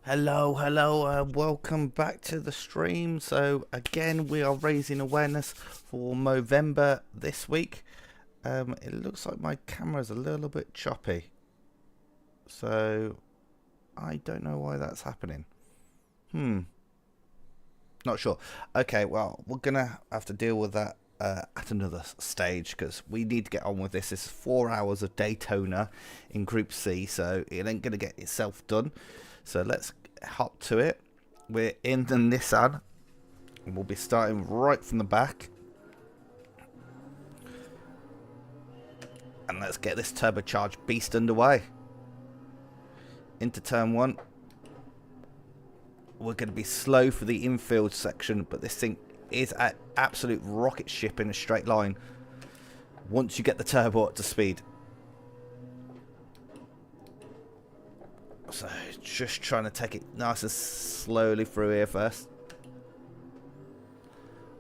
Hello, welcome back to the stream. So again, we are raising awareness for Movember this week. It looks like my camera's a little bit choppy, so I don't know why that's happening. Not sure. Okay, well, we're gonna have to deal with that at another stage, because we need to get on with this. It's 4 hours of Daytona in Group C, so it ain't gonna get itself done. So let's hop to it. We're in the Nissan, and we'll be starting right from the back. And let's get this turbocharged beast underway. Into turn one. We're going to be slow for the infield section, but this thing is an absolute rocket ship in a straight line once you get the turbo up to speed. So just trying to take it nice and slowly through here first.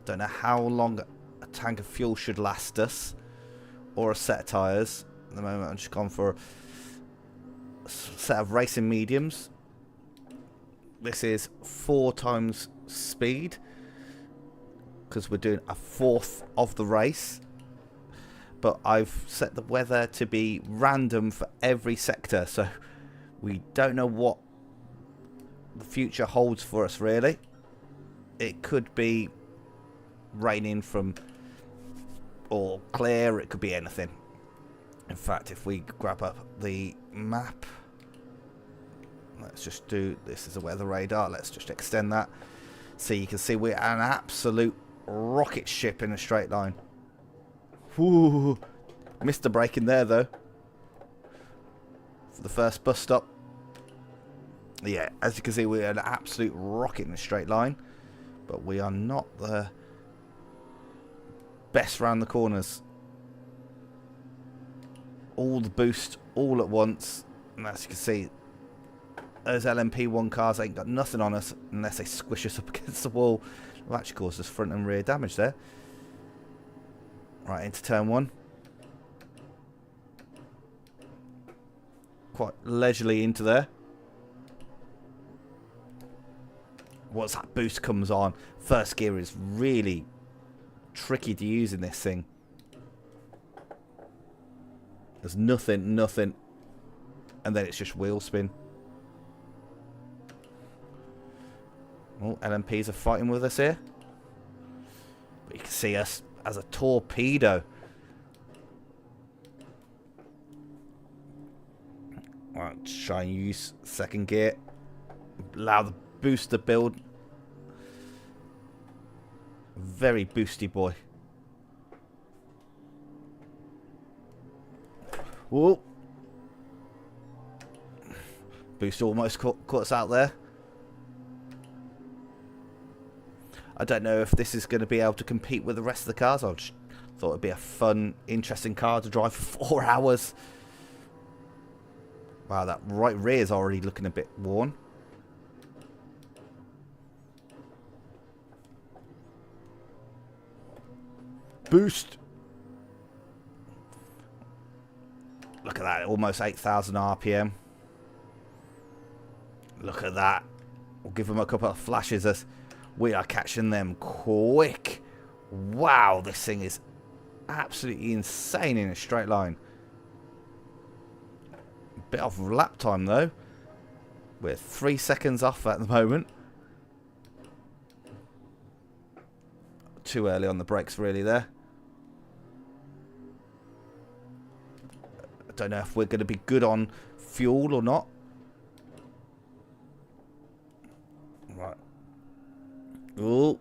Don't know how long a tank of fuel should last us, or a set of tyres. At the moment I'm just gone for a set of racing mediums. This is 4 times speed, because we're doing a fourth of the race. But I've set the weather to be random for every sector, so we don't know what the future holds for us, really. It could be raining from, or clear, it could be anything. In fact, if we grab up the map, let's just do, this is a weather radar, let's just extend that so you can see we're an absolute rocket ship in a straight line. Whoo, missed the break in there though for the first bus stop. Yeah, as you can see, we're an absolute rocket in a straight line, but we are not the best round the corners. All the boost all at once, and as you can see, those LMP1 cars ain't got nothing on us unless they squish us up against the wall. Will actually cause us front and rear damage there. Right, into turn one. Quite leisurely into there. Once that boost comes on, first gear is really tricky to use in this thing. There's nothing, and then it's just wheel spin. Oh, LMPs are fighting with us here. But you can see us as a torpedo. Right, try and use second gear. Allow the boost to build. Very boosty boy. Whoa. Boost almost caught us out there. I don't know if this is going to be able to compete with the rest of the cars. I just thought it'd be a fun, interesting car to drive for 4 hours. Wow, that right rear is already looking a bit worn. Boost. Look at that, almost 8,000 RPM. Look at that. We'll give them a couple of flashes as we are catching them quick. Wow, this thing is absolutely insane in a straight line. Bit off lap time though. We're 3 seconds off at the moment. Too early on the brakes really there. I don't know if we're going to be good on fuel or not. Right. Oh.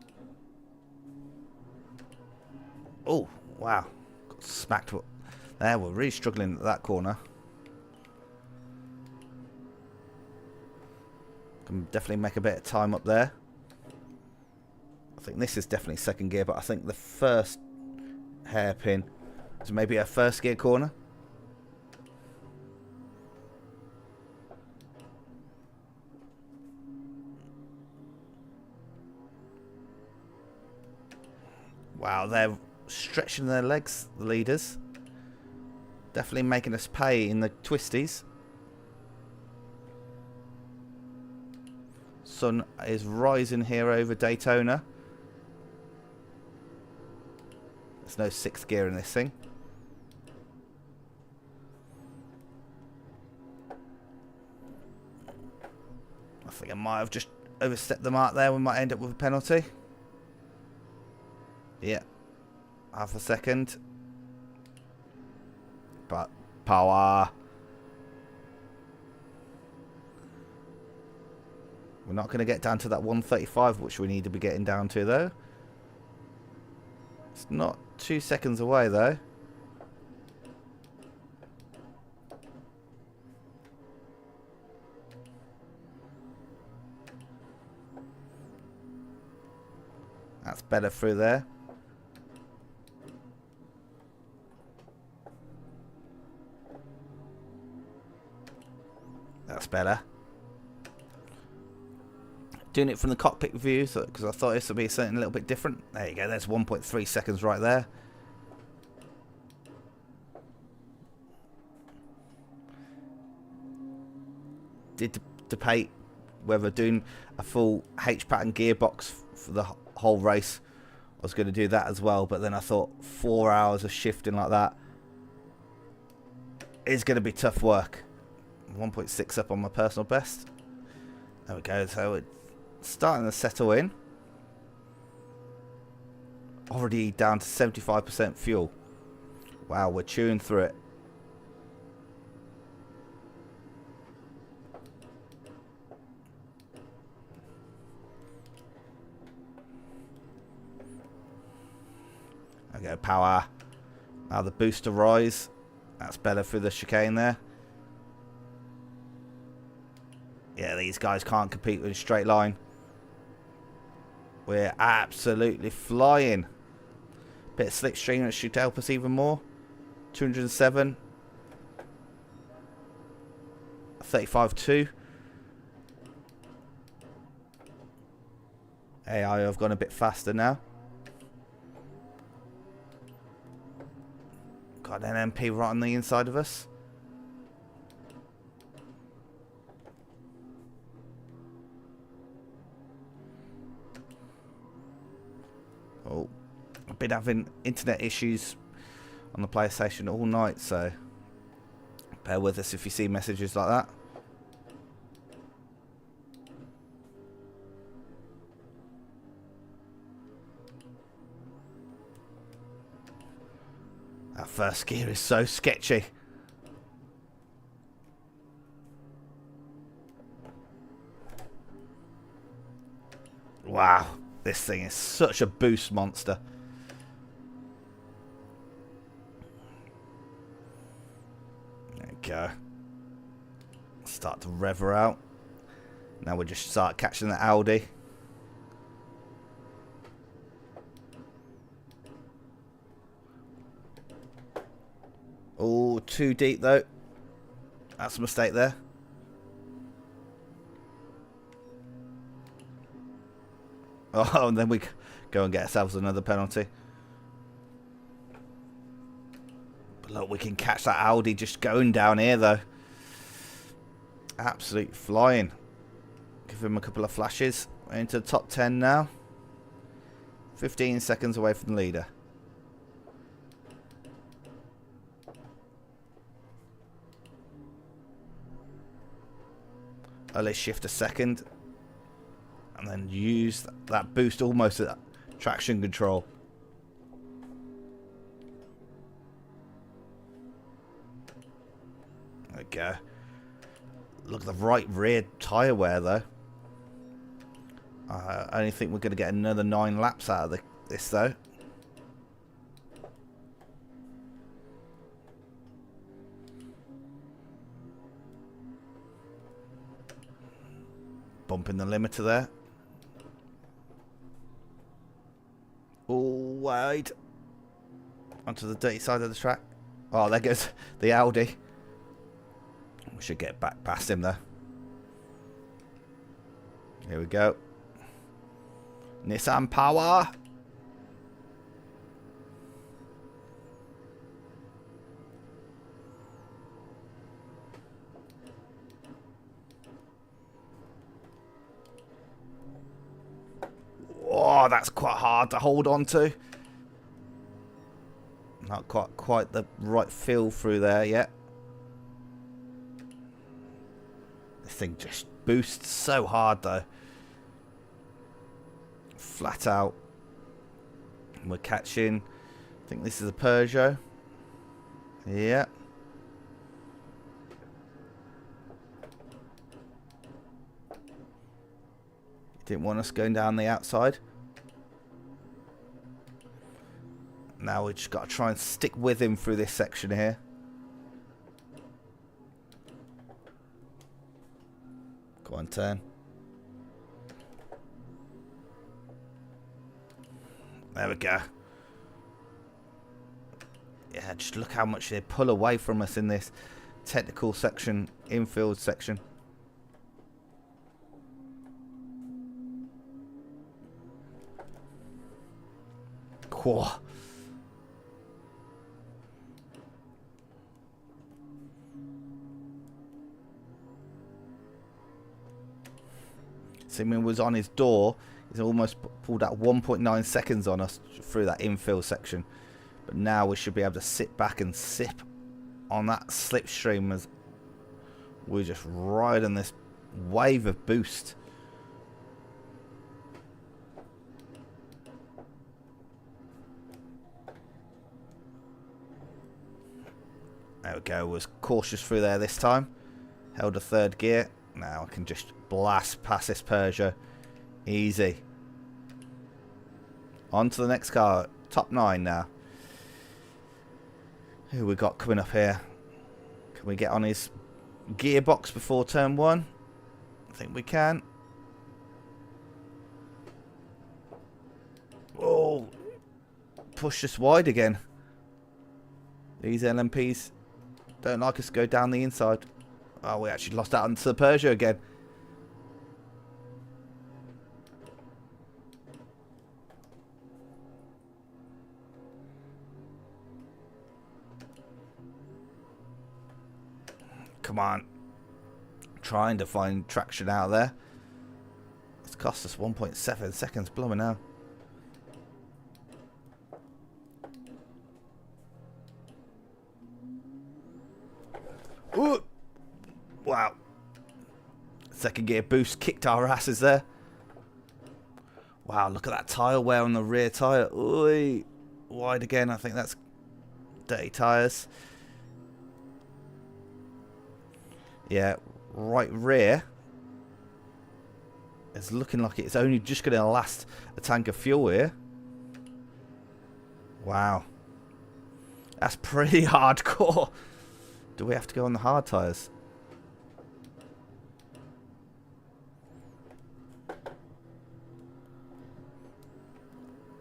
Oh, wow. Got smacked. There, we're really struggling at that corner. Can definitely make a bit of time up there. I think this is definitely second gear, but I think the first hairpin is maybe a first gear corner. Wow, they're stretching their legs, the leaders. Definitely making us pay in the twisties. Sun is rising here over Daytona. There's no 6th gear in this thing. I think I might have just overstepped the mark there. We might end up with a penalty. Yeah. Half a second. But power. We're not going to get down to that 135, which we need to be getting down to, though. It's not 2 seconds away, though. That's better through there. That's better. Doing it from the cockpit view, because I thought this would be something a little bit different. There you go, there's 1.3 seconds right there. Did debate whether doing a full H-pattern gearbox for the whole race. I was going to do that as well, but then I thought 4 hours of shifting like that is going to be tough work. 1.6 up on my personal best. There we go, so it's starting to settle in. Already down to 75% fuel. Wow, we're chewing through it. There we go, power. Now the booster rise. That's better through the chicane there. Yeah, these guys can't compete with a straight line. We're absolutely flying. Bit of slipstream that should help us even more. 207. 35.2. AI have gone a bit faster now. Got an MP right on the inside of us. Oh, I've been having internet issues on the PlayStation all night, so bear with us if you see messages like that. That first gear is so sketchy. Wow, this thing is such a boost monster. There we go. Start to rev her out. Now we'll just start catching the Audi. Oh, too deep though. That's a mistake there. Oh, and then we go and get ourselves another penalty. But look, we can catch that Audi just going down here though. Absolute flying. Give him a couple of flashes. We're into the top 10 now. 15 seconds away from the leader. Let's shift a second. And then use that boost almost at traction control. There we go. Look at the right rear tyre wear though. I only think we're going to get another 9 laps out of this though. Bumping the limiter there. Oh, wide. Onto the dirty side of the track. Oh, there goes the Audi. We should get back past him there. Here we go. Nissan power. Oh, that's quite hard to hold on to. Not quite the right feel through there yet. This thing just boosts so hard though. Flat out. We're catching. I think this is a Peugeot. Yeah. Didn't want us going down the outside. Now we just got to try and stick with him through this section here. Go on, turn. There we go. Yeah, just look how much they pull away from us in this technical section, infield section. Whoa. Simon was on his door. He's almost pulled out 1.9 seconds on us through that infill section. But now we should be able to sit back and sip on that slipstream as we're just riding this wave of boost. There we go. Was cautious through there this time. Held a third gear. Now I can just blast past this Peugeot. Easy. On to the next car. Top 9 now. Who we got coming up here? Can we get on his gearbox before turn 1? I think we can. Oh, pushed us wide again. These LMPs don't like us to go down the inside. Oh, we actually lost out onto the Peugeot again. Come on. Trying to find traction out there. It's cost us 1.7 seconds. Blooming hell. Ooh. Wow. Second gear boost kicked our asses there. Wow, look at that tyre wear on the rear tyre. Ooh. Wide again. I think that's dirty tyres. Yeah, right rear is looking like it's only just going to last a tank of fuel here. Wow. That's pretty hardcore. Do we have to go on the hard tyres?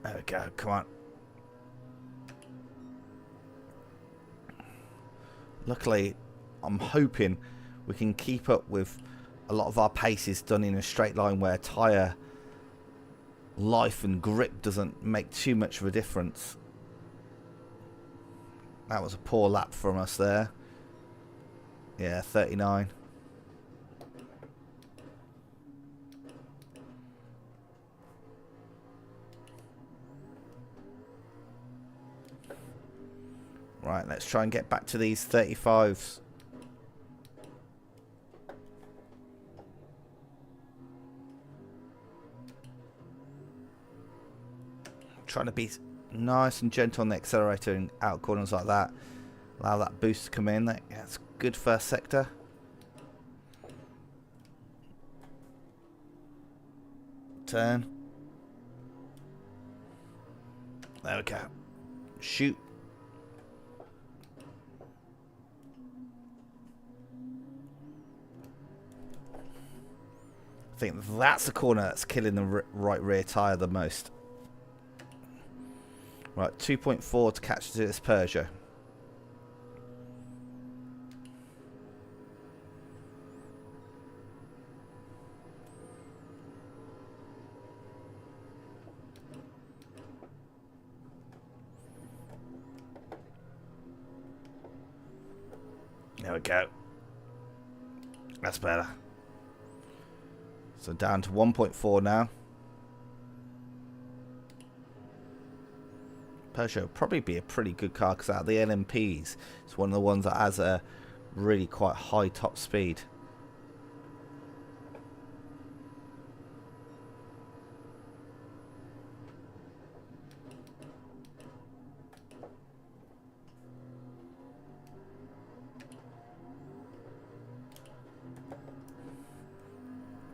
There we go. Come on. Luckily, I'm hoping we can keep up with a lot of our paces done in a straight line where tyre life and grip doesn't make too much of a difference. That was a poor lap from us there. Yeah, 39. Right, let's try and get back to these 35s. Trying to be nice and gentle on the accelerator and out corners like that. Allow that boost to come in. That's good first sector. Turn. There we go. Shoot. I think that's the corner that's killing the right rear tyre the most. Right, 2.4 to catch this Peugeot. There we go. That's better. So down to 1.4 now. Peugeot would probably be a pretty good car, because out of the LMPs, it's one of the ones that has a really quite high top speed.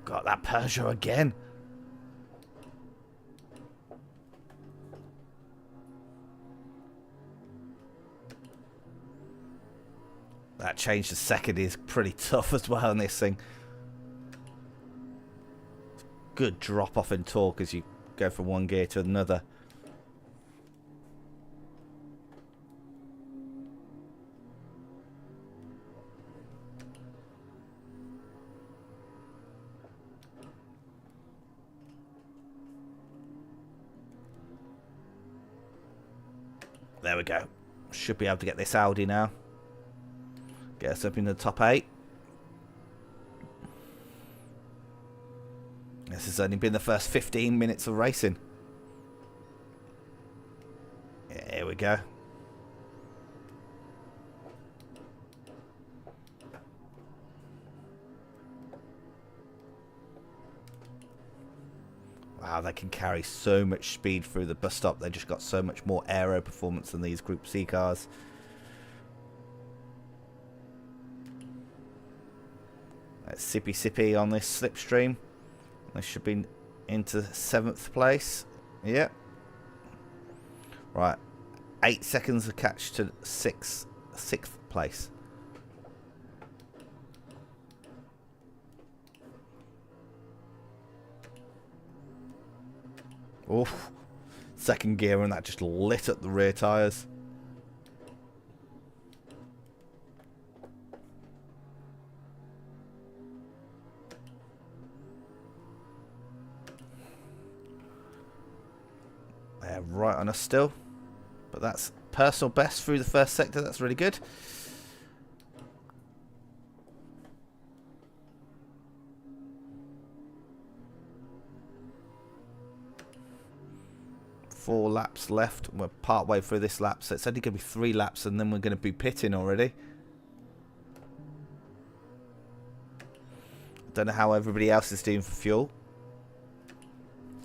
Got that Peugeot again. That change to second is pretty tough as well in this thing. Good drop off in torque as you go from one gear to another. There we go. Should be able to get this Audi now. Get us up in the top 8. This has only been the first 15 minutes of racing. Yeah, here we go. Wow, they can carry so much speed through the bus stop. They just got so much more aero performance than these Group C cars. Sippy sippy on this slipstream. They should be into 7th place. Yep. Right. 8 seconds to catch to 6th place. Oof. Second gear and that just lit up the rear tyres. They're right on us still. But that's personal best through the first sector. That's really good. Four laps left. We're part way through this lap, so it's only going to be 3 laps and then we're going to be pitting already. Don't know how everybody else is doing for fuel.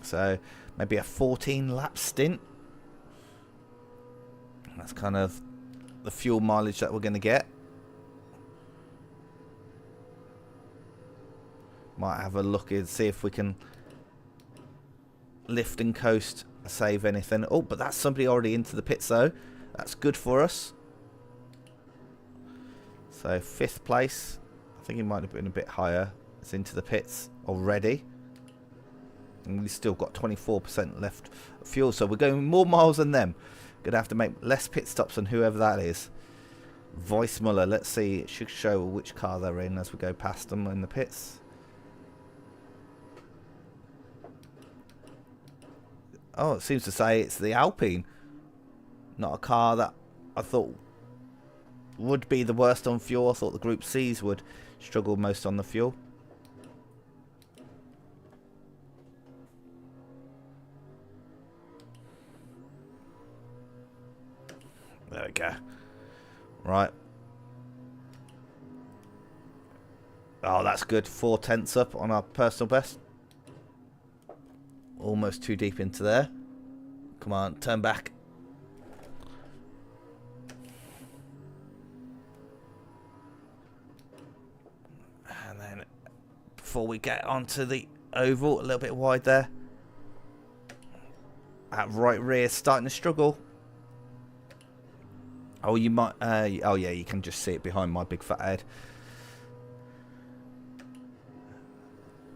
So maybe a 14 lap stint. That's kind of the fuel mileage that we're going to get. Might have a look and see if we can lift and coast, save anything. Oh, but that's somebody already into the pits though. That's good for us. So 5th place. I think he might have been a bit higher. It's into the pits already. And we've still got 24% left of fuel. So we're going more miles than them. Gonna have to make less pit stops than whoever that is. Weissmuller. Let's see. It should show which car they're in as we go past them in the pits. Oh, it seems to say it's the Alpine. Not a car that I thought would be the worst on fuel. I thought the Group C's would struggle most on the fuel. There we go. Right. Oh, that's good. 4/10 up on our personal best. Almost too deep into there. Come on, turn back. And then before we get onto the oval, a little bit wide there. That right rear starting to struggle. Oh, you might. Oh, yeah, you can just see it behind my big fat head.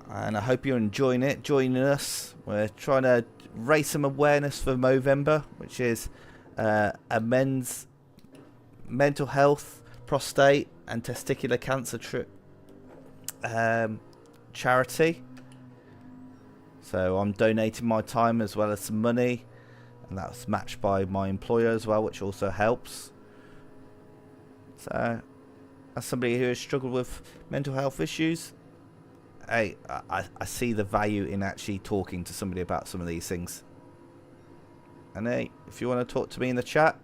And I hope you're enjoying it, joining us. We're trying to raise some awareness for Movember, which is a men's mental health, prostate, and testicular cancer charity. So I'm donating my time as well as some money, and that's matched by my employer as well, which also helps. So, as somebody who has struggled with mental health issues, hey, I see the value in actually talking to somebody about some of these things. And hey, if you want to talk to me in the chat,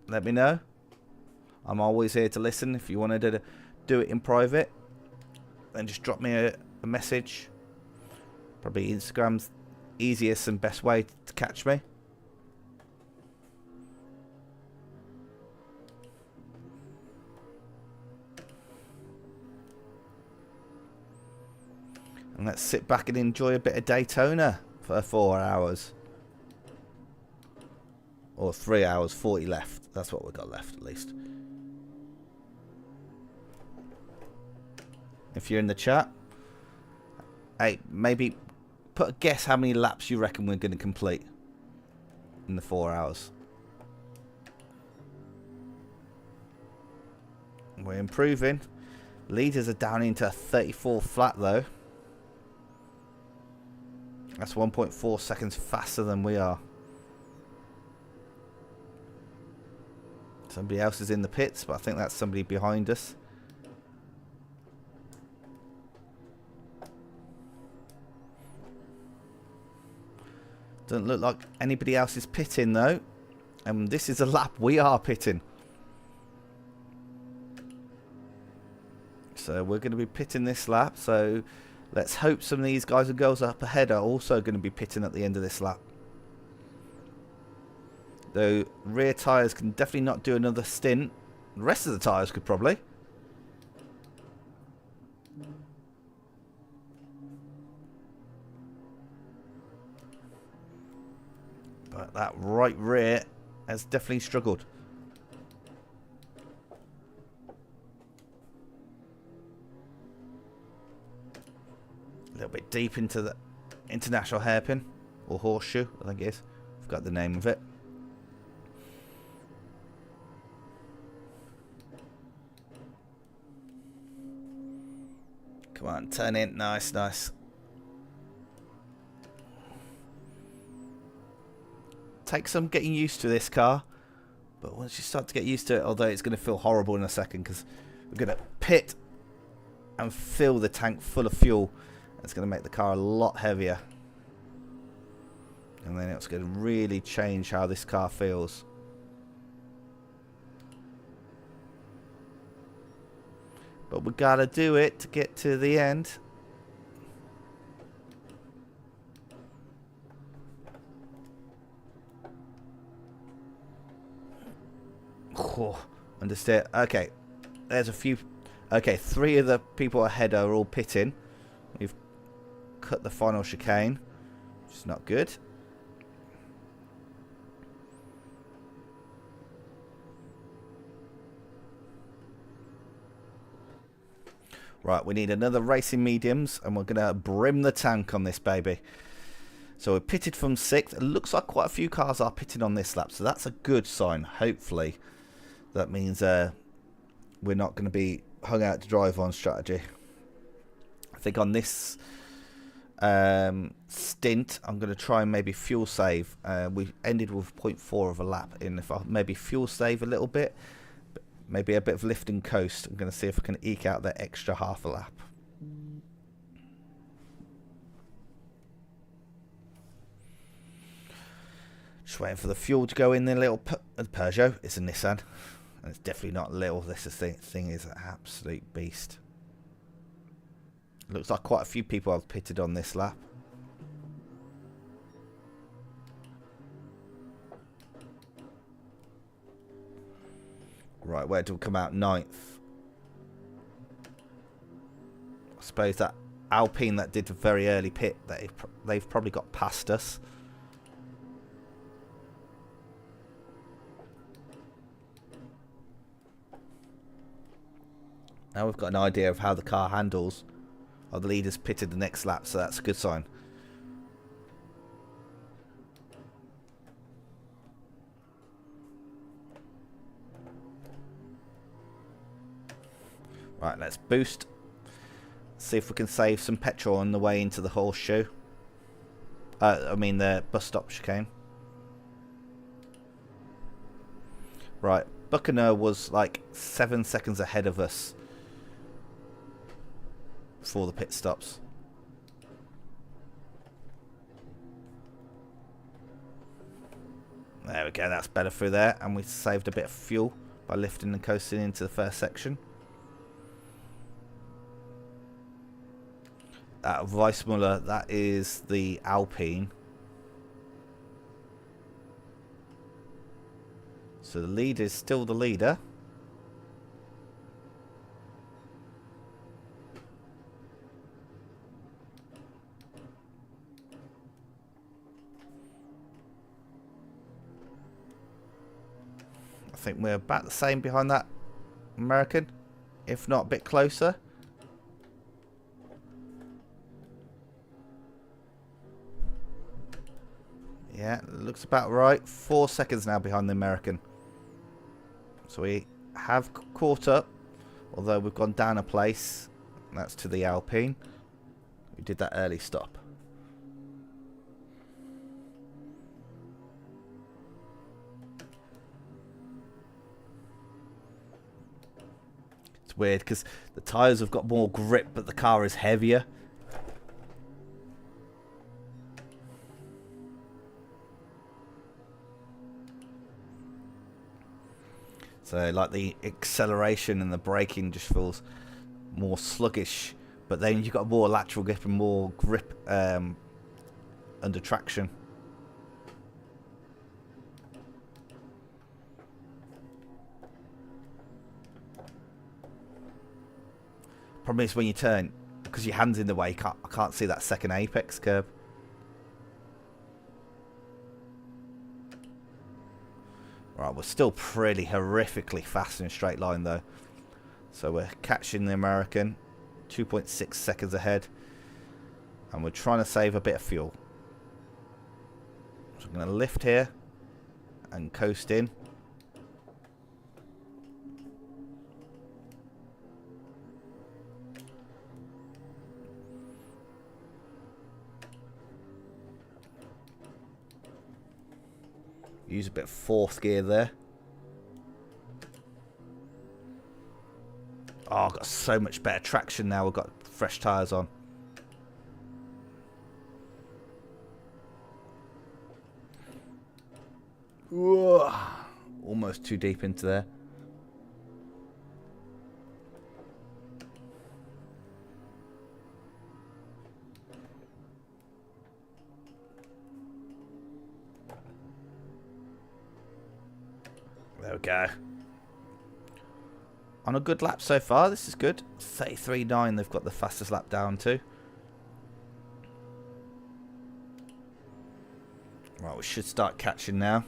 let me know. I'm always here to listen. If you wanted to do it in private, then just drop me a message. Probably Instagram's easiest and best way to catch me. And let's sit back and enjoy a bit of Daytona for 4 hours. Or 3 hours, 40 left. That's what we've got left, at least. If you're in the chat, hey, maybe put a guess how many laps you reckon we're going to complete in the 4 hours. We're improving. Leaders are down into 34 flat, though. That's 1.4 seconds faster than we are. Somebody else is in the pits, but I think that's somebody behind us. Doesn't look like anybody else is pitting, though. And this is a lap we are pitting. So we're going to be pitting this lap. So let's hope some of these guys and girls up ahead are also going to be pitting at the end of this lap. Though rear tyres can definitely not do another stint. The rest of the tyres could probably. But that right rear has definitely struggled. A little bit deep into the international hairpin. Or horseshoe, I think it is. Forgot the name of it. Come on, turn in. Nice, nice. Takes some getting used to this car. But once you start to get used to it, although it's going to feel horrible in a second, because we're going to pit and fill the tank full of fuel. It's going to make the car a lot heavier. And then it's going to really change how this car feels. But we got to do it to get to the end. Oh, understand. Okay. There's a few. Okay, 3 of the people ahead are all pitting. We've cut the final chicane, which is not good. Right, we need another racing mediums, and we're going to brim the tank on this baby. So we're pitted from 6th. It looks like quite a few cars are pitted on this lap, so that's a good sign, hopefully. That means we're not going to be hung out to drive on strategy. I think on this stint, I'm going to try and maybe fuel save. We ended with 0.4 of a lap in. If I maybe fuel save a little bit, maybe a bit of lift and coast. I'm going to see if I can eke out that extra half a lap. Just waiting for the fuel to go in the little Peugeot. It's a Nissan. And it's definitely not little. This thing is an absolute beast. Looks like quite a few people have pitted on this lap. Right, where do we come out? 9th. I suppose that Alpine that did a very early pit, they've probably got past us. Now we've got an idea of how the car handles. Oh, the leader's pitted the next lap, so that's a good sign. Right, let's boost. See if we can save some petrol on the way into the horseshoe. I mean the bus stop chicane. Right, Buchanan was like 7 seconds ahead of us for the pit stops. There we go, that's better through there. And we saved a bit of fuel by lifting and coasting into the first section. That Weissmuller, that is the Alpine. So the lead is still the leader. I think we're about the same behind that American, if not a bit closer. Yeah, looks about right. 4 seconds now behind the American. So we have caught up, although we've gone down a place. That's to the Alpine. We did that early stop. It's weird because the tyres have got more grip, but the car is heavier. So like the acceleration and the braking just feels more sluggish, but then you've got more lateral grip and more grip under traction. Problem is when you turn, because your hand's in the way, I can't see that second apex curb. Right, we're still pretty horrifically fast in a straight line though. So we're catching the American, 2.6 seconds ahead. And we're trying to save a bit of fuel. So I'm going to lift here and coast in. Use a bit of fourth gear there. Oh, I've got so much better traction now. We've got fresh tyres on. Whoa. Almost too deep into there. There we go. On a good lap so far. This is good. 33.9 they've got the fastest lap down to. Right, we should start catching now.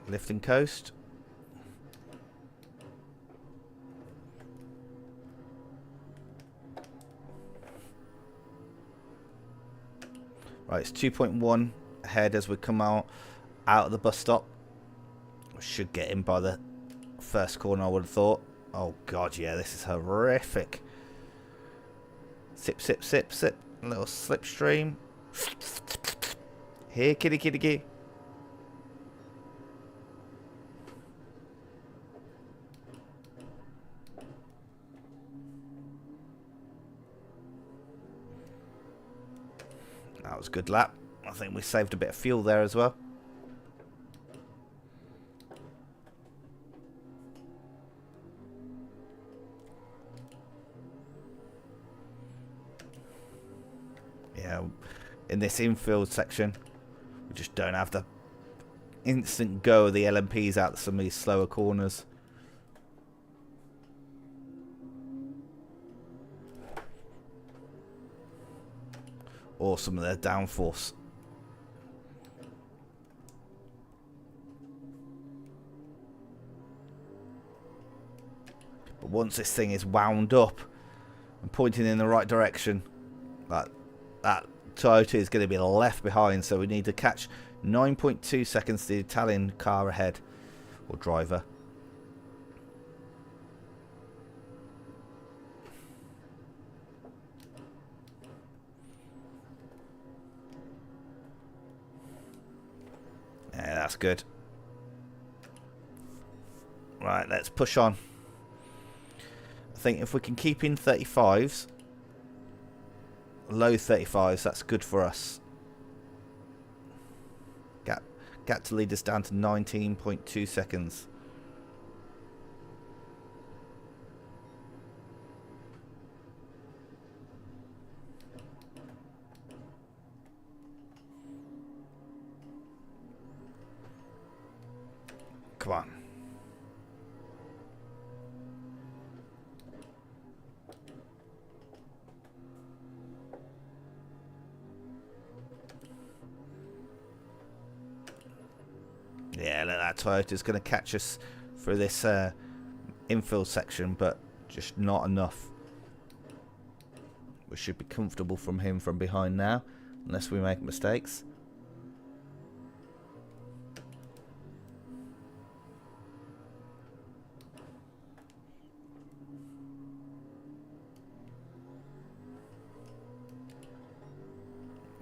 Lift and coast. Right, it's 2.1 ahead as we come out of the bus stop. We should get in by the first corner, I would have thought. Oh god, yeah, this is horrific. Sip, sip, sip, sip. A little slipstream. Here, kitty, kitty, kitty. That was a good lap. I think we saved a bit of fuel there as well. Yeah, in this infield section, we just don't have the instant go of the LMPs out of some of these slower corners. Or some of their downforce. But once this thing is wound up and pointing in the right direction, like that Toyota is going to be left behind, so we need to catch 9.2 seconds to the Italian car ahead, or driver. Yeah, that's good. Right, let's push on. I think if we can keep in 35s, low 35s, that's good for us. Gap to leaders down to 19.2 seconds. Come on. Yeah, look, that Toyota's going to catch us through this infill section, but just not enough. We should be comfortable from him from behind now, unless we make mistakes.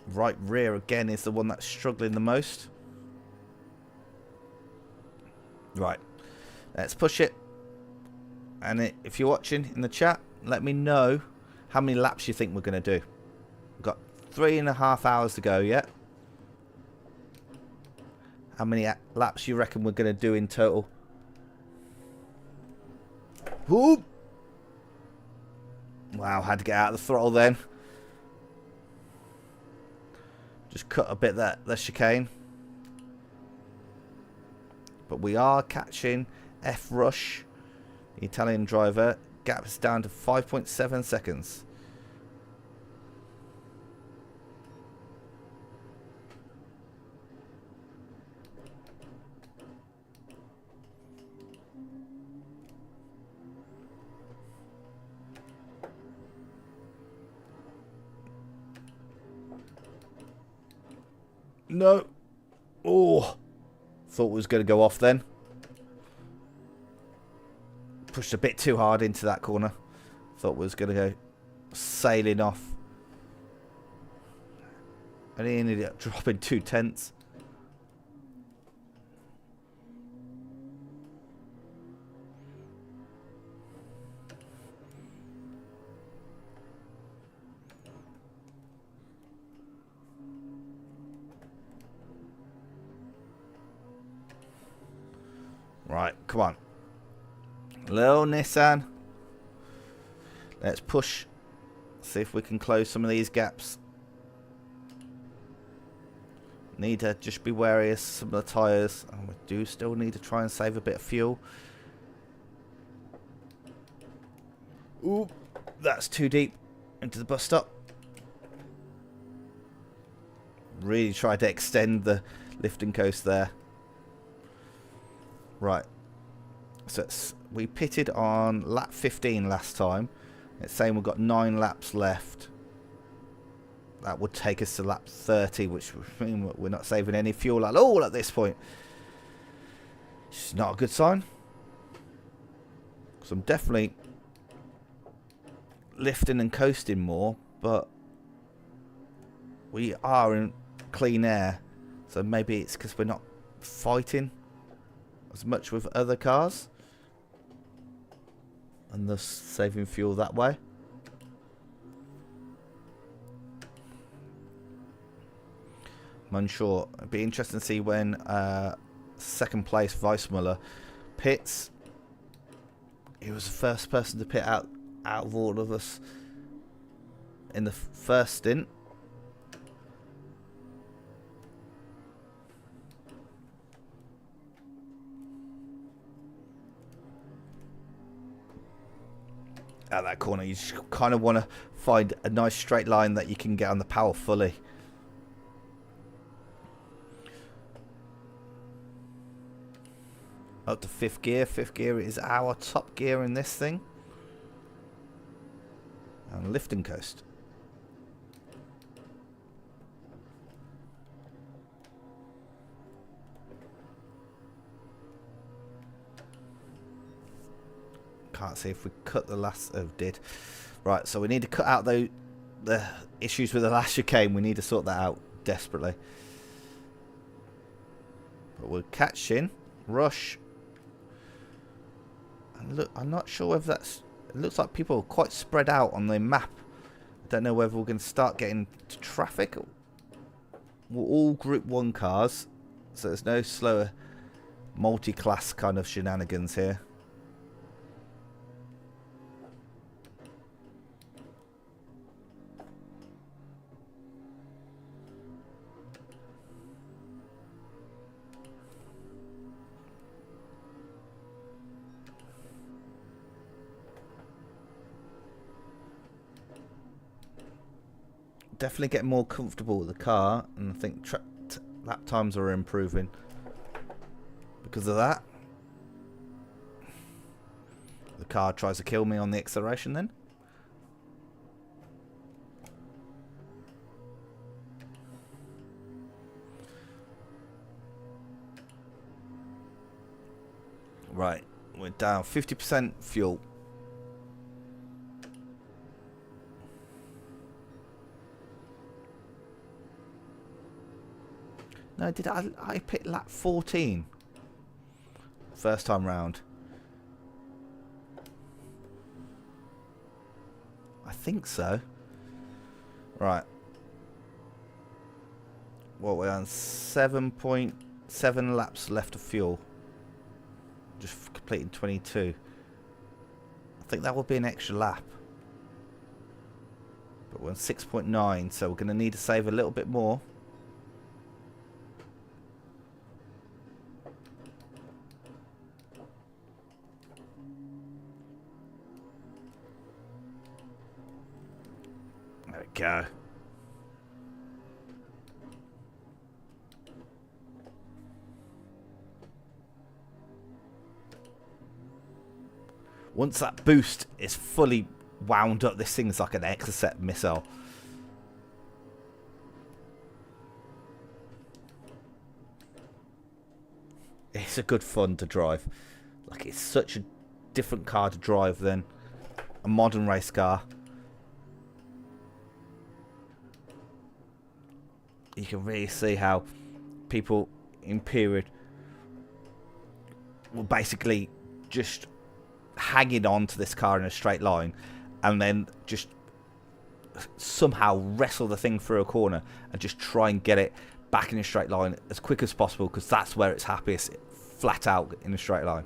Right rear again is the one that's struggling the most. Right, let's push it. And if you're watching in the chat, let me know how many laps you think we're going to do. We've got 3.5 hours to go yet. How many laps you reckon we're going to do in total? Whoop! Wow, had to get out of the throttle then. Just cut a bit the chicane. But we are catching F Rush, the Italian driver. Gap is down to 5.7 seconds. No. Oh. Thought it was going to go off then. Pushed a bit too hard into that corner. Thought it was going to go sailing off. And he ended up dropping 2/10. Right, come on. Little Nissan. Let's push. See if we can close some of these gaps. Need to just be wary of some of the tyres. And we do still need to try and save a bit of fuel. Ooh, that's too deep into the bus stop. Really tried to extend the lifting coast there. Right, so we pitted on lap 15 last time. It's saying we've got 9 laps left. That would take us to lap 30, which would mean we're not saving any fuel at all at this point. It's not a good sign. So I'm definitely lifting and coasting more, but we are in clean air. So maybe it's because we're not fighting as much with other cars and thus saving fuel that way. I'm unsure. It'd be interesting to see when second place Weissmuller pits. He was the first person to pit out of all of us in the first stint. At that corner, you just kind of want to find a nice straight line that you can get on the power fully. Up to 5th gear. 5th gear is our top gear in this thing. And lifting coast. Can't see if we cut the last. Oh, did. Right, so we need to cut out the issues with the last chicane. We need to sort that out desperately. But we're catching Rush. And look, I'm not sure whether that's. It looks like people are quite spread out on the map. I don't know whether we're going to start getting to traffic. We're all Group 1 cars. So there's no slower multi-class kind of shenanigans here. Definitely getting more comfortable with the car, and I think lap times are improving because of that. The car tries to kill me on the acceleration then. Right, we're down 50% fuel. No, did I picked lap 14 first time round? I think so. Right. Well, we're on 7.7 laps left of fuel. Just completing 22. I think that will be an extra lap. But we're on 6.9, so we're going to need to save a little bit more. There we go. Once that boost is fully wound up, this thing's like an Exocet missile. It's a good fun to drive. Like, it's such a different car to drive than a modern race car. You can really see how people in period will basically just hanging on to this car in a straight line and then just somehow wrestle the thing through a corner and just try and get it back in a straight line as quick as possible, because that's where it's happiest, flat out in a straight line.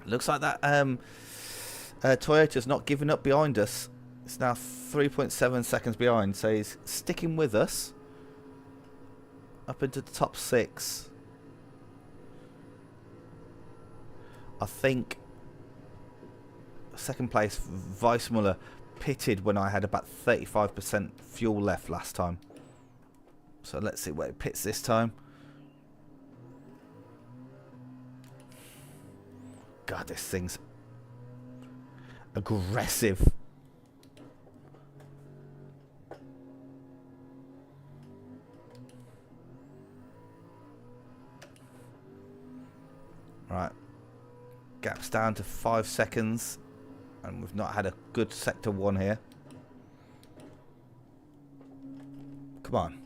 Looks like that Toyota's not giving up behind us. It's now 3.7 seconds behind, so he's sticking with us up into the top 6. I think second place Weissmuller pitted when I had about 35% fuel left last time. So let's see where it pits this time. God, this thing's aggressive. Right. Gap's down to 5 seconds. And we've not had a good sector 1 here. Come on.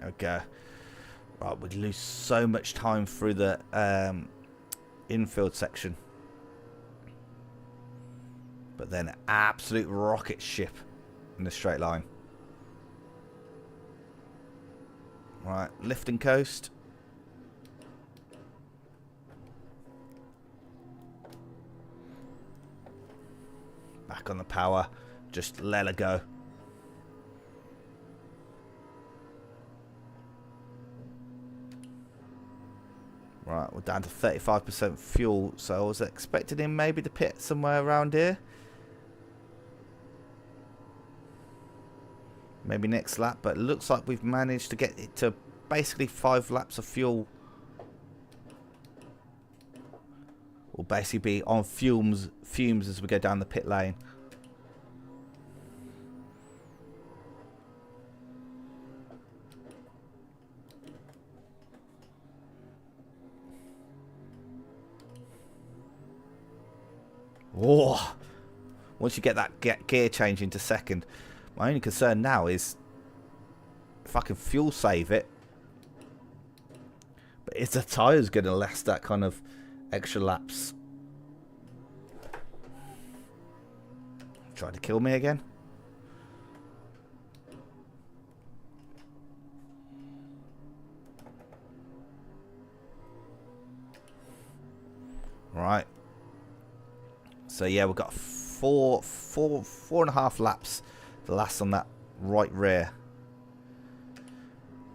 Okay. Right, we lose so much time through the infield section. But then absolute rocket ship in the straight line. Right, lift and coast. Back on the power. Just let her go. Right, we're down to 35% fuel, so I was expecting him maybe to pit somewhere around here. Maybe next lap, but it looks like we've managed to get it to basically 5 laps of fuel. We'll basically be on fumes as we go down the pit lane. Oh, once you get that gear change into second. My only concern now is if I can fuel save it. But is the tyres going to last that kind of extra laps? Trying to kill me again? Right. So yeah, we've got four and a half laps to last on that right rear.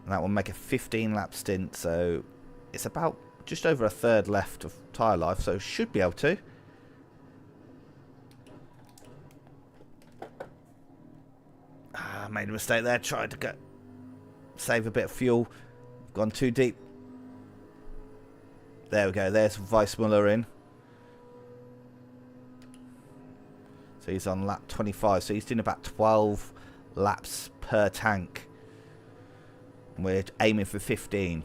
And that will make a 15 lap stint, so it's about just over a third left of tyre life, so should be able to. Made a mistake there, tried to save a bit of fuel. Gone too deep. There we go, there's Weissmuller in. So he's on lap 25, so he's doing about 12 laps per tank. And we're aiming for 15.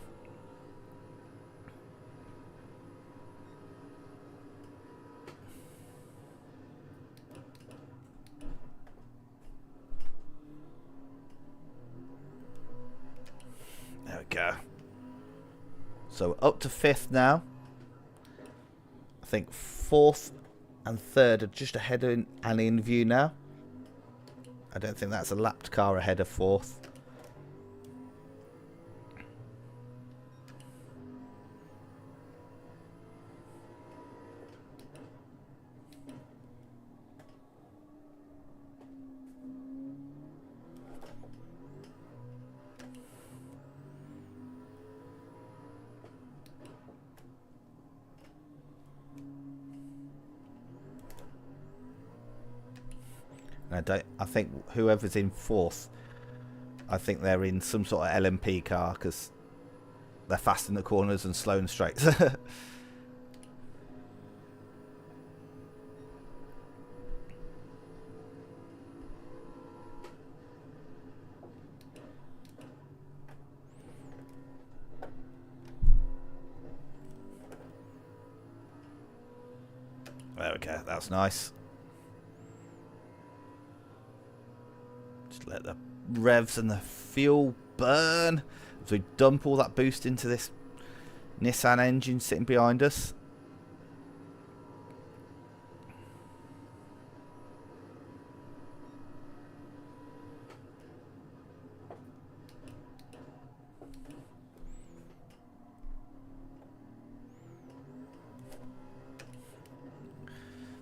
There we go. So up to 5th now. I think 4th and 3rd are just ahead and in view now. I don't think that's a lapped car ahead of 4th. I think whoever's in 4th, I think they're in some sort of LMP car because they're fast in the corners and slow in straights. There we go, that's nice. Let the revs and the fuel burn as we dump all that boost into this Nissan engine sitting behind us.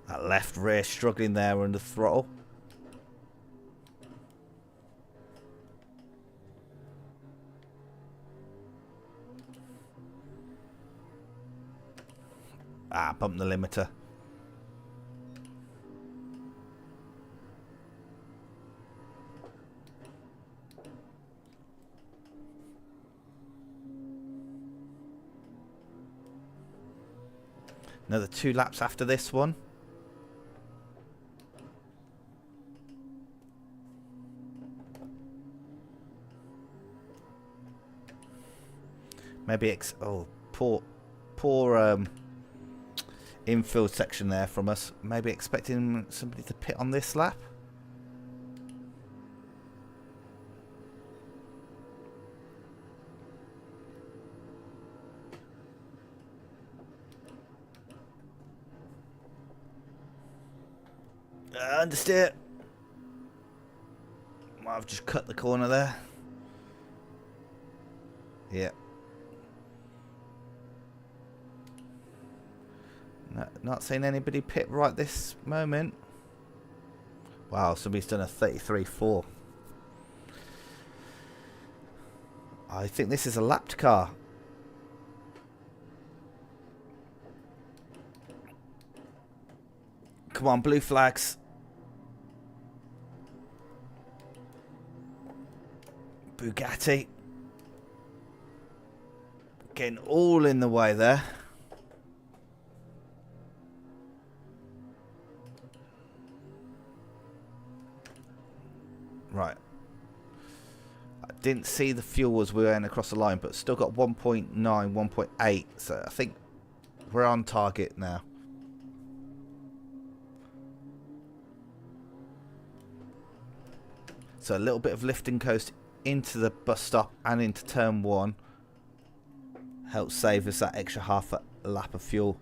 That left rear struggling there under throttle. Bump the limiter. Another 2 laps after this one. Maybe poor infield section there from us. Maybe expecting somebody to pit on this lap. Understeer. Might have just cut the corner there. Yeah. No, not seeing anybody pit right this moment. Wow, somebody's done a 33.4. I think this is a lapped car. Come on, blue flags. Bugatti. Getting all in the way there. Right. I didn't see the fuel as we went across the line, but still got 1.9, 1.8. So I think we're on target now. So a little bit of lift and coast into the bus stop and into turn 1 helps save us that extra half a lap of fuel.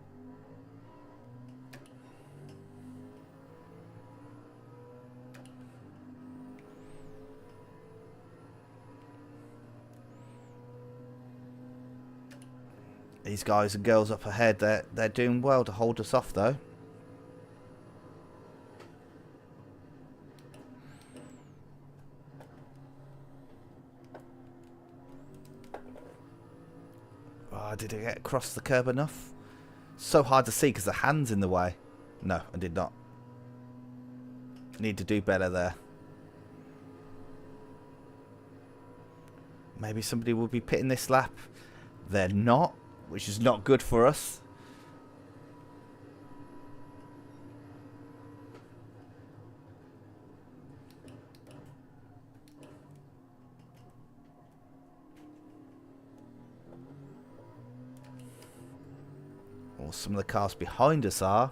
These guys and girls up ahead, they're doing well to hold us off though. Oh, did I get across the curb enough? So hard to see because the hand's in the way. No, I did not. Need to do better there. Maybe somebody will be pitting this lap. They're not, which is not good for us. Or some of the cars behind us are.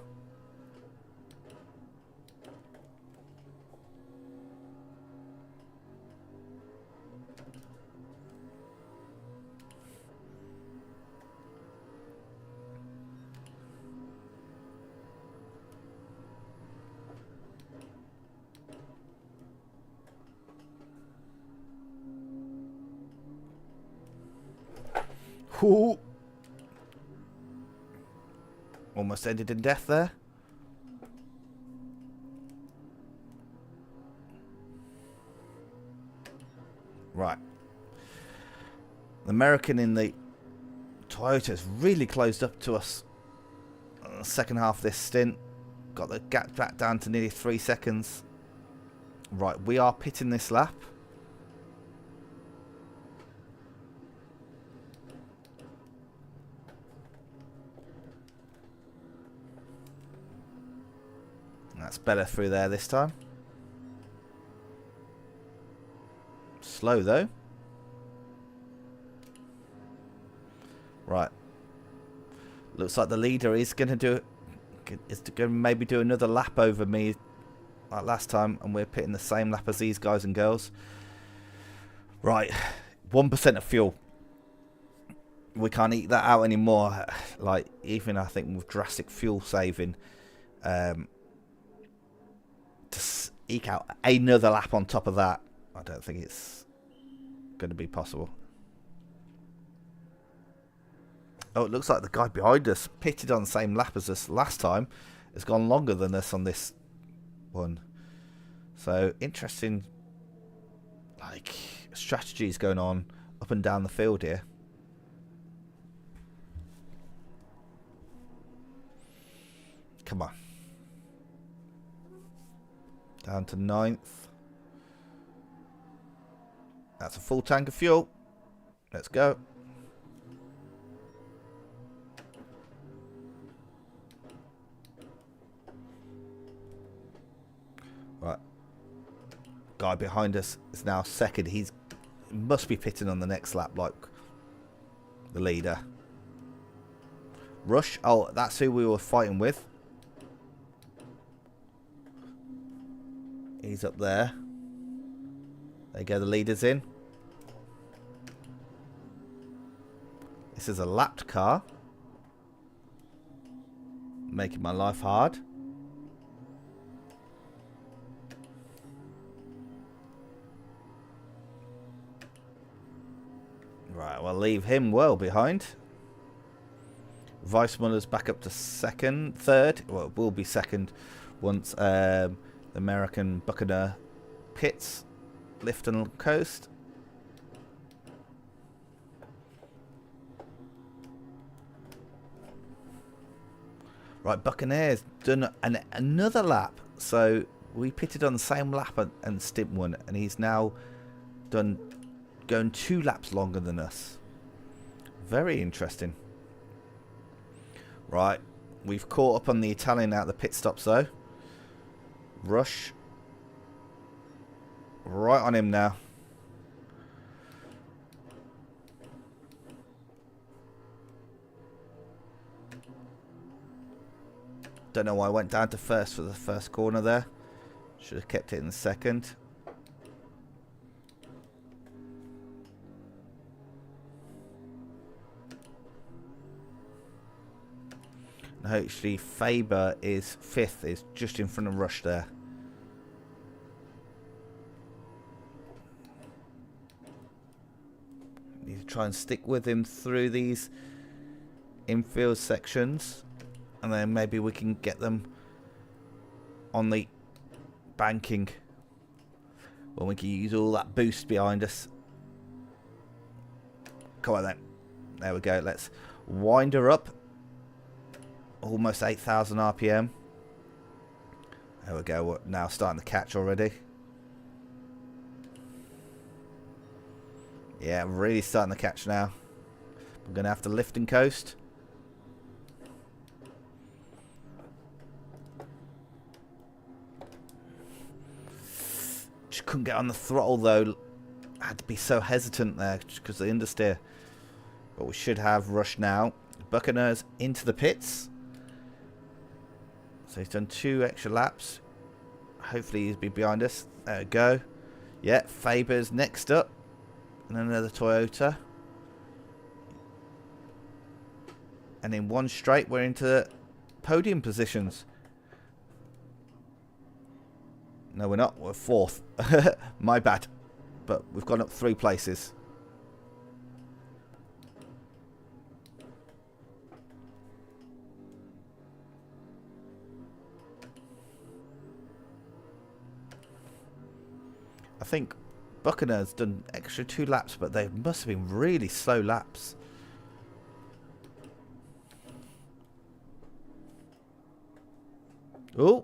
Ooh. Almost ended in death there. Right. The American in the Toyota has really closed up to us on the second half of this stint. Got the gap back down to nearly 3 seconds. Right, we are pitting this lap. That's better through there this time. Slow though. Right. Looks like the leader is going to maybe do another lap over me like last time, and we're pitting the same lap as these guys and girls. Right. 1% of fuel. We can't eat that out anymore. Like, even I think with drastic fuel saving, to eke out another lap on top of that, I don't think it's going to be possible. Oh, it looks like the guy behind us, pitted on the same lap as us last time, has gone longer than us on this one. So interesting, like, strategies going on up and down the field here. Come on. Down to 9th. That's a full tank of fuel. Let's go. Right. Guy behind us is now second. He must be pitting on the next lap like the leader. Rush. Oh, that's who we were fighting with. He's up there. There you go, the leader's in. This is a lapped car. Making my life hard. Right, we'll leave him well behind. Weissmuller's back up to third. Well, it will be second once the American Buccaneer pits, lift and coast. Right, Buccaneer's done another lap. So we pitted on the same lap and stint one, and he's now going 2 laps longer than us. Very interesting. Right, we've caught up on the Italian out the pit stops though. Rush. Right on him now. Don't know why I went down to first for the first corner there. Should have kept it in the second. Actually, Faber is 5th, is just in front of Rush there. Need to try and stick with him through these infield sections, and then maybe we can get them on the banking when we can use all that boost behind us. Come on then. There we go. Let's wind her up. Almost 8,000 RPM. There we go. We're now starting to catch already. Yeah, really starting to catch now. We're going to have to lift and coast. Just couldn't get on the throttle though. I had to be so hesitant there just because of the understeer. But we should have Rush now. Buccaneers into the pits. So he's done 2 extra laps. Hopefully he's be behind us. There we go. Yeah, Faber's next up. And another Toyota. And in one straight we're into podium positions. No, we're not. We're 4th. My bad. But we've gone up 3 places. I think Buccaneers done extra 2 laps, but they must have been really slow laps. Oh.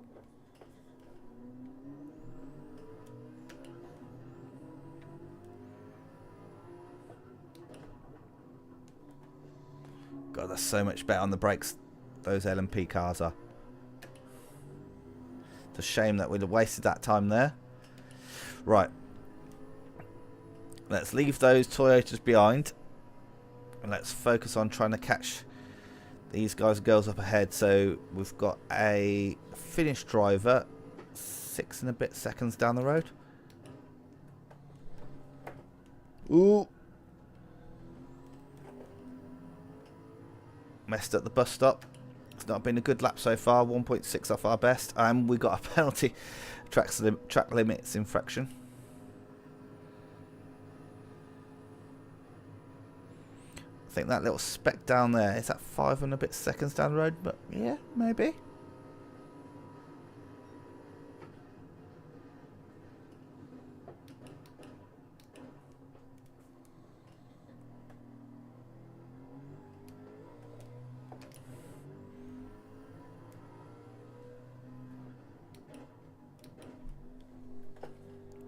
God, that's so much better on the brakes, those LMP cars are. It's a shame that we'd have wasted that time there. Right. Let's leave those Toyotas behind. And let's focus on trying to catch these guys and girls up ahead. So we've got a finished driver 6 and a bit seconds down the road. Ooh. Messed up the bus stop. It's not been a good lap so far. 1.6 off our best. And we got a penalty. Track limits infraction. I think that little speck down there, is that 5 and a bit seconds down the road? But yeah, maybe.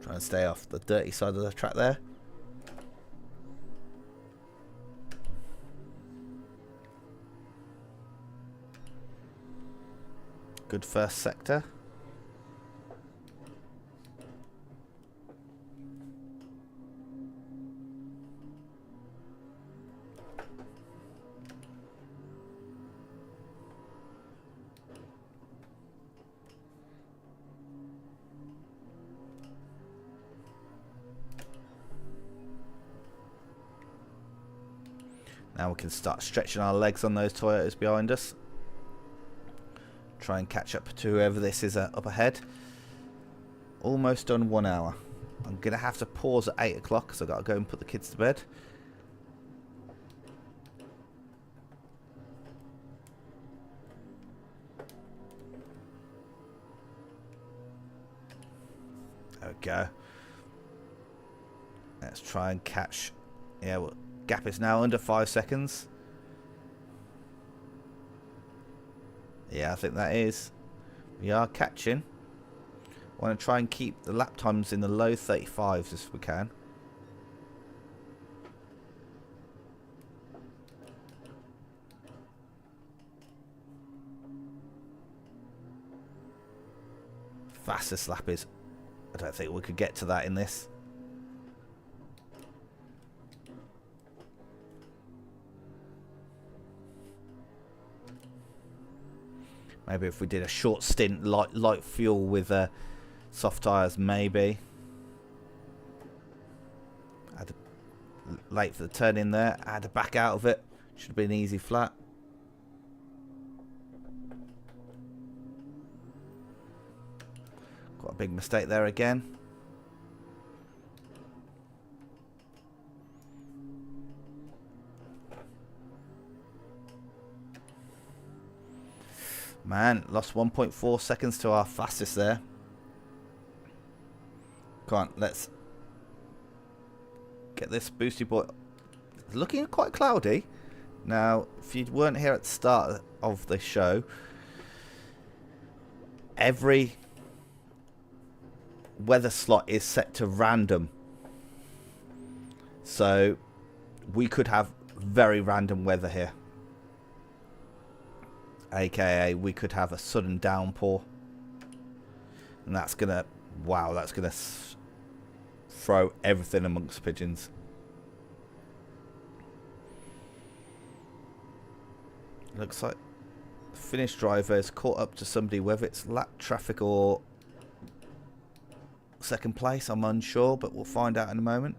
Try and stay off the dirty side of the track there. Good first sector. Now we can start stretching our legs on those Toyotas behind us. Try and catch up to whoever this is up ahead. Almost done 1 hour. I'm going to have to pause at 8 o'clock because I've got to go and put the kids to bed. There we go. Let's try and catch. Yeah, well, gap is now under 5 seconds. Yeah, I think that is. We are catching. Want to try and keep the lap times in the low 35s if we can. Fastest lap is. I don't think we could get to that in this. Maybe if we did a short stint, light fuel with soft tyres, maybe. Had to, late for the turn in there. Had to back out of it. Should have been easy flat. a big mistake there again. Man, lost 1.4 seconds to our fastest there. Come on, let's get this boosty boy. It's looking quite cloudy. Now, if you weren't here at the start of the show, every weather slot is set to random. So, we could have very random weather here. AKA, we could have a sudden downpour. And that's going to, wow, that's going to throw everything amongst pigeons. Looks like the Finnish driver has caught up to somebody, whether it's lap traffic or second place, I'm unsure, but we'll find out in a moment.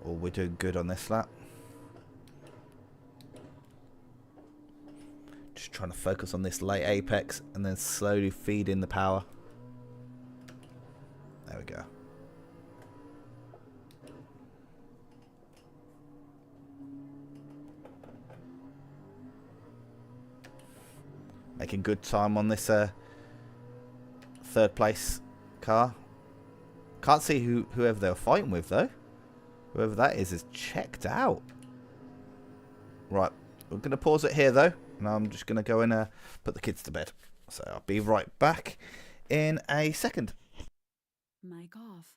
Oh, we're doing good on this lap. Just trying to focus on this late apex and then slowly feed in the power. There we go. Making good time on this third place car. Can't see whoever they were fighting with though. Whoever that is checked out. Right, we're going to pause it here though. And I'm just going to go and put the kids to bed. So I'll be right back in a second. Mic off.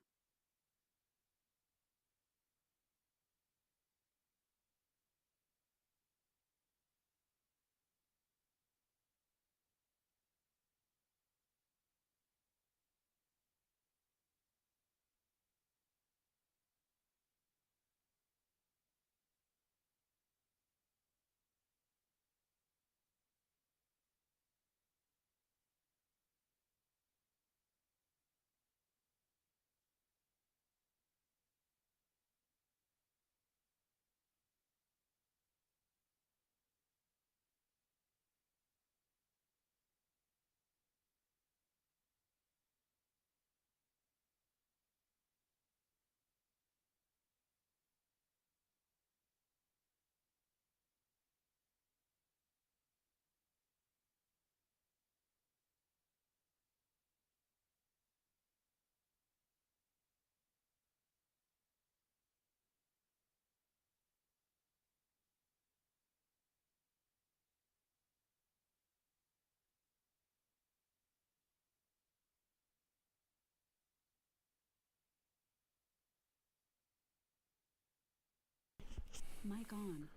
Mic on.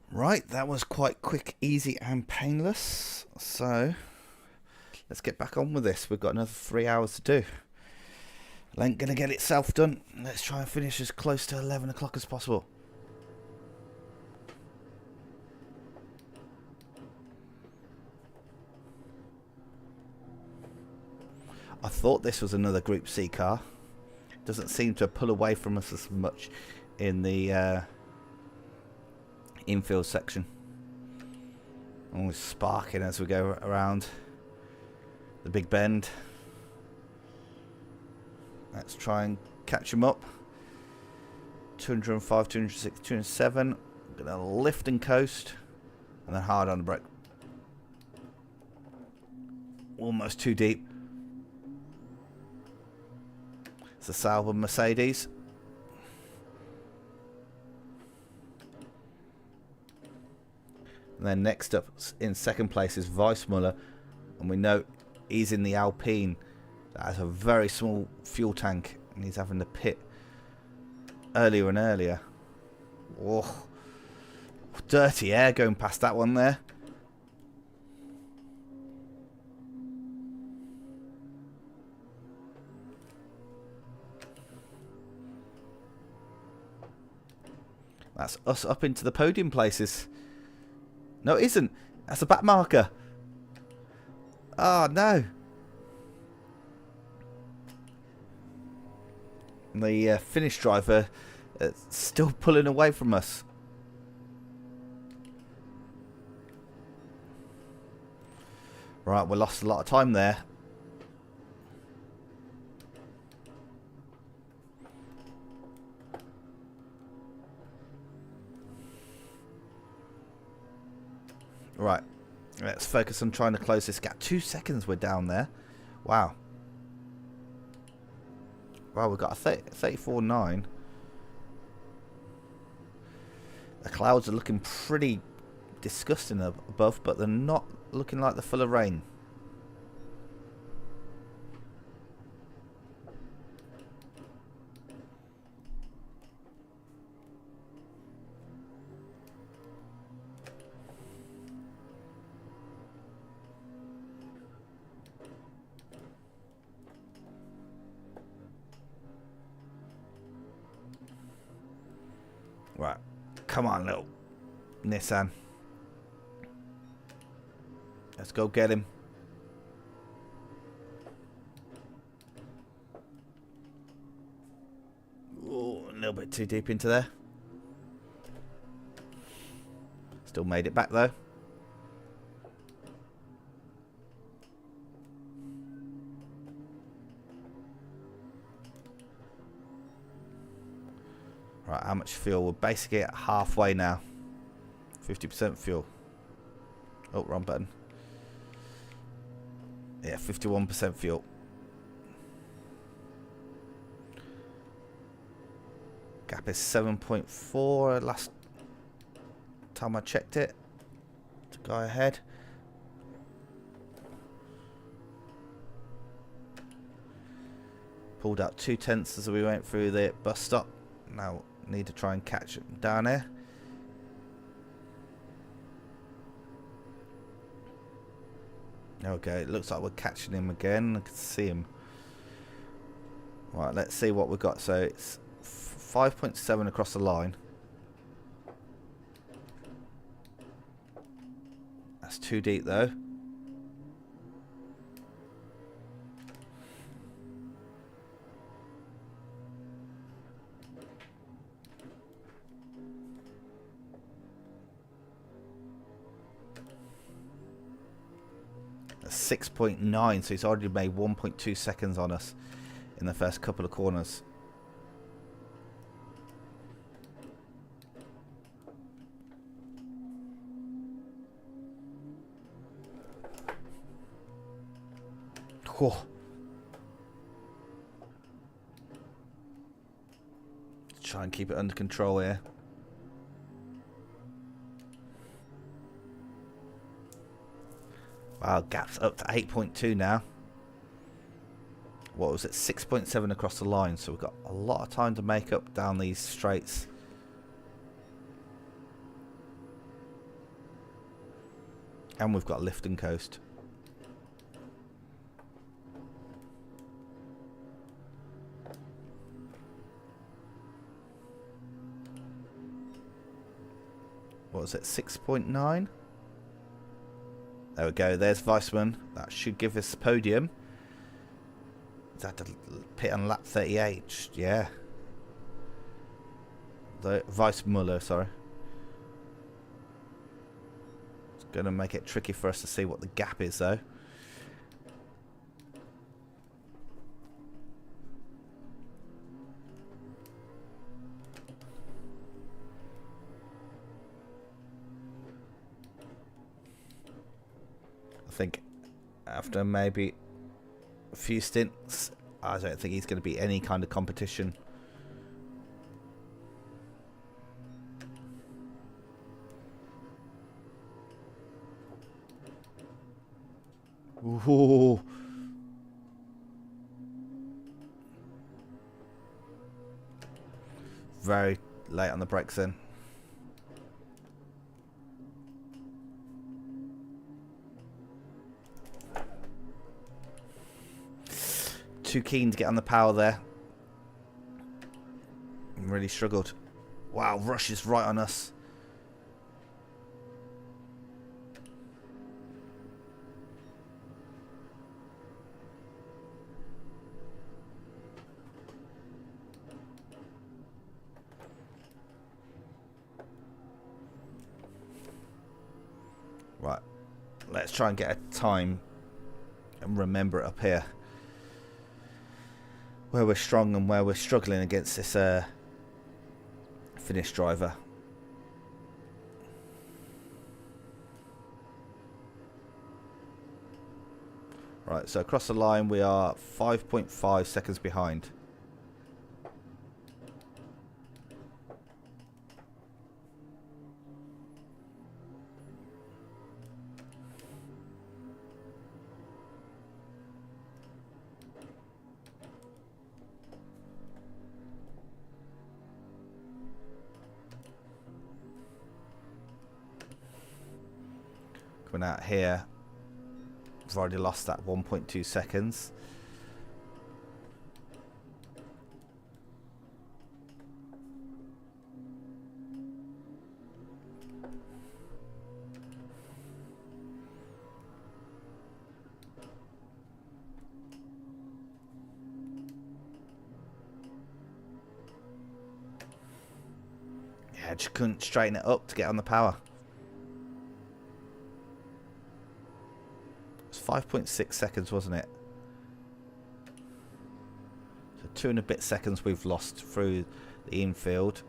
Right, that was quite quick, easy and painless. So, let's get back on with this. We've got another 3 hours to do. I ain't going to get itself done. Let's try and finish as close to 11 o'clock as possible. I thought this was another Group C car. Doesn't seem to pull away from us as much in the infield section. Always sparking as we go around the big bend. Let's try and catch him up. 205, 206, 207. I'm going to lift and coast. And then hard on the brake. Almost too deep. It's a Sauber Mercedes. And then next up in second place is Weissmuller. And we know he's in the Alpine. That has a very small fuel tank. And he's having to pit earlier and earlier. Oh, dirty air going past that one there. That's us up into the podium places. No, it isn't. That's a back marker. Oh, no. And the finish driver still pulling away from us. Right, we lost a lot of time there. Right, let's focus on trying to close this gap. 2 seconds we're down there. Wow. Wow, we've got a 34.9. The clouds are looking pretty disgusting above, but they're not looking like they're full of rain. Right, come on, little Nissan. Let's go get him. Ooh, a little bit too deep into there. Still made it back though. Right, how much fuel? We're basically at halfway now. 50% fuel. Oh, wrong button. Yeah, 51% fuel. Gap is 7.4 last time I checked it. To go ahead. Pulled out 2/10 as we went through the bus stop. Now need to try and catch him down here. Okay, it looks like we're catching him again. I can see him. Right, let's see what we've got. So it's 5.7 across the line. That's too deep though. That's 6.9, so he's already made 1.2 seconds on us in the first couple of corners. Whoa. Try and keep it under control here. Wow, gap's up to 8.2 now. What was it? 6.7 across the line. So we've got a lot of time to make up down these straights. And we've got lift and coast. What was it? 6.9? There we go. There's Weissman. That should give us the podium. Is that the pit on lap 38? Yeah. The Weissmuller, sorry. It's going to make it tricky for us to see what the gap is, though. I think after maybe a few stints, I don't think he's going to be any kind of competition. Ooh. Very late on the brakes then. Too keen to get on the power there. Really struggled. Wow, Rush is right on us. let's try and get a time and remember it up here, where we're strong and where we're struggling against this finish driver. Right, so across the line we are 5.5 seconds behind. Coming out here, I've already lost that 1.2 seconds. Yeah, I just couldn't straighten it up to get on the power. 5.6 seconds, wasn't it? So 2 and a bit seconds we've lost through the infield.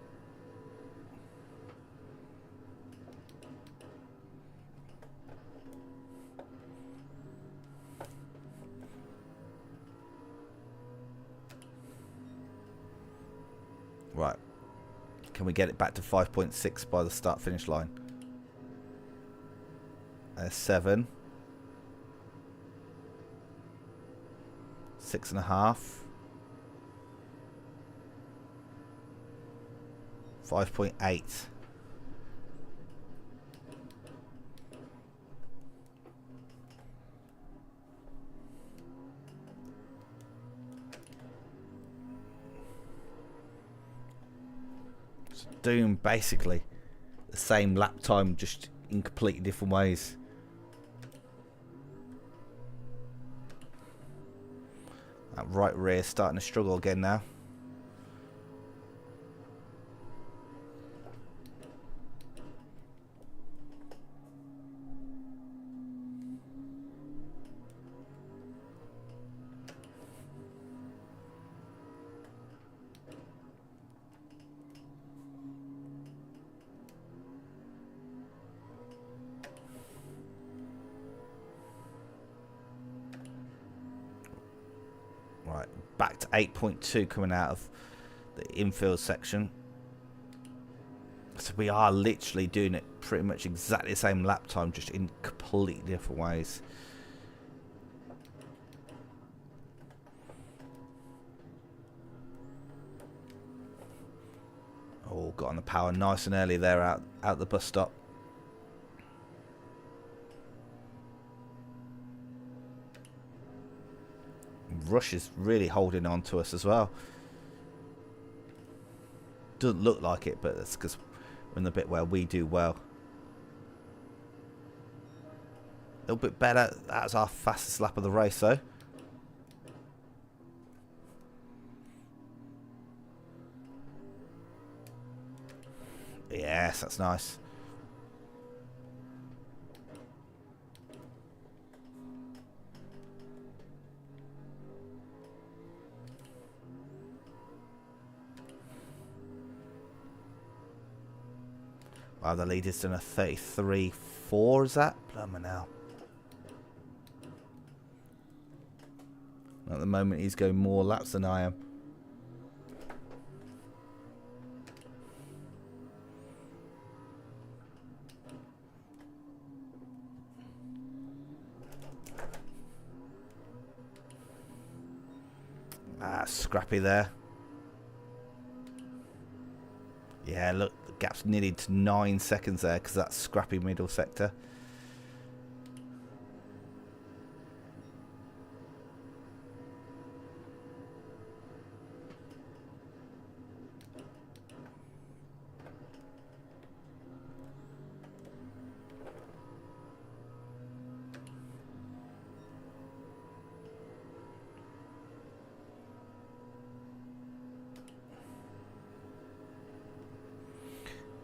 Right. Can we get it back to 5.6 by the start finish line? 7. 6.5. 5.8. It's doing basically the same lap time, just in completely different ways. That right rear starting to struggle again now. Right, back to 8.2 coming out of the infield section. So we are literally doing it pretty much exactly the same lap time, just in completely different ways. Oh, got on the power nice and early there out the bus stop. Rush is really holding on to us as well. Doesn't look like it, but that's because we're in the bit where we do well. A little bit better. That's our fastest lap of the race, though. Yes, that's nice. Wow, the leader's done a 33.4, is that? Blimey now. At the moment, he's going more laps than I am. Ah, scrappy there. Yeah, look, the gap's nearly to 9 seconds there because that scrappy middle sector.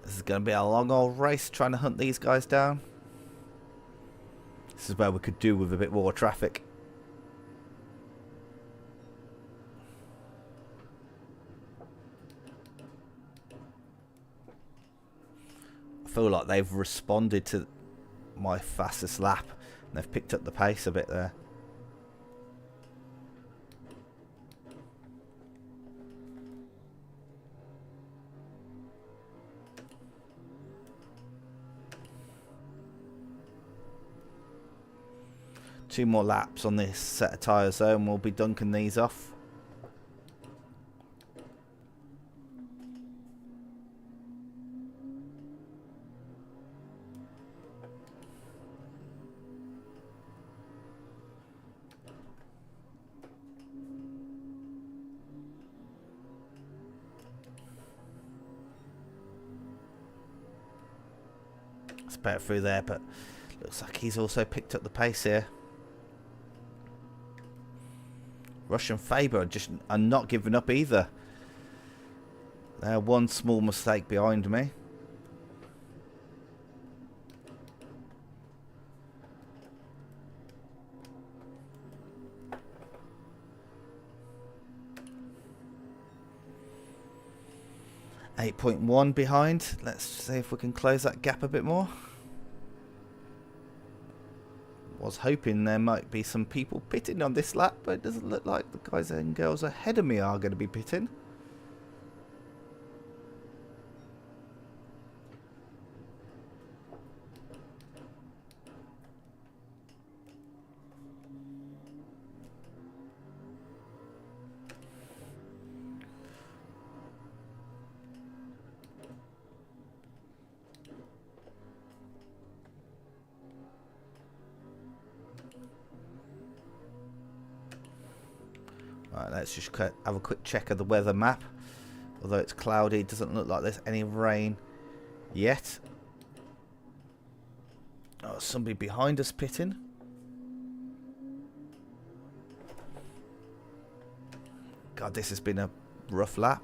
This is going to be a long old race trying to hunt these guys down. This is where we could do with a bit more traffic. I feel like they've responded to my fastest lap and they've picked up the pace a bit there. Two more laps on this set of tyres though and we'll be dunking these off. It's better through there, but looks like he's also picked up the pace here. Rush and Faber are not giving up either. They're one small mistake behind me. .1 behind. Let's see if we can close that gap a bit more. Was hoping there might be some people pitting on this lap, but it doesn't look like the guys and girls ahead of me are going to be pitting. Right, let's just have a quick check of the weather map. Although it's cloudy, it doesn't look like there's any rain yet. Oh, somebody behind us pitting. God, this has been a rough lap.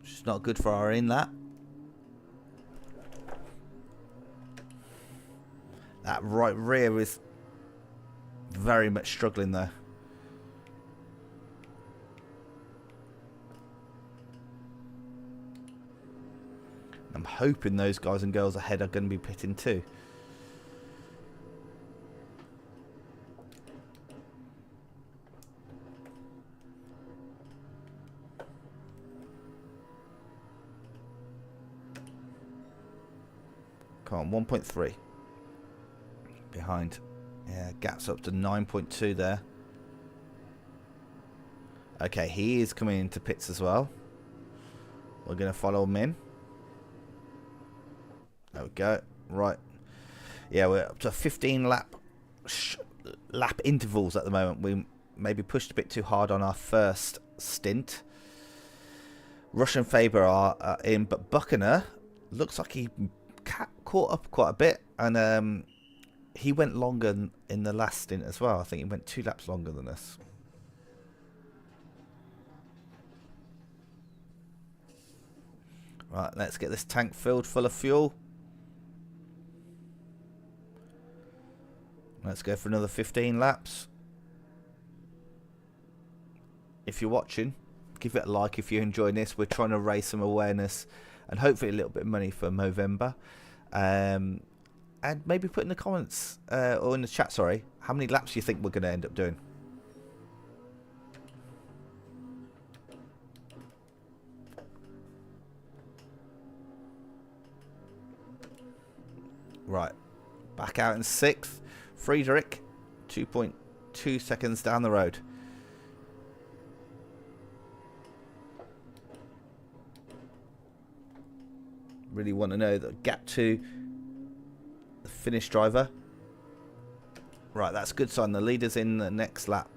Which is not good for our in lap. That right rear is very much struggling though. I'm hoping those guys and girls ahead are going to be pitting too. Come on, 1.3 behind. Yeah, gap's up to 9.2 there. Okay, he is coming into pits as well. We're going to follow him in. There we go. Right. Yeah, we're up to 15 lap intervals at the moment. We maybe pushed a bit too hard on our first stint. Rush and Faber are in, but Buckner looks like he caught up quite a bit. And he went longer in the last stint as well. I think he went 2 laps longer than us. Right, let's get this tank filled full of fuel. Let's go for another 15 laps. If you're watching, give it a like if you're enjoying this. We're trying to raise some awareness and hopefully a little bit of money for Movember. And maybe put in the comments, or in the chat, sorry, how many laps you think we're going to end up doing. Right, back out in 6th. Friedrich, 2.2 seconds down the road. Really want to know the gap to the finish driver. Right, that's a good sign. The leader's in the next lap.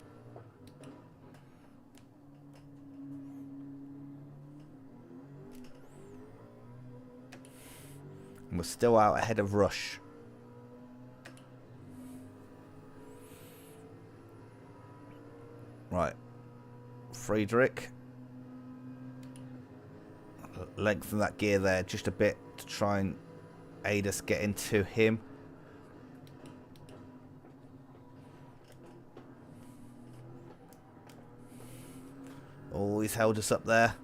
And we're still out ahead of Rush. Right, Friedrich. Lengthen that gear there just a bit to try and aid us get into him. Oh, he's held us up there.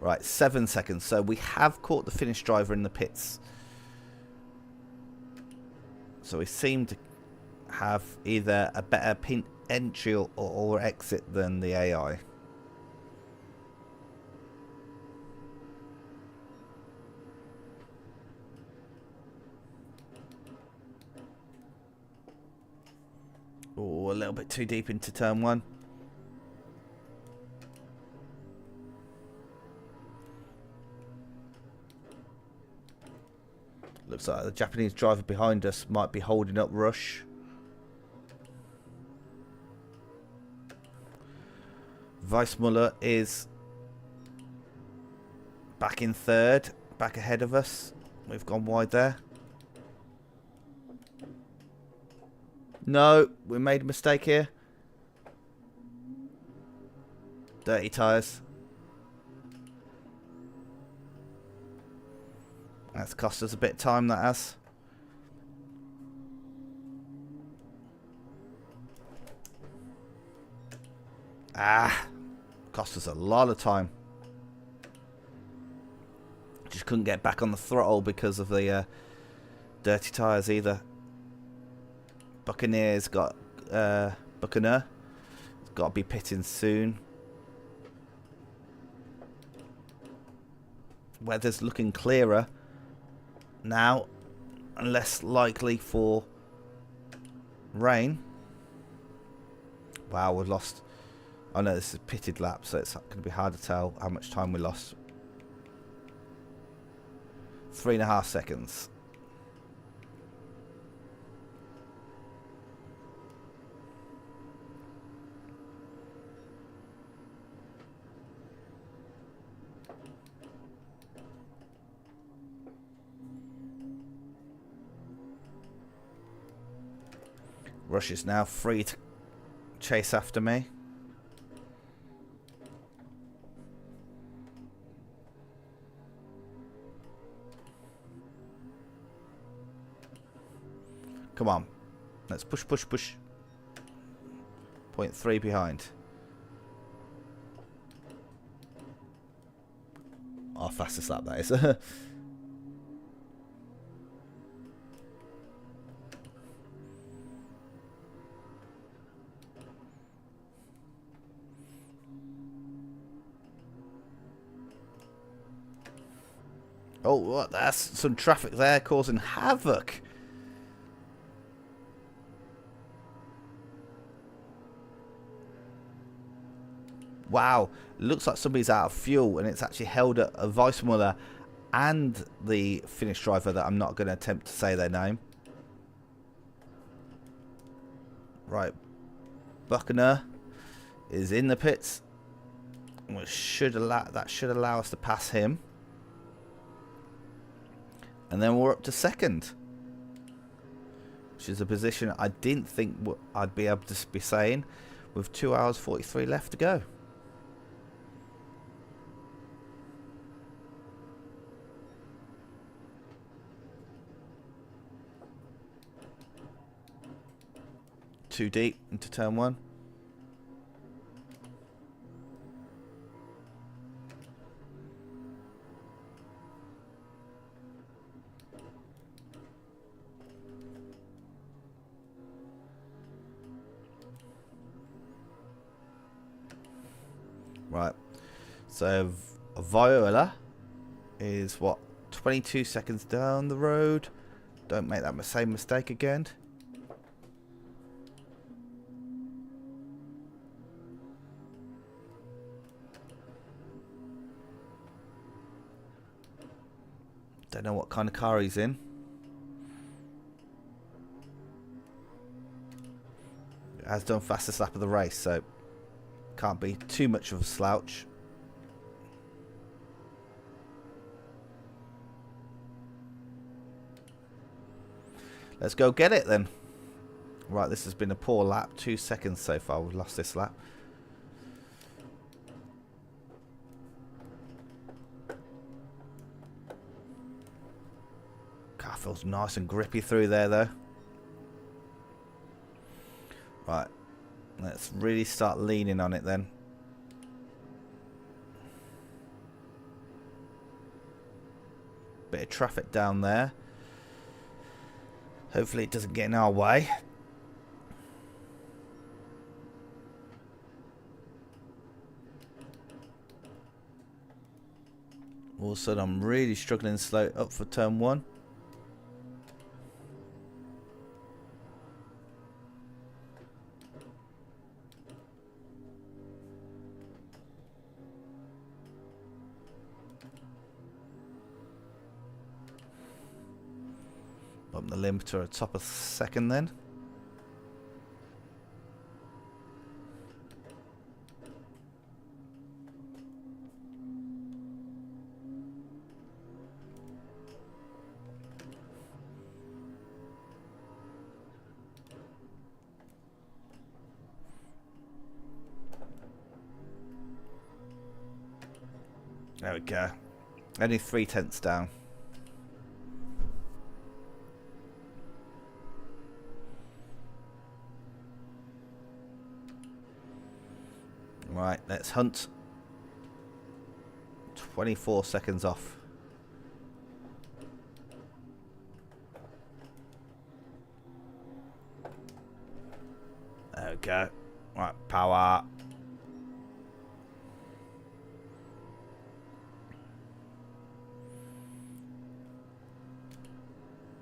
Right, 7 seconds. So we have caught the finish driver in the pits. So we seem to have either a better entry or exit than the AI. Oh, a little bit too deep into turn 1. Looks like the Japanese driver behind us might be holding up Rush. Weissmuller is back in third, back ahead of us. We've gone wide there. No, we made a mistake here. Dirty tyres. That's cost us a bit of time, that has. Cost us a lot of time. Just couldn't get back on the throttle because of the dirty tyres either. Buccaneer's got Buccaneer. It's got to be pitting soon. Weather's looking clearer now, and less likely for rain. Wow, we've lost. Oh no, this is a pitted lap, so it's going to be hard to tell how much time we lost. 3.5 seconds. Rush is now free to chase after me. Come on. Let's push, push, push. 0.3 behind. Our fastest lap, that is. Oh, what? That's some traffic there causing havoc. Wow, looks like somebody's out of fuel, and it's actually held at a Weissmuller and the Finnish driver that I'm not going to attempt to say their name. Right, Buccaneer is in the pits, which should allow us to pass him. And then we're up to second, which is a position I didn't think I'd be able to be saying, with 2 hours 43 left to go. Too deep into turn 1. Right, so Viola is what, 22 seconds down the road. Don't make that same mistake again. Don't know what kind of car he's in. Has done fastest lap of the race, so can't be too much of a slouch. Let's go get it then. Right, this has been a poor lap. 2 seconds so far. We've lost this lap. Car feels nice and grippy through there though. Right. Let's really start leaning on it then. Bit of traffic down there. Hopefully it doesn't get in our way. All of a sudden I'm really struggling slow up for turn 1. Bump the limiter at top of second then. There we go. Only 3/10 down. Right, let's hunt. 24 seconds off. There we go. Right, power.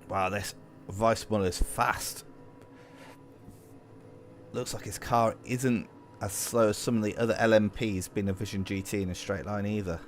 Wow, this Weissmuller is fast. Looks like his car isn't as slow as some of the other LMPs being a Vision GT in a straight line either.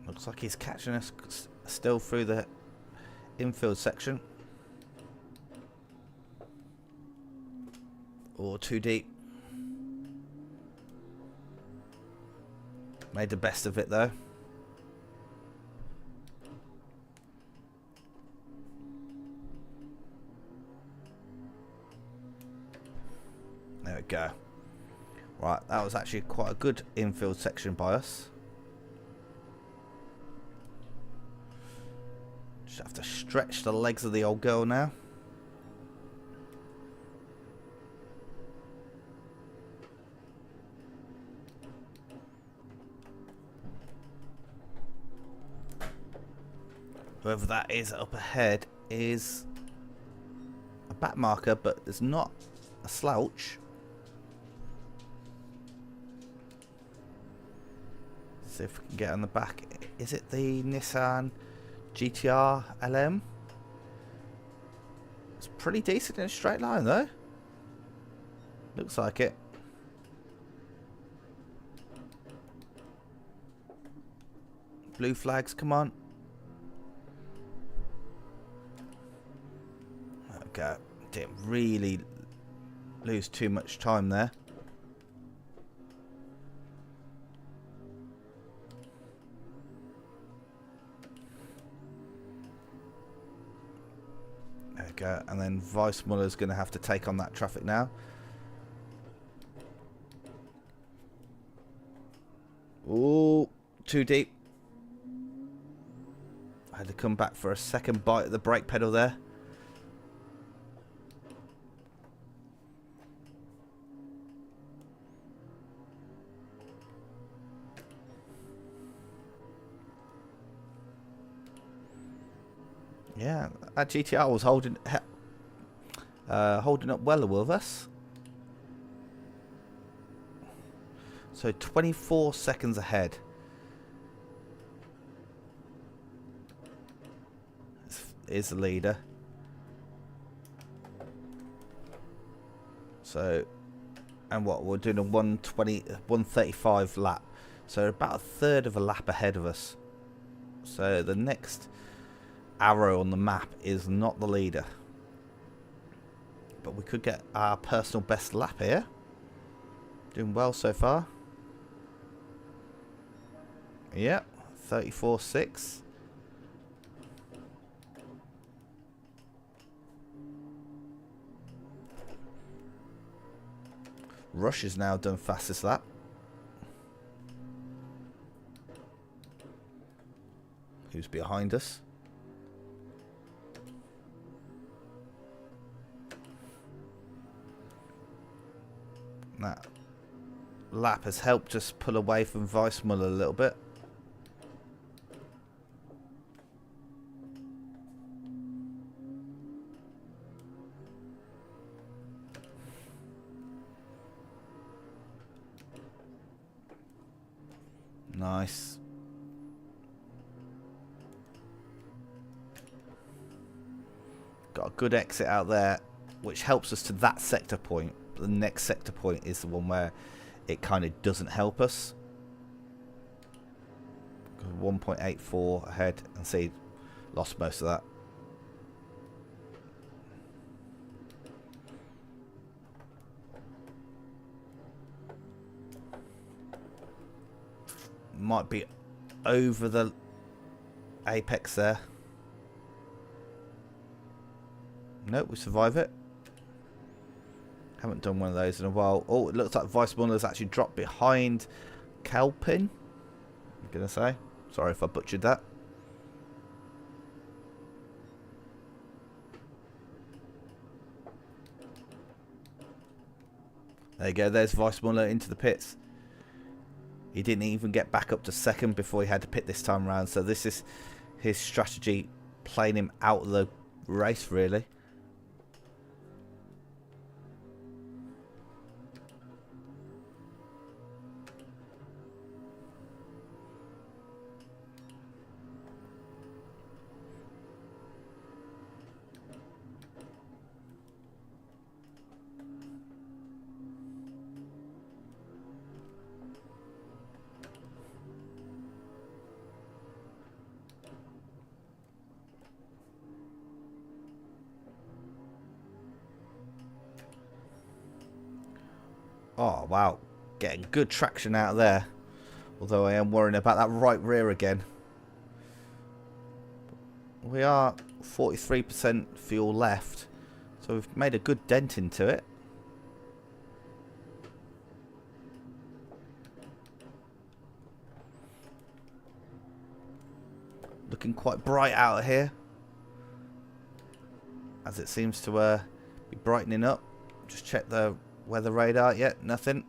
Looks like he's catching us still through the infield section. Or too deep. Made the best of it though. There we go. Right, that was actually quite a good infield section by us. Just have to stretch the legs of the old girl now. Whoever that is up ahead is a back marker, but it's not a slouch. See if we can get on the back. Is it the Nissan GTR LM? It's pretty decent in a straight line though. Looks like it. Blue flags, come on. Okay, didn't really lose too much time there. There we go, and then Weissmuller's going to have to take on that traffic now. Ooh, too deep. I had to come back for a second bite at the brake pedal there. Yeah, that GTR was holding up well with us. So 24 seconds ahead. Is the leader. So, and what, we're doing a 135 lap. So about a third of a lap ahead of us. So the next arrow on the map is not the leader. But we could get our personal best lap here. Doing well so far. Yep, 34.6. Rush is now done fastest lap. Who's behind us? That lap has helped us pull away from Weissmuller a little bit. Nice. Got a good exit out there, which helps us to that sector point. The next sector point is the one where it kind of doesn't help us. 1.84 ahead, and see, lost most of that. Might be over the apex there. Nope, we survive it. Haven't done one of those in a while. Oh, it looks like Weissmuller's actually dropped behind Kelpin, I'm gonna say. Sorry if I butchered that. There you go, there's Weissmuller into the pits. He didn't even get back up to second before he had to pit this time around. So this is his strategy, playing him out of the race, really. Oh, wow. Getting good traction out of there. Although I am worrying about that right rear again. We are 43% fuel left. So we've made a good dent into it. Looking quite bright out here. As it seems to be brightening up. Just check the weather radar. Yet nothing.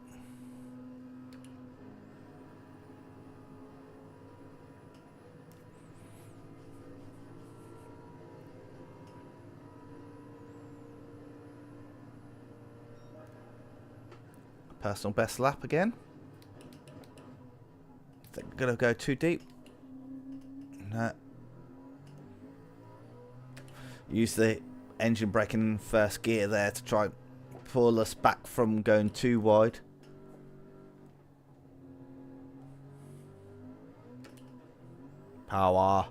Personal best lap again. I think I'm gonna go too deep. No. Use the engine brake in first gear there to try and pull us back from going too wide. Power.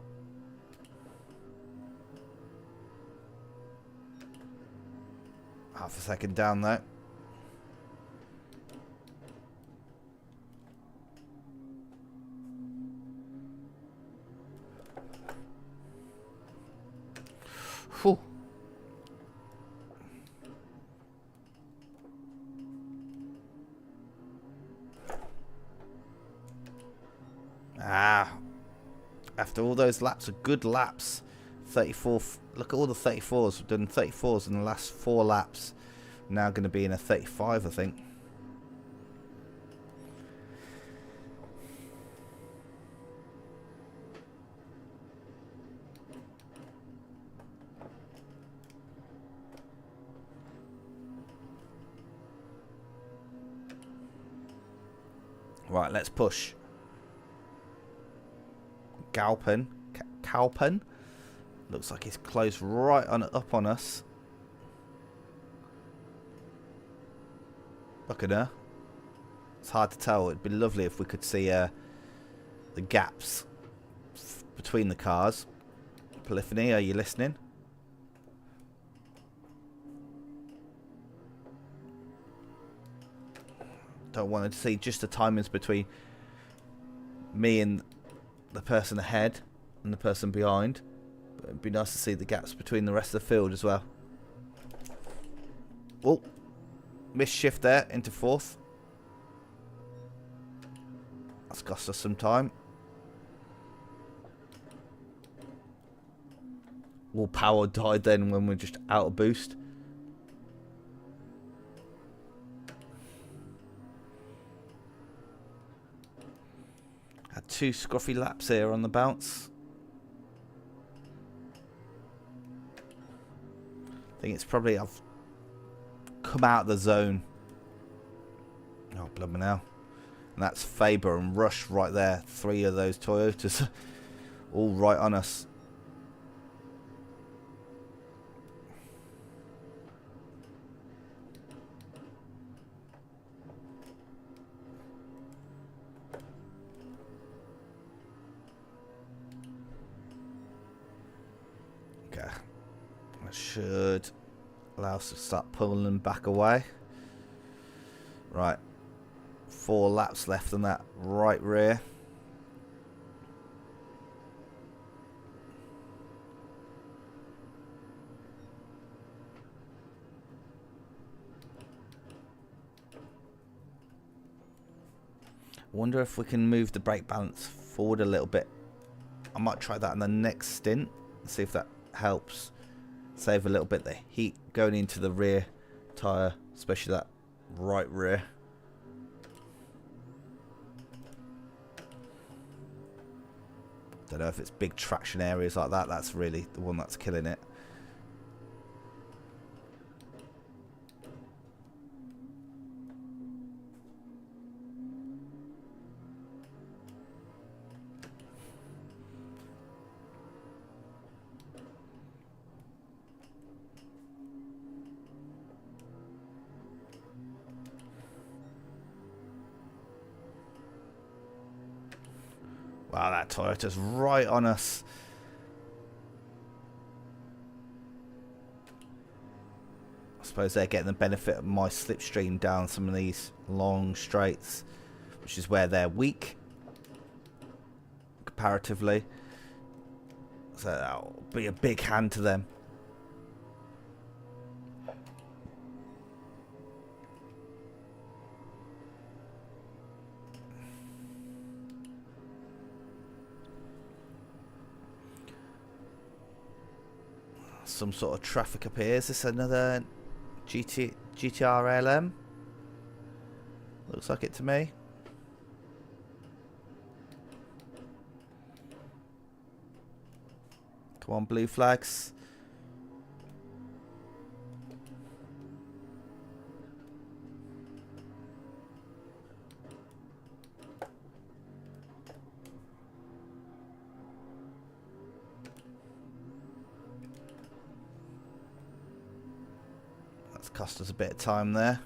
Half a second down though. Whew. After all those laps of good laps, 34. Look at all the 34s. We've done 34s in the last 4 laps. Now going to be in a 35, I think. Right, let's push. Galpin. Calpin. Looks like he's closed right on up on us. Look at her. It's hard to tell. It'd be lovely if we could see the gaps between the cars. Polyphony, are you listening? Don't want to see just the timings between me and the person ahead and the person behind. But it'd be nice to see the gaps between the rest of the field as well. Oh, missed shift there into fourth. That's cost us some time. All power died then when we're just out of boost. Had 2 scruffy laps here on the bounce. I think it's probably I've come out of the zone. Oh, bloody hell. And that's Faber and Rush right there. 3 of those Toyotas all right on us. Okay. That should allow us to start pulling them back away. Right. 4 laps left on that right rear. Wonder if we can move the brake balance forward a little bit. I might try that in the next stint and see if that helps save a little bit of the heat going into the rear tyre, especially that right rear. Don't know if it's big traction areas like that. That's really the one that's killing it. Wow, that Toyota's right on us. I suppose they're getting the benefit of my slipstream down some of these long straights, which is where they're weak comparatively. So that'll be a big hand to them. Some sort of traffic up here. Is this another GTR LM? Looks like it to me. Come on, blue flags. Cost us a bit of time there.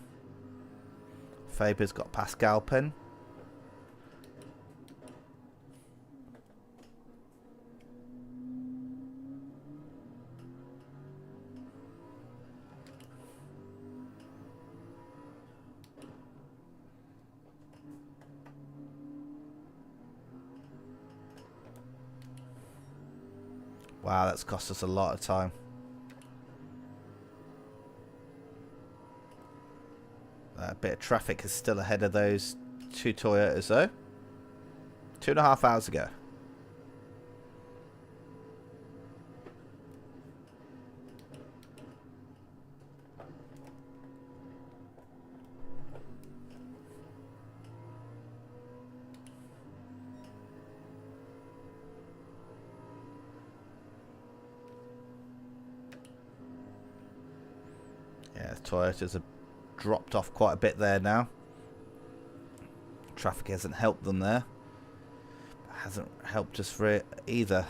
Faber's got past Galpin. Wow, that's cost us a lot of time. A bit of traffic is still ahead of those 2 Toyotas though. 2.5 hours ago. Yeah, the Toyotas are dropped off quite a bit there now. Traffic hasn't helped them there. Hasn't helped us for it either.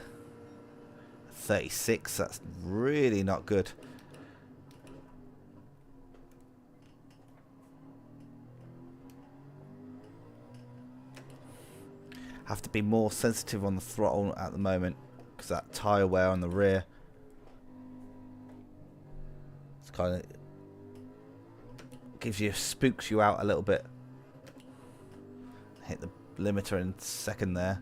36, that's really not good. Have to be more sensitive on the throttle at the moment because that tyre wear on the rear. It's kind of gives you, spooks you out a little bit. Hit the limiter in second there.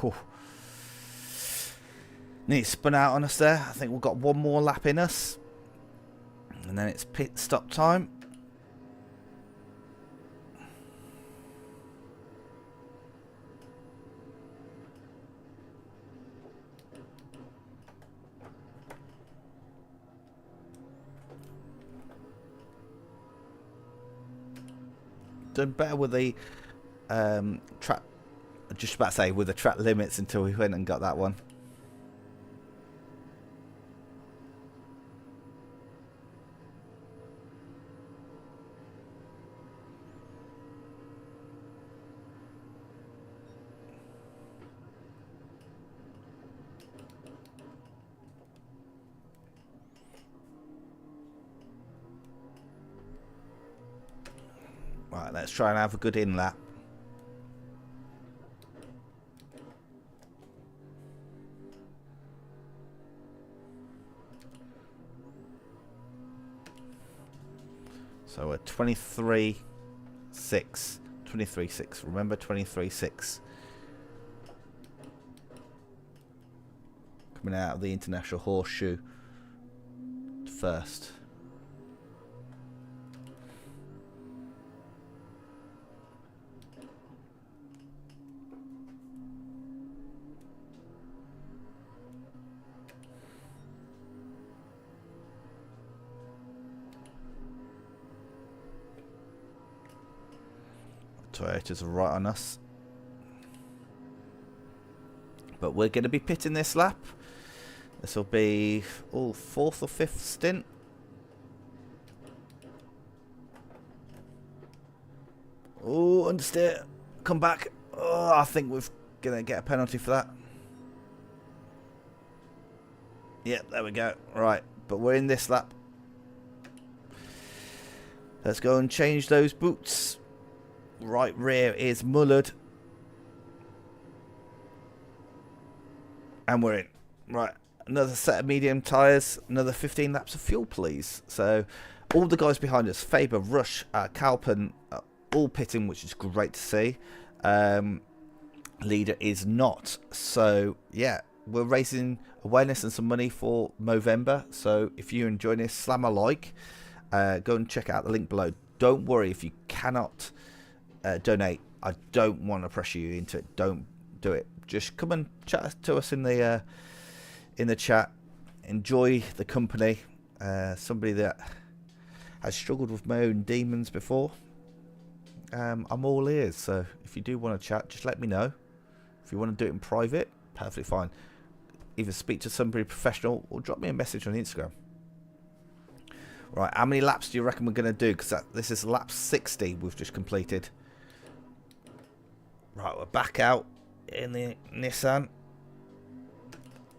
Whew. Nearly spun out on us there. I think we've got one more lap in us. And then it's pit stop time. Done better with the track, just about to say with the track limits until we went and got that one. Right, let's try and have a good in lap. So we're 23.6. 23.6. Remember 23.6. Coming out of the International Horseshoe first. Toyotas are right on us. But we're going to be pitting this lap. This will be fourth or fifth stint. Oh, understeer. Come back. Oh, I think we're going to get a penalty for that. Yep, there we go. Right, but we're in this lap. Let's go and change those boots. Right rear is mullered. And we're in. Right, another set of medium tyres. Another 15 laps of fuel, please. So, all the guys behind us, Faber, Rush, Calpen, all pitting, which is great to see. Leader is not. So, yeah, we're raising awareness and some money for Movember. So, if you're enjoying this, slam a like. Go and check out the link below. Don't worry if you cannot donate. I don't want to pressure you into it. Don't do it. Just come and chat to us in the chat. Enjoy the company. Somebody that has struggled with my own demons before. I'm all ears. So if you do want to chat, just let me know. If you want to do it in private, perfectly fine. Either speak to somebody professional or drop me a message on Instagram. Right, how many laps do you reckon we're going to do? Because this is lap 60 we've just completed. Right, we're back out in the Nissan.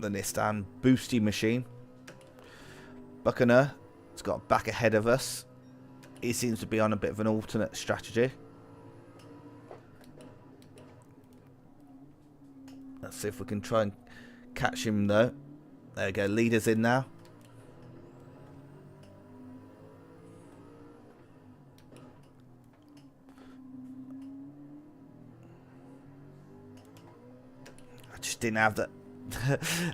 The Nissan boosty machine. Buccaneer has got back ahead of us. He seems to be on a bit of an alternate strategy. Let's see if we can try and catch him though. There we go, leader's in now. Didn't have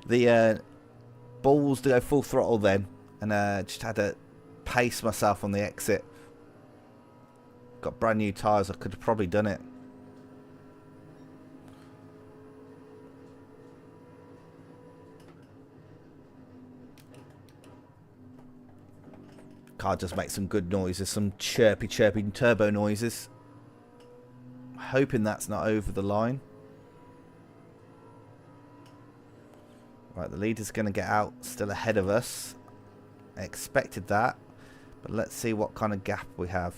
the balls to go full throttle then, and just had to pace myself on the exit. Got brand new tyres. I could have probably done it. Car does make some good noises, some chirpy turbo noises. Hoping that's not over the line. Right, the leader's going to get out, still ahead of us. I expected that, but let's see what kind of gap we have.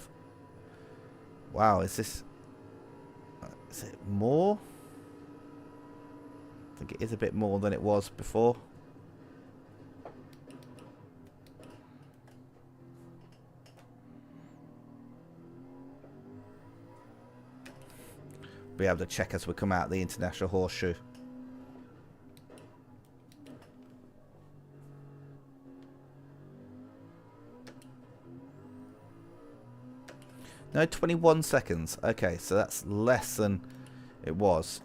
Wow, is it more? I think it is a bit more than it was before. Be able to check as we come out the International Horseshoe. No, 21 seconds. Okay, so that's less than it was.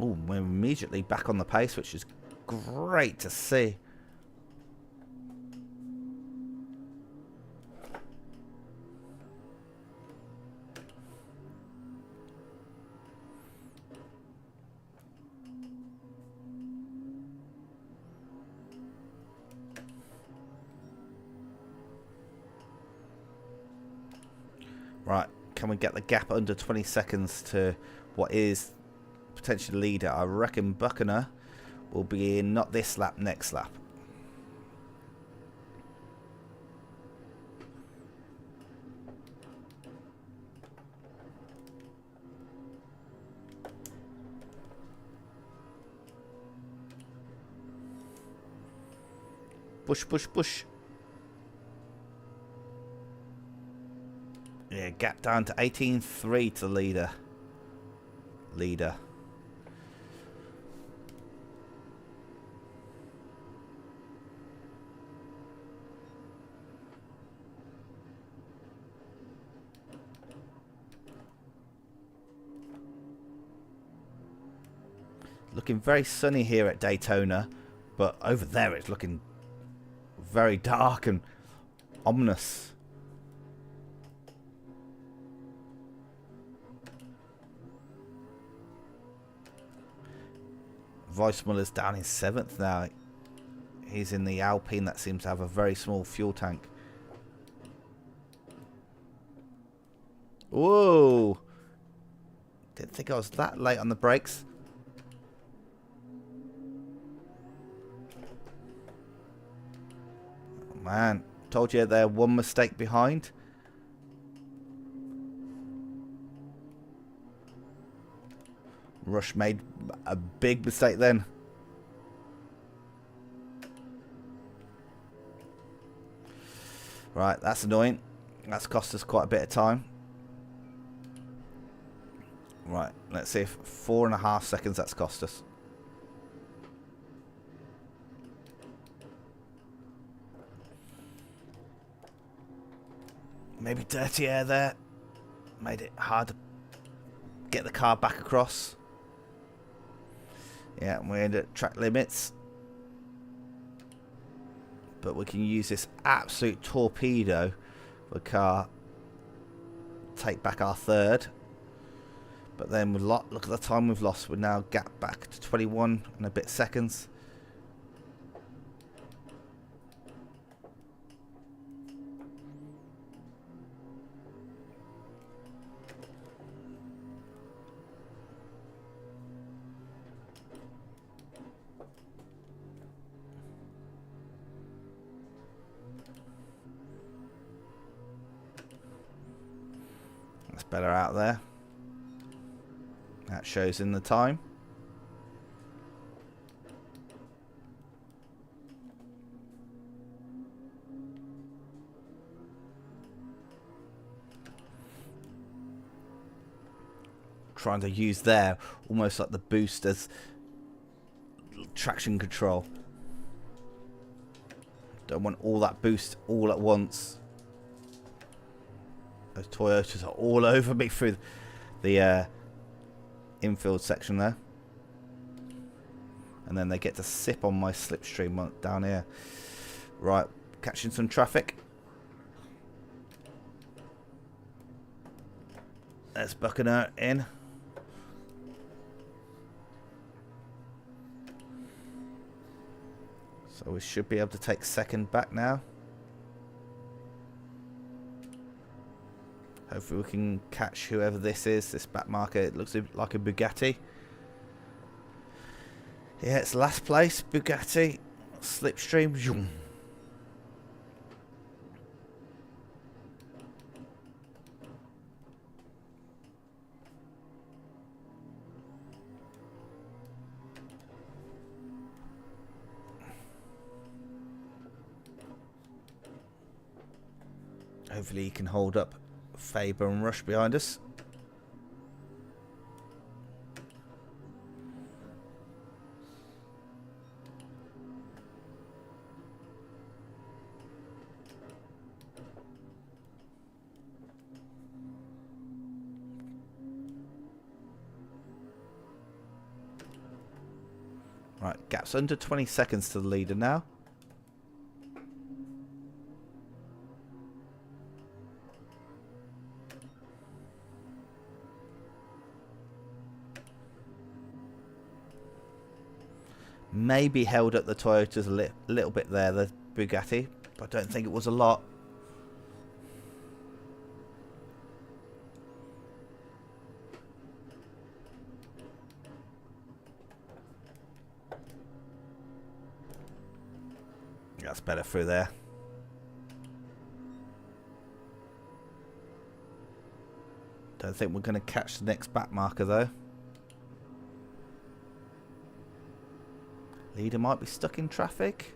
Oh, we're immediately back on the pace, which is great to see. Right, can we get the gap under 20 seconds to what is potentially leader? I reckon Buckner will be in not this lap, next lap. Push, push, push. Yeah, gap down to 18.3 to leader. Looking very sunny here at Daytona, but over there it's looking very dark and ominous. Weissmuller's down in 7th now. He's in the Alpine that seems to have a very small fuel tank. Whoa! Didn't think I was that late on the brakes. Oh, man, told you they're one mistake behind. Rush made a big mistake then. Right, that's annoying. That's cost us quite a bit of time. Right, let's see if 4.5 seconds that's cost us. Maybe dirty air there. Made it hard to get the car back across. Yeah, we're in at track limits. But we can use this absolute torpedo for the car. Take back our third. But then we look at the time we've lost. We're now gap back to 21 and a bit seconds. That's better out there. That shows in the time. Trying to use there almost like the boost as traction control. Don't want all that boost all at once. Those Toyotas are all over me through the infield section there. And then they get to sip on my slipstream down here. Right, catching some traffic. There's Buckner in. So we should be able to take second back now. Hopefully we can catch whoever this is. This back marker, it looks like a Bugatti. Yeah, it's last place, Bugatti. Slipstream. Zoom. Hopefully he can hold up Faber and Rush behind us. Right, gap's under 20 seconds to the leader now. Maybe held up the Toyotas a little bit there, the Bugatti, but I don't think it was a lot. That's better through there. Don't think we're going to catch the next back marker though. Leader might be stuck in traffic.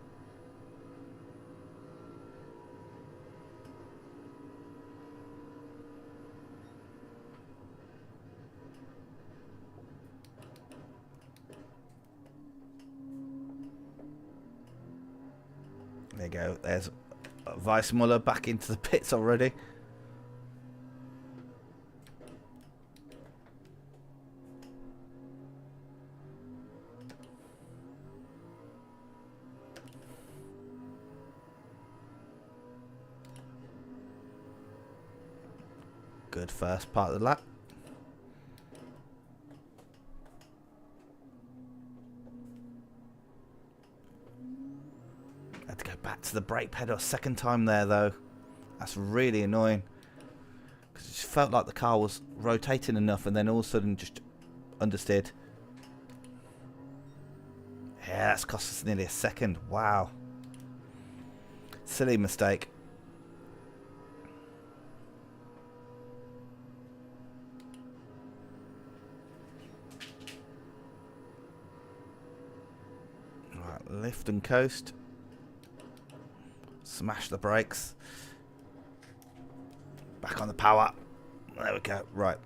There you go. There's Weissmuller back into the pits already. Good first part of the lap. Had to go back to the brake pedal a second time there though. That's really annoying. Because it just felt like the car was rotating enough and then all of a sudden just understeered. Yeah, that's cost us nearly a second. Wow. Silly mistake. Lift and coast. Smash the brakes. Back on the power. There we go. Right.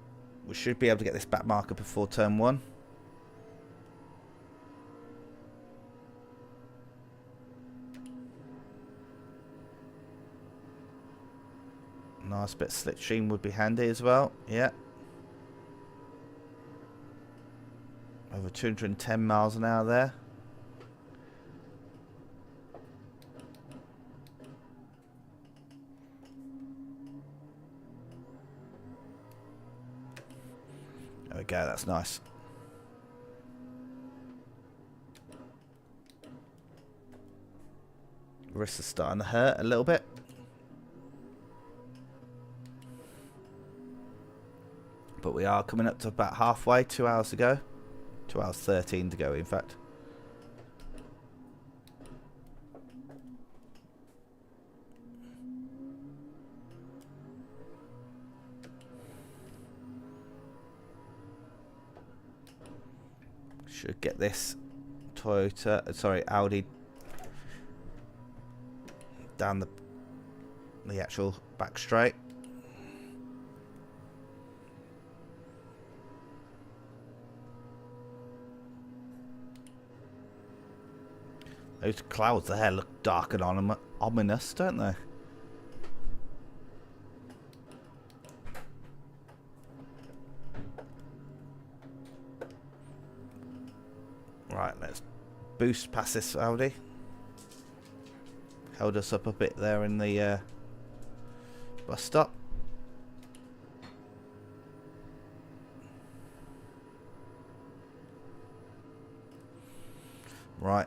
We should be able to get this back marker before turn 1. Nice bit of slipstream would be handy as well. Yeah. Over 210 miles an hour there. There we go, that's nice. Wrists are starting to hurt a little bit. But we are coming up to about halfway, 2 hours to go. 2 hours 13 to go, in fact. Should get this Audi down the actual back straight. Those clouds there look dark and ominous, don't they? Right, let's boost past this Audi. Held us up a bit there in the bus stop. Right,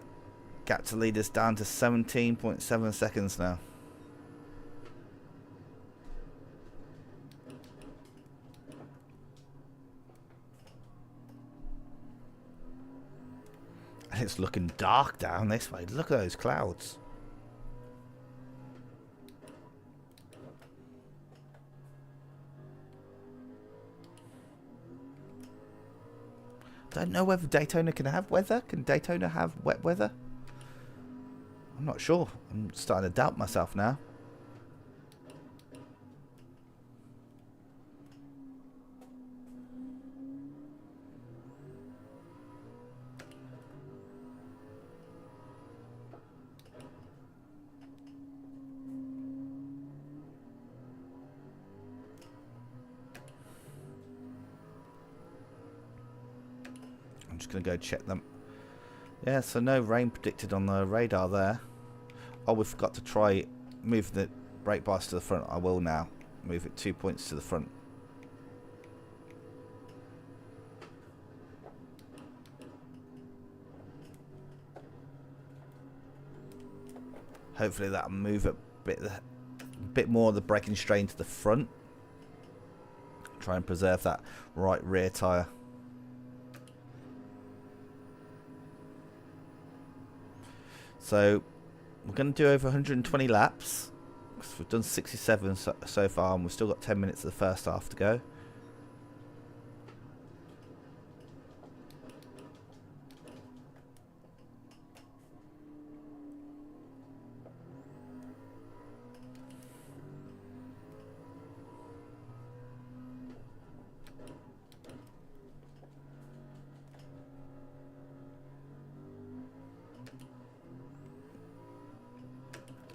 gap to leaders down to 17.7 seconds now. And it's looking dark down this way. Look at those clouds. Don't know whether Daytona can have weather. Can Daytona have wet weather? I'm not sure. I'm starting to doubt myself now. I'm just going to go check them Yeah, so no rain predicted on the radar there. Oh, we forgot to try move the brake bias to the front. I will now. Move it 2 points to the front. Hopefully that'll move a bit more of the braking strain to the front. Try and preserve that right rear tyre. So we're going to do over 120 laps. We've done 67 so far, and we've still got 10 minutes of the first half to go.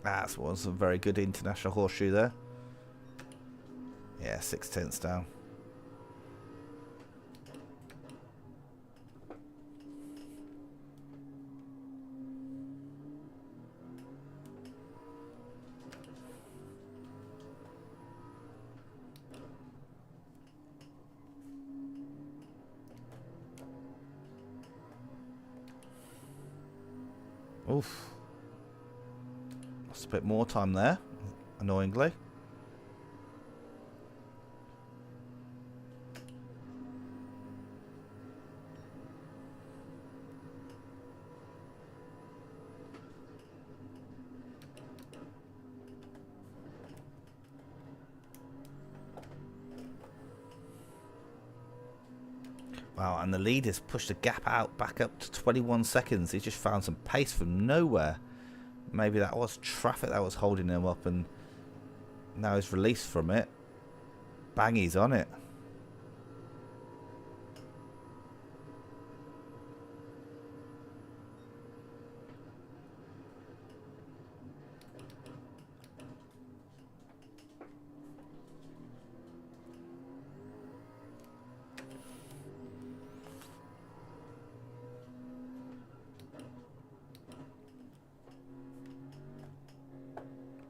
That was a very good international horseshoe there. Yeah, 6/10 down. Oof. Lost a bit more time there, annoyingly. Wow, and the lead has pushed the gap out back up to 21 seconds. He just found some pace from nowhere. Maybe that was traffic that was holding him up, and now he's released from it. Bang, he's on it.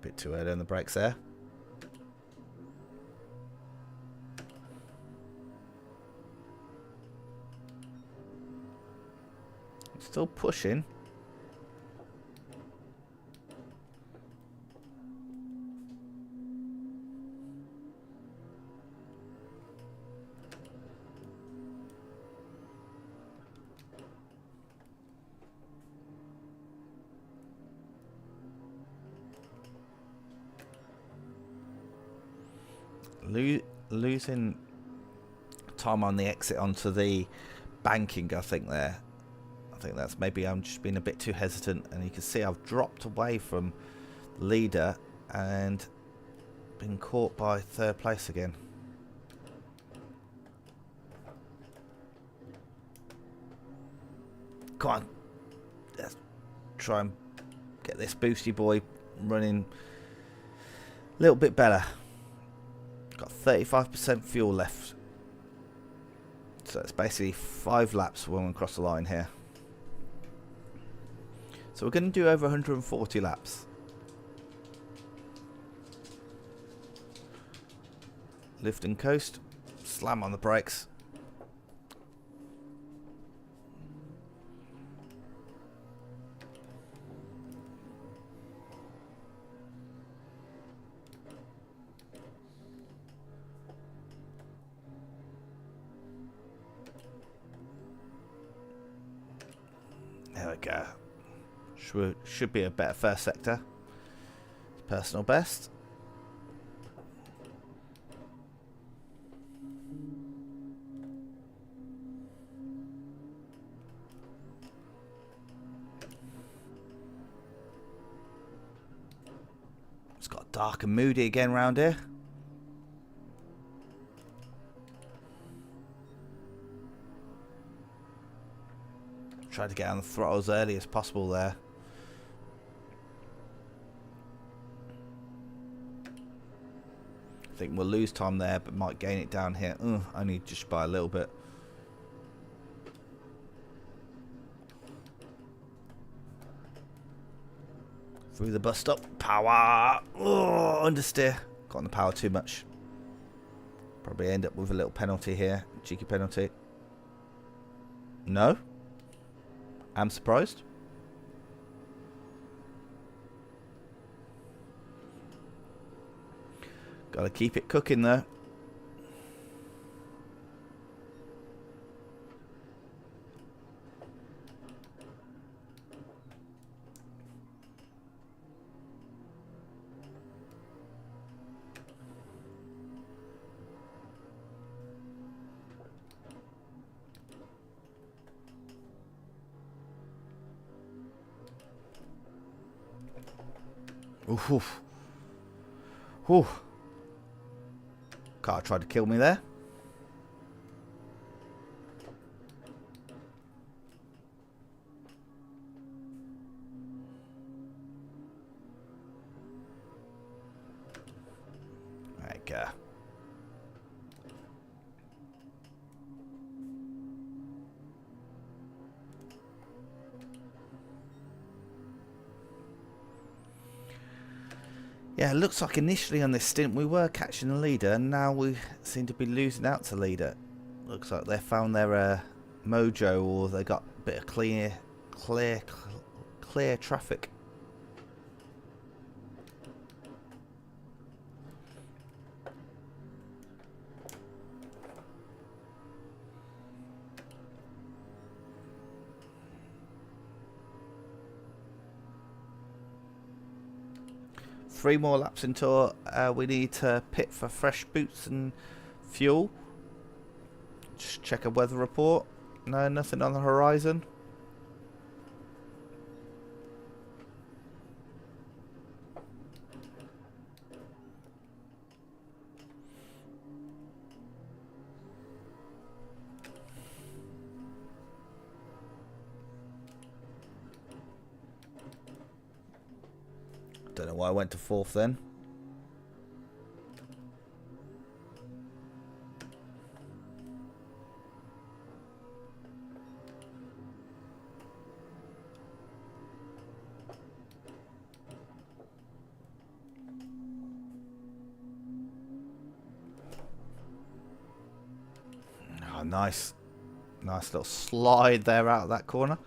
Bit too early on the brakes there. Still pushing. Losing time on the exit onto the banking, I think there. I think that's maybe I'm just being a bit too hesitant, and you can see I've dropped away from the leader and been caught by third place again. Come on, let's try and get this boosty boy running a little bit better. Got 35% fuel left, so it's basically 5 laps when we cross the line here. So we're going to do over 140 laps. Lift and coast, slam on the brakes. There we go. Should be a better first sector. Personal best. It's got dark and moody again round here. Try to get on the throttle as early as possible there. I think we'll lose time there, but might gain it down here. Only just by a little bit. Through the bus stop. Power. Oh, understeer. Got on the power too much. Probably end up with a little penalty here. Cheeky penalty. No. I'm surprised. Gotta keep it cooking though. Oof, oof. Ooh. Car tried to kill me there. There you go. Yeah, it looks like initially on this stint we were catching the leader, and now we seem to be losing out to leader. Looks like they found their mojo, or they got a bit of clear traffic. Three more laps until we need to pit for fresh boots and fuel. Just check a weather report. No, nothing on the horizon. Don't know why I went to fourth then. Oh, nice. Nice little slide there out of that corner.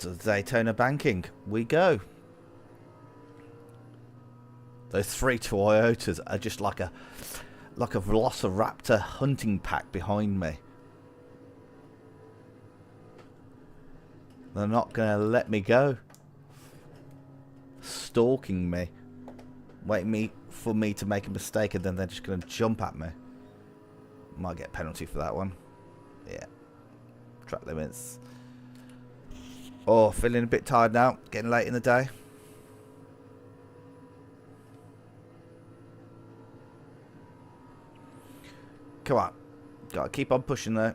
To the Daytona banking we go. Those three Toyotas are just like a Velociraptor hunting pack behind me. They're not gonna let me go. Stalking me, waiting for me to make a mistake, and then they're just gonna jump at me. Might get a penalty for that one. Yeah. Track limits. Oh, feeling a bit tired now. Getting late in the day. Come on. Gotta keep on pushing though.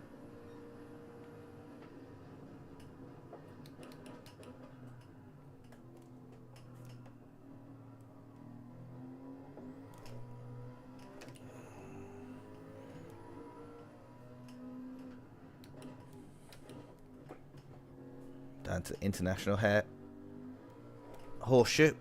Down to international hair. Horseshoe.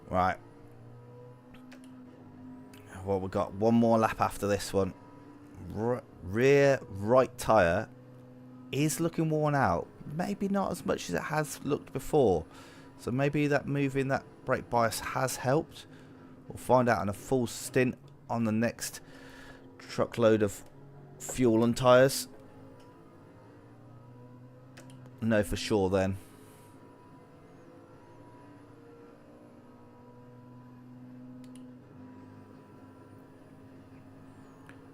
Right. Well, we've got one more lap after this one. Rear right tyre is looking worn out. Maybe not as much as it has looked before. So maybe that moving that brake bias has helped. We'll find out in a full stint on the next truckload of fuel and tyres. Know for sure then.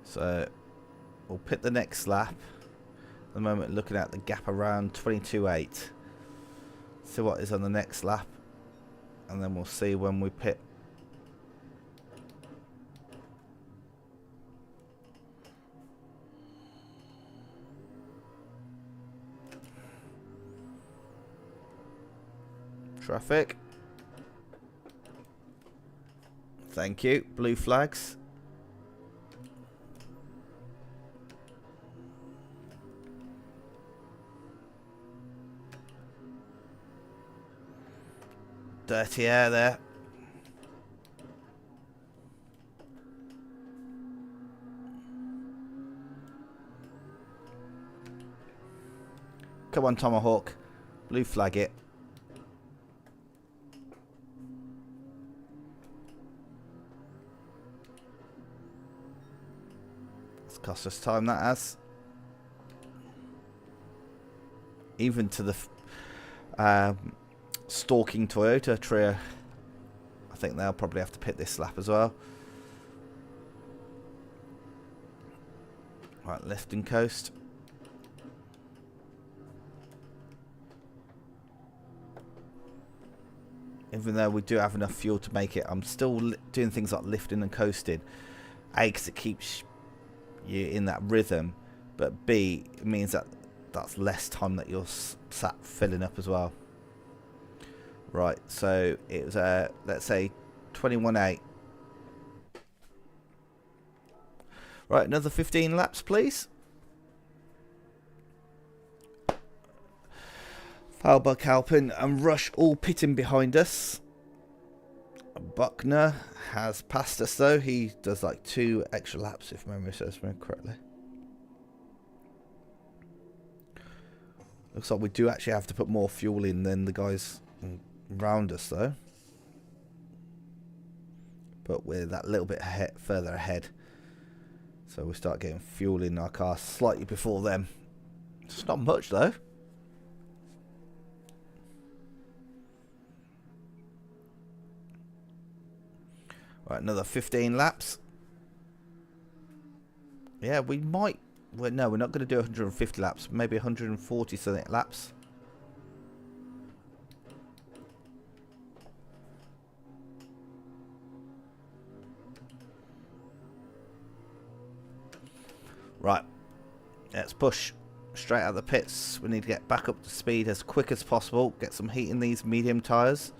So we'll pit the next lap. At the moment, looking at the gap around 22.8. See what is on the next lap, and then we'll see when we pit. Traffic. Thank you. Blue flags. Dirty air there. Come on, Tomahawk. Blue flag it. It's cost us time, that has. Even to the stalking Toyota trio. I think they'll probably have to pit this lap as well. Right, left and coast. Even though we do have enough fuel to make it, I'm still doing things like lifting and coasting. A, because it keeps you in that rhythm, but B, it means that that's less time that you're sat filling up as well. Right, so it was let's say 21.8. Right, another 15 laps, please. Falba, Calpin and Rush all pitting behind us. Buckner has passed us though. He does like 2 extra laps if memory serves me correctly. Looks like we do actually have to put more fuel in than the guys around us though. But we're that little bit further ahead. So we start getting fuel in our car slightly before them. It's not much though. Right, another 15 laps. Yeah, we might. Well, no, we're not going to do 150 laps. Maybe 140 something laps. Right, let's push straight out of the pits. We need to get back up to speed as quick as possible. Get some heat in these medium tyres.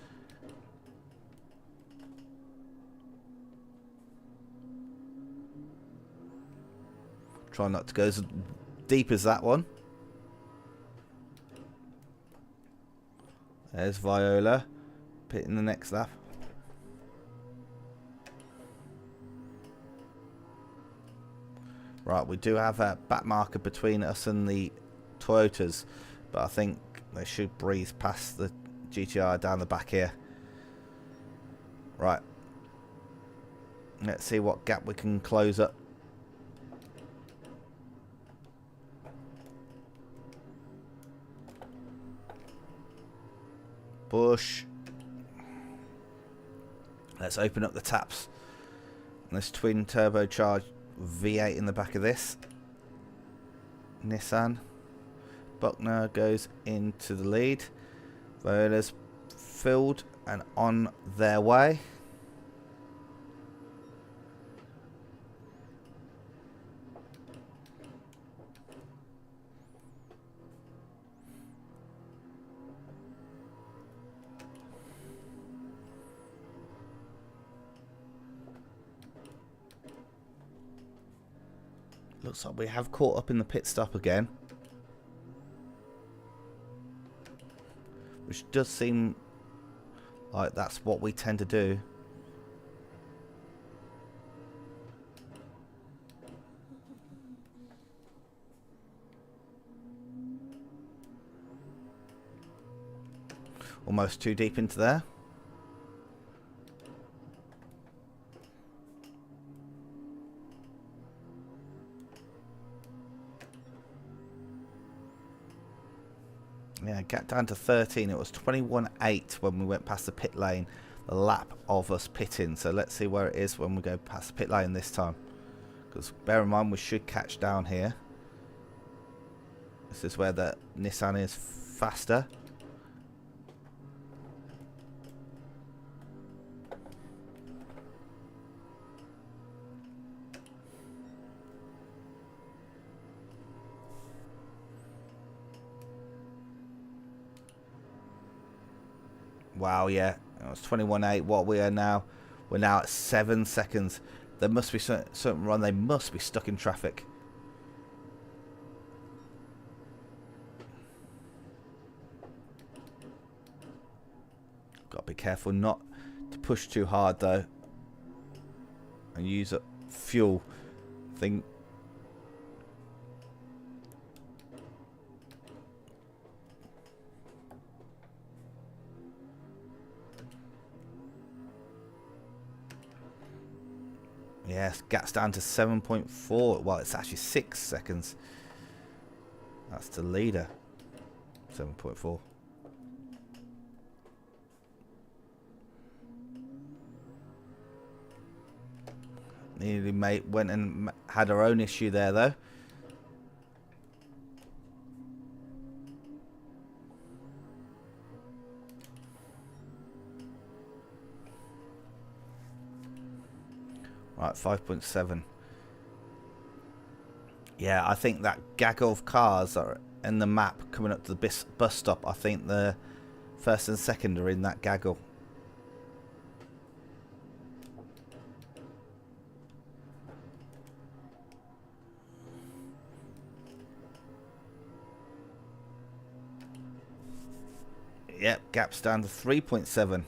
Try not to go as deep as that one. There's Viola pitting the next lap. Right, we do have a back marker between us and the Toyotas, but I think they should breeze past the GTR down the back here. Right. Let's see what gap we can close up. Push. Let's open up the taps. This twin turbocharged V8 in the back of this Nissan. Buckner goes into the lead. Viola's filled and on their way. Looks like we have caught up in the pit stop again. Which does seem like that's what we tend to do. Almost too deep into there. Yeah, get down to 13. It was 21.8 when we went past the pit lane, the lap of us pitting. So let's see where it is when we go past the pit lane this time. Because bear in mind we should catch down here. This is where the Nissan is faster. Wow, yeah, it was 21.8. What we are now, we're now at 7 seconds. There must be something wrong. They must be stuck in traffic. Got to be careful not to push too hard though, and use up fuel. Thing. Yes, gap's down to 7.4. Well, it's actually 6 seconds. That's the leader. 7.4. Nearly went and had her own issue there, though. Right, 5.7. Yeah, I think that gaggle of cars are in the map coming up to the bus stop. I think the first and second are in that gaggle. Yep, gap's down to 3.7.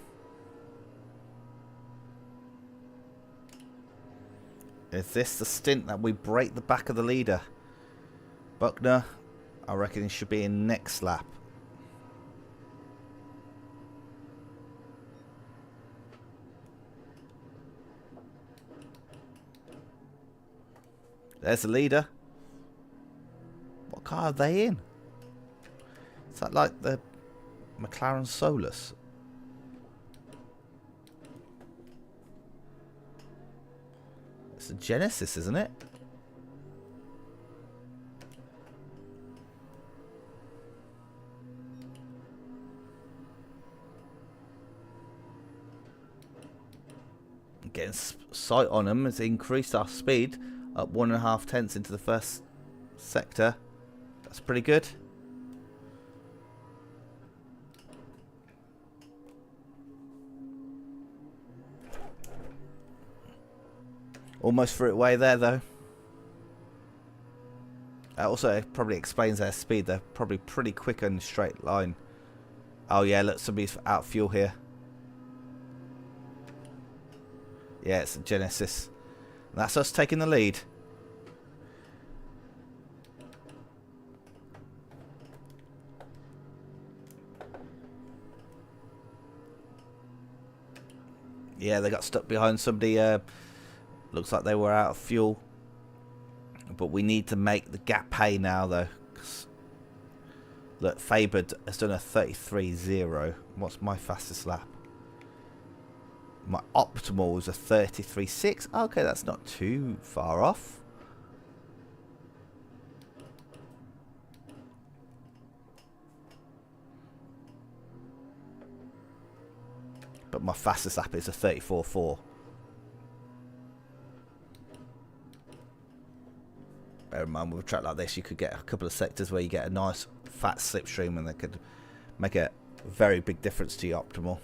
Is this the stint that we break the back of the leader? Buckner, I reckon he should be in next lap. There's the leader. What car are they in? Is that like the McLaren Solus? It's a Genesis, isn't it? Getting sight on them has increased our speed up 1.5 tenths into the first sector. That's pretty good. Almost threw it away there, though. That also probably explains their speed. They're probably pretty quick in a straight line. Oh, yeah, look, somebody's out of fuel here. Yeah, it's a Genesis. And that's us taking the lead. Yeah, they got stuck behind somebody. Looks like they were out of fuel. But we need to make the gap pay now, though. Look, Faber has done a 33.0. What's my fastest lap? My optimal was a 33.6. Okay, that's not too far off. But my fastest lap is a 34.4. Bear in mind, with a track like this, you could get a couple of sectors where you get a nice fat slipstream, and that could make a very big difference to your optimal.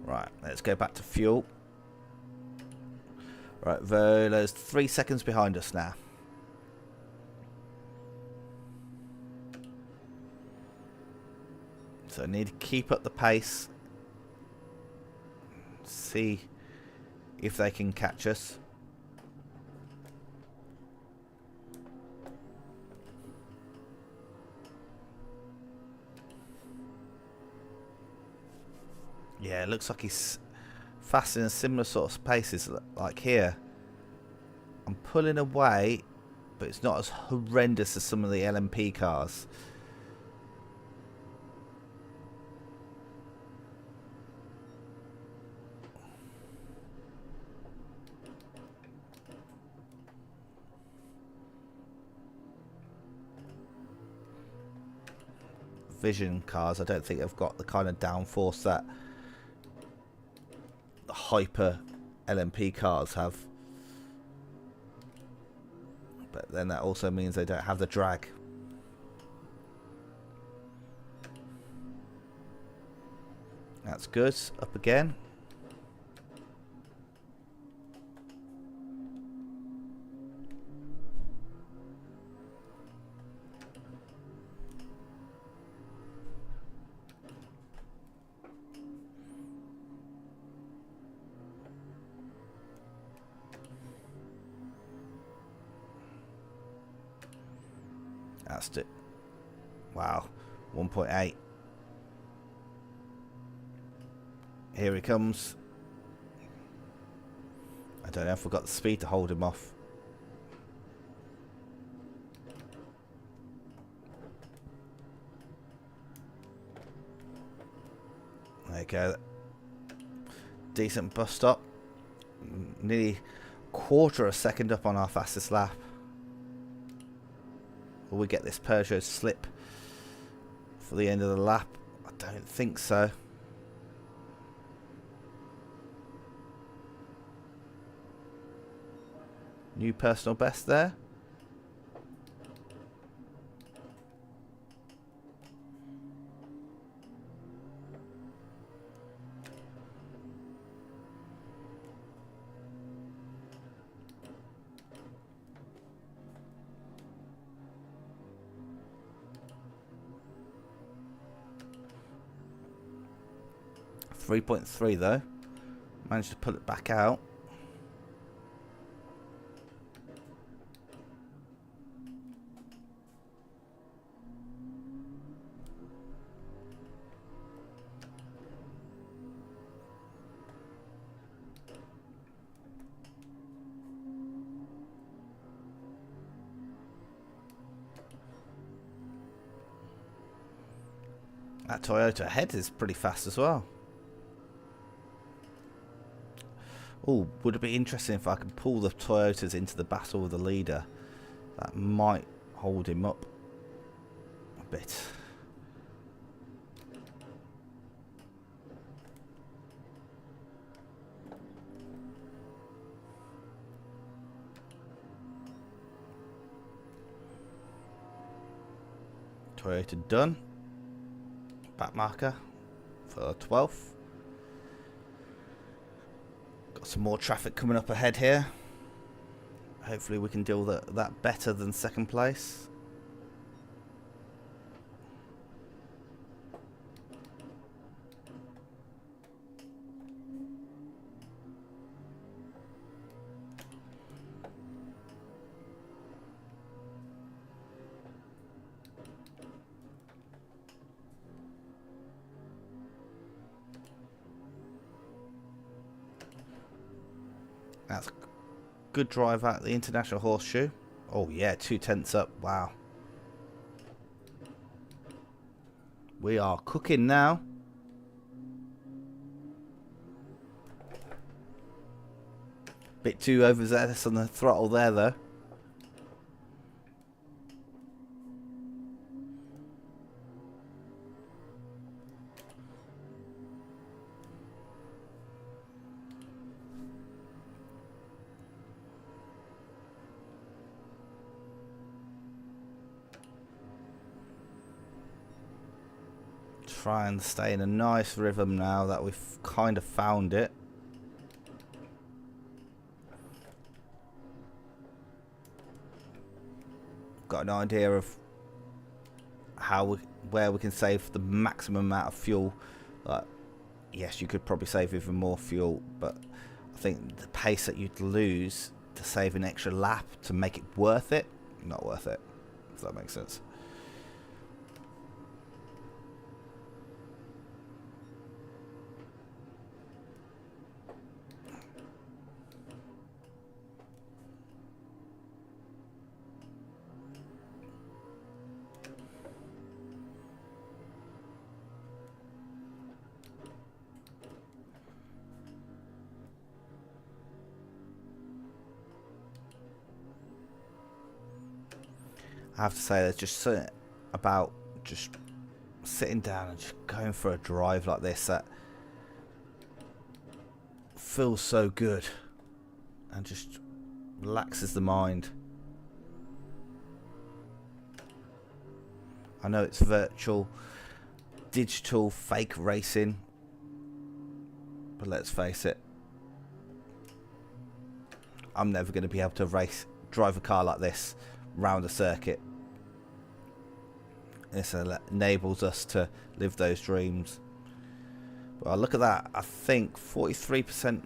Right, let's go back to fuel. Right, Volo's 3 seconds behind us now. So I need to keep up the pace. See if they can catch us. Yeah, it looks like he's fast in a similar sort of spaces like here. I'm pulling away, but it's not as horrendous as some of the LMP cars. Vision cars, I don't think they've got the kind of downforce that the hyper LMP cars have. But then that also means they don't have the drag. That's good. Up again. That's it. Wow. 1.8. Here he comes. I don't know if we've got the speed to hold him off. There you go. Decent bus stop. Nearly quarter a second up on our fastest lap. Will we get this Peugeot slip for the end of the lap? I don't think so. New personal best there. .3 though. Managed to pull it back out. That Toyota ahead is pretty fast as well. Oh, would it be interesting if I could pull the Toyotas into the battle with the leader? That might hold him up a bit. Toyota done. Back marker for 12th. Got some more traffic coming up ahead here. Hopefully we can deal with that better than second place. That's good drive out the international horseshoe. Oh yeah, 2/10 up. Wow. We are cooking now. Bit too overzealous on the throttle there though. Try and stay in a nice rhythm now that we've kind of found it. Got an idea of where we can save the maximum amount of fuel. Like, yes, you could probably save even more fuel, but I think the pace that you'd lose to save an extra lap to make it worth it, not worth it, if that makes sense. I have to say, there's just something about just sitting down and just going for a drive like this that feels so good and just relaxes the mind. I know it's virtual, digital, fake racing, but let's face it, I'm never going to be able to drive a car like this round a circuit. This enables us to live those dreams. Well, look at that. I think 43%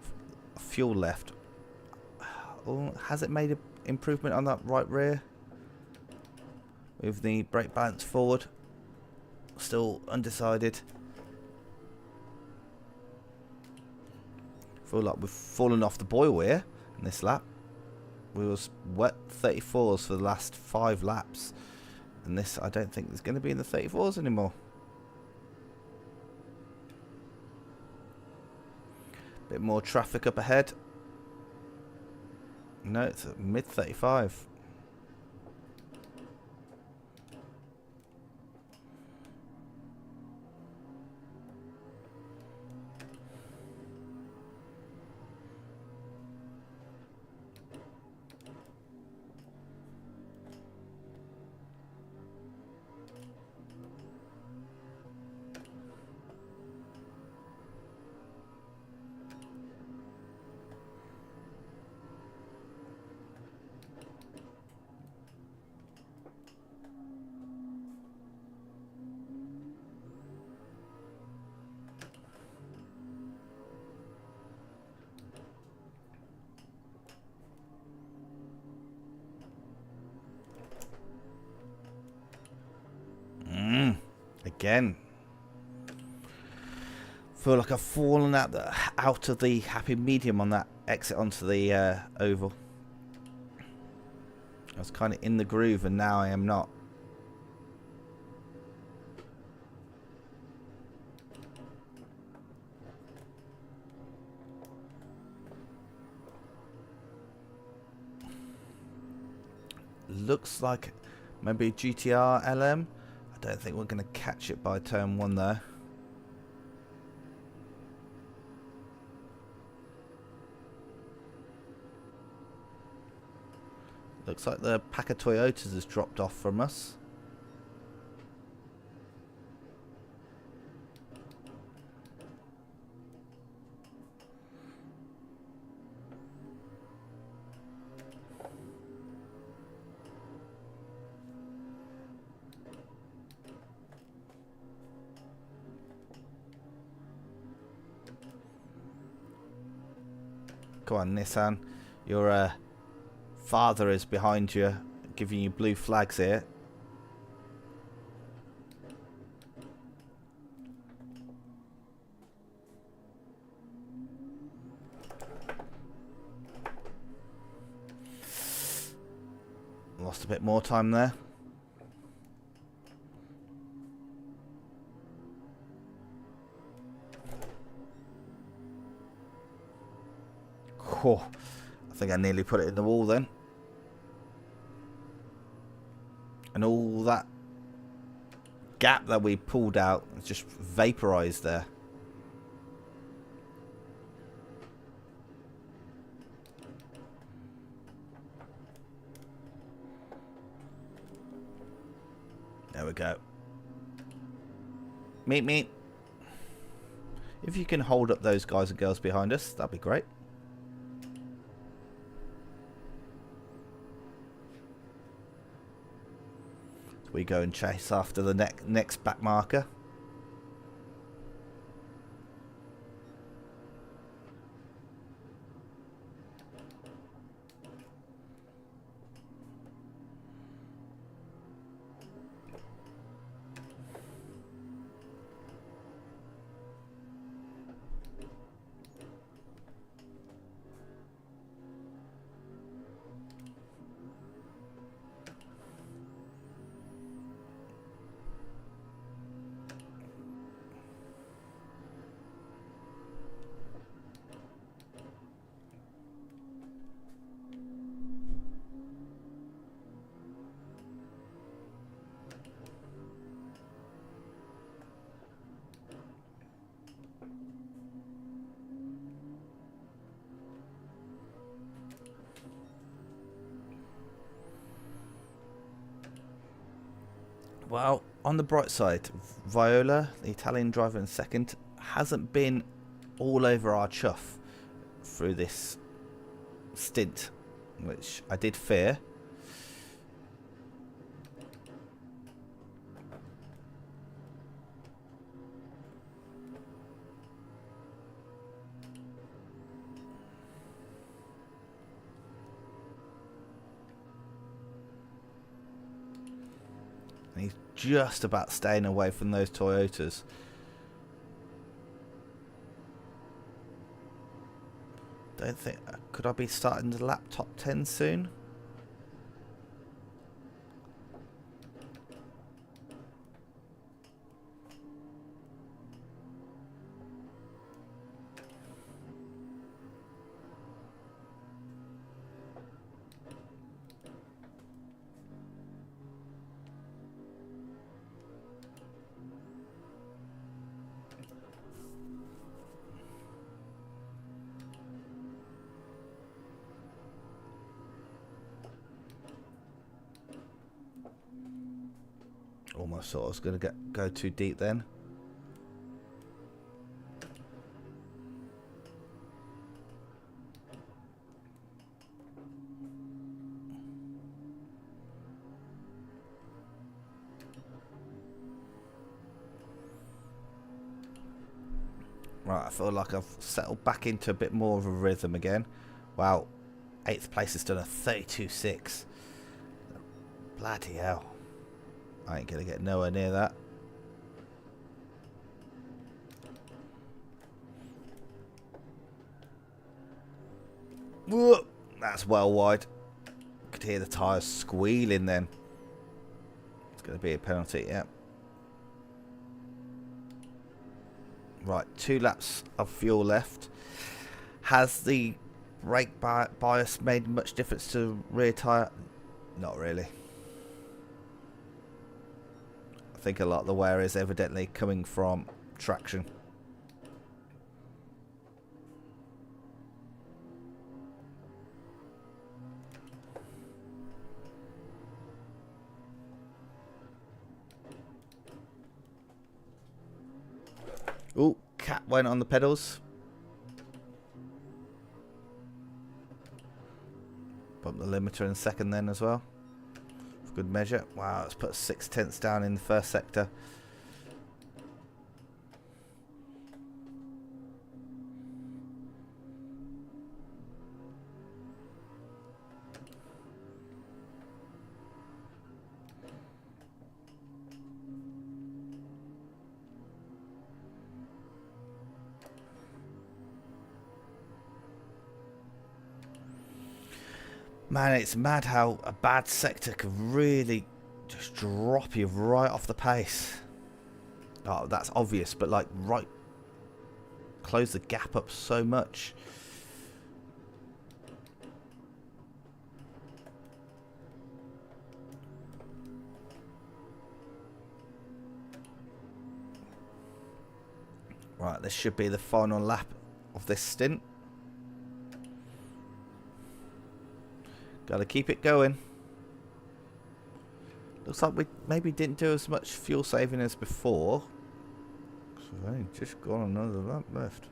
fuel left. Oh, has it made an improvement on that right rear? With the brake balance forward. Still undecided. Feel like we've fallen off the boil here in this lap. We was wet 34s for the last 5 laps. And this, I don't think, is going to be in the 34s anymore. Bit more traffic up ahead. No, it's at mid 35. Again. Feel like I've fallen out of the happy medium on that exit onto the oval. I was kind of in the groove and now I am not. Looks like maybe GTR LM. I don't think we're going to catch it by turn 1 though. Looks like the pack of Toyotas has dropped off from us. Come on, Nissan. Your father is behind you, giving you blue flags here. Lost a bit more time there. Oh, I think I nearly put it in the wall then. And all that gap that we pulled out is just vaporized there. There we go. Meet me. If you can hold up those guys and girls behind us, that'd be great. We go and chase after the next back marker. Well, on the bright side, Viola, the Italian driver in second, hasn't been all over our chuff through this stint, which I did fear. And he's just about staying away from those Toyotas. Don't think... Could I be starting the lap top 10 soon? Almost thought I was going to go too deep then. Right, I feel like I've settled back into a bit more of a rhythm again. Wow, 8th place has done a 32.6. Bloody hell. I ain't gonna get nowhere near that. Whoa, that's well wide. Could hear the tyres squealing then. It's gonna be a penalty, yeah. Right, 2 laps of fuel left. Has the brake bias made much difference to rear tyre? Not really. I think a lot of the wear is evidently coming from traction. Oh, cat went on the pedals. Bump the limiter in second then as well. For good measure. Wow, let's put 6/10 down in the first sector. Man, it's mad how a bad sector can really just drop you right off the pace. Oh, that's obvious, but like right, close the gap up so much. Right, this should be the final lap of this stint. Gotta keep it going. Looks like we maybe didn't do as much fuel saving as before. So we've only just gone another lap left.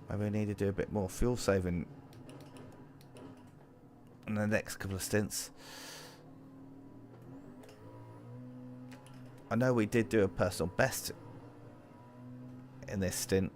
Maybe we need to do a bit more fuel saving in the next couple of stints. I know we did do a personal best in this stint.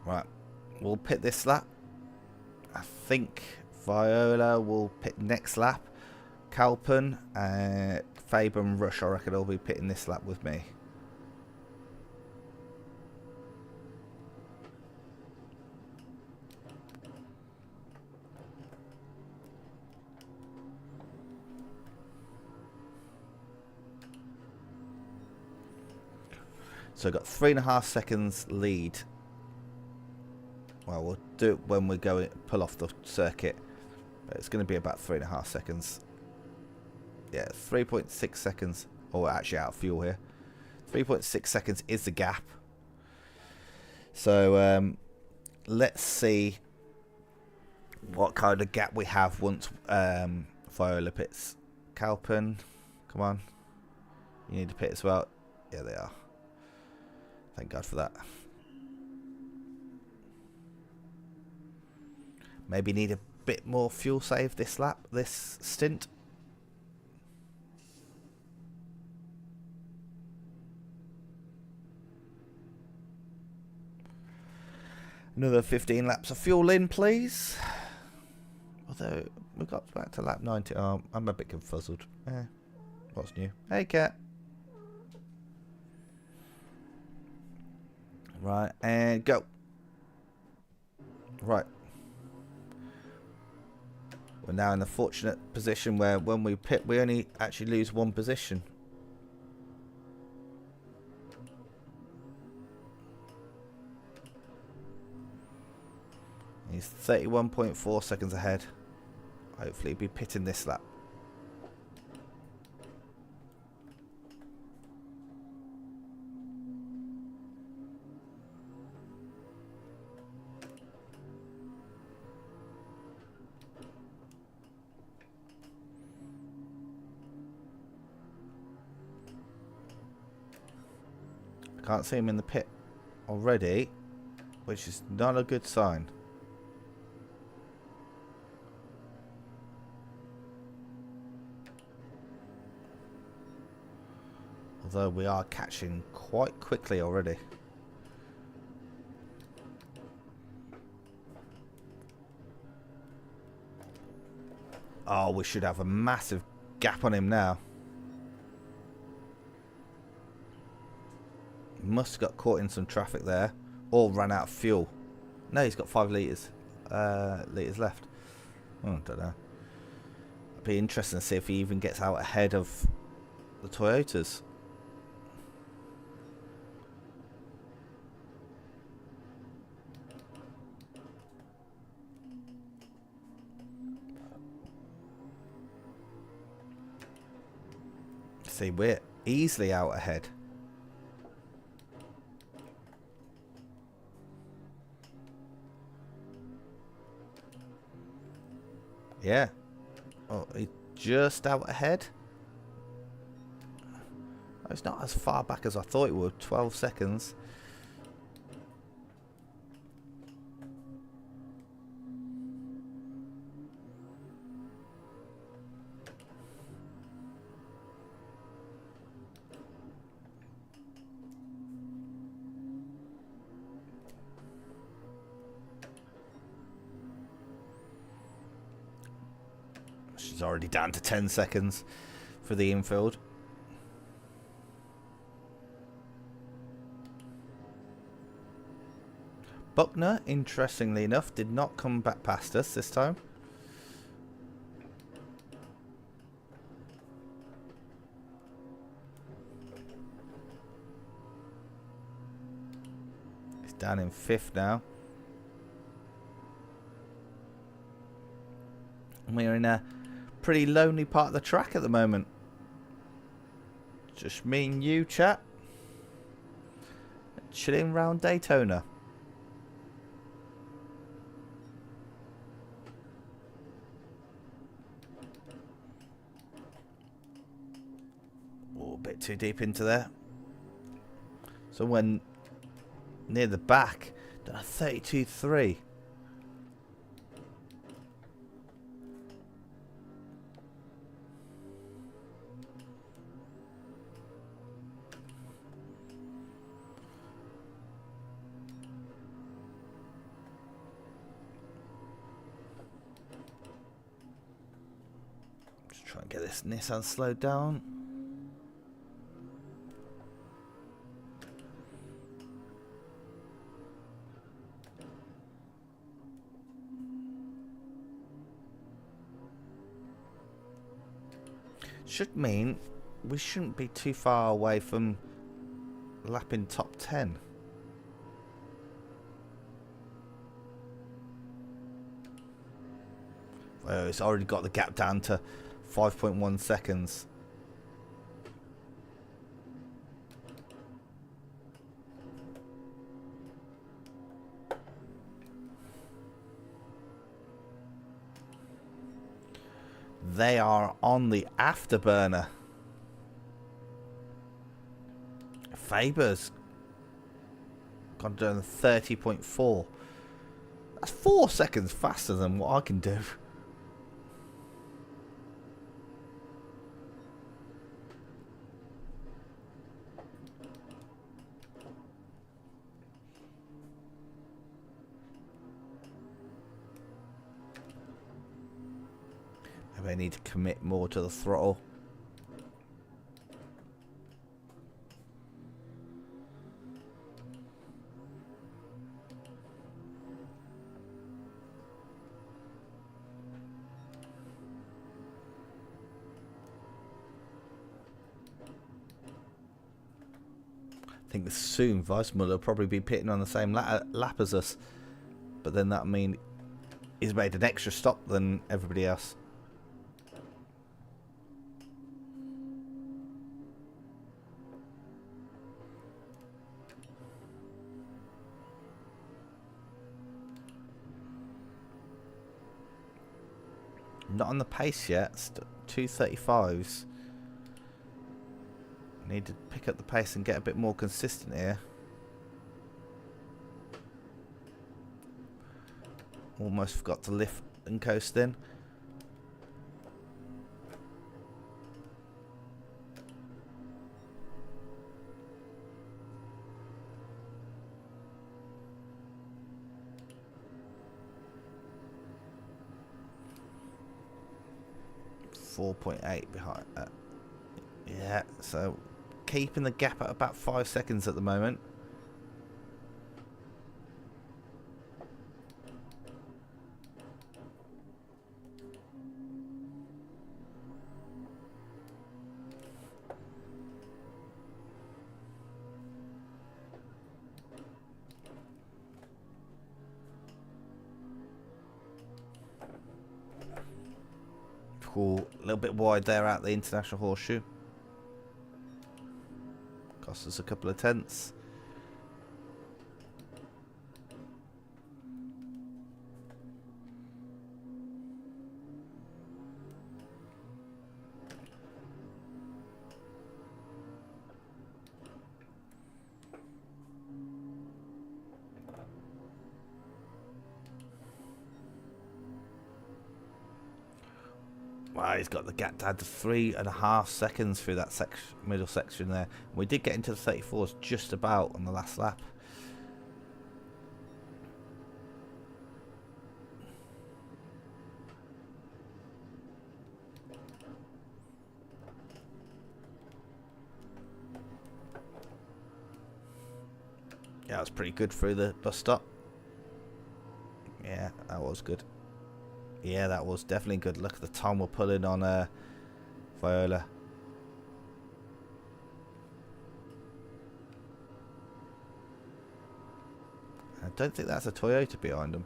Right, we'll pit this lap. I think Viola will pit next lap. Calpen, Faber and Rush, I reckon, will be pitting this lap with me. So I've got 3.5 seconds lead. Well, we'll do it when we go pull off the circuit. But it's going to be about 3.5 seconds. Yeah, 3.6 seconds. Oh, we're actually out of fuel here. 3.6 seconds is the gap. So let's see what kind of gap we have once Viola pits. Calpin, come on. You need to pit as well. Yeah, they are. Thank God for that. Maybe need a bit more fuel save this lap, this stint. Another 15 laps of fuel in, please. Although, we got back to lap 90. Oh, I'm a bit confuzzled. What's new? Hey, cat. Right, and go. Right. We're now in the fortunate position where when we pit, we only actually lose one position. He's 31.4 seconds ahead. Hopefully he'll be pitting this lap. I can't see him in the pit already, which is not a good sign. Although we are catching quite quickly already. Oh, we should have a massive gap on him now. Must have got caught in some traffic there. Or ran out of fuel. No, he's got 5 litres. Litres left. Oh, I don't know. It'd be interesting to see if he even gets out ahead of the Toyotas. See, we're easily out ahead. Yeah. Oh, he's just out ahead. Oh, it's not as far back as I thought it would. 12 seconds. She's already down to 10 seconds for the infield. Buckner, interestingly enough, did not come back past us this time. He's down in 5th now. And we're in a pretty lonely part of the track at the moment. Just me and you, chat. Chilling around Daytona. Oh, a bit too deep into there. So when near the back, done a 32.3. Try and get this Nissan slowed down. Should mean we shouldn't be too far away from lap in top 10. Oh, it's already got the gap down to 5.1 seconds. They are on the afterburner. Faber's gone down to 30.4. That's 4 seconds faster than what I can do. Maybe I need to commit more to the throttle. I think soon Weissmuller will probably be pitting on the same lap as us, but then that mean he's made an extra stop than everybody else. Not on the pace yet. 2:35s. Need to pick up the pace and get a bit more consistent here. Almost forgot to lift and coast in. .8 behind. Yeah, so keeping the gap at about 5 seconds at the moment. Cool, a little bit wide there out the international horseshoe. Cost us a couple of tenths. Wow, he's got the gap down to 3.5 seconds through that middle section there. We did get into the 34s just about on the last lap. Yeah, that was pretty good through the bus stop. Yeah, that was good. Yeah, that was definitely good. Look at the time we're pulling on Viola. I don't think that's a Toyota behind them.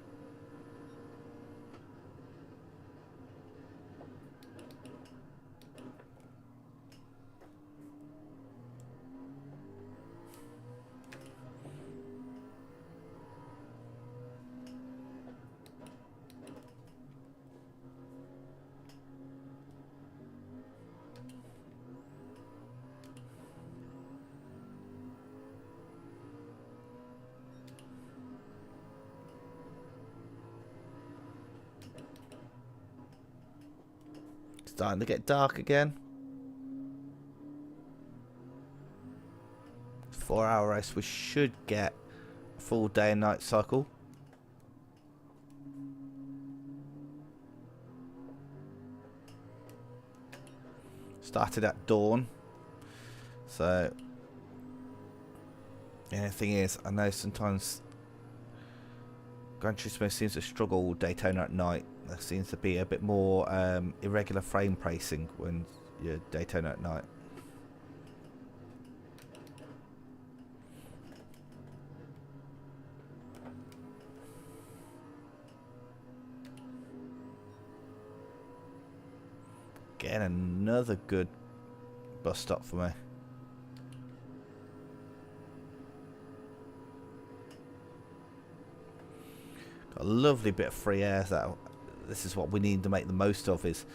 Starting to get dark again. 4-hour race. We should get a full day and night cycle. Started at dawn. So yeah, the thing is, I know sometimes Gran Turismo seems to struggle with Daytona at night. There seems to be a bit more irregular frame pacing when you're Daytona at night. Again, another good bus stop for me. Got a lovely bit of free air. This is what we need to make the most of, is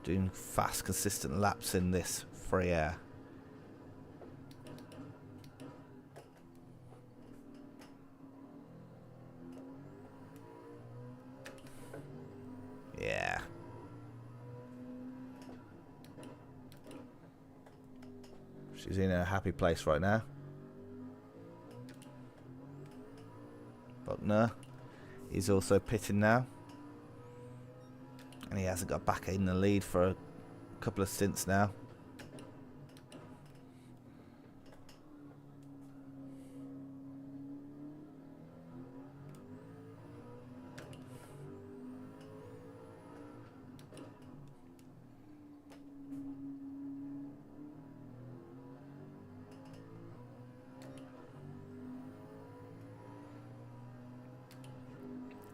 doing fast, consistent laps in this free air. Yeah. She's in a happy place right now. Buckner is also pitting now. And he hasn't got back in the lead for a couple of stints now.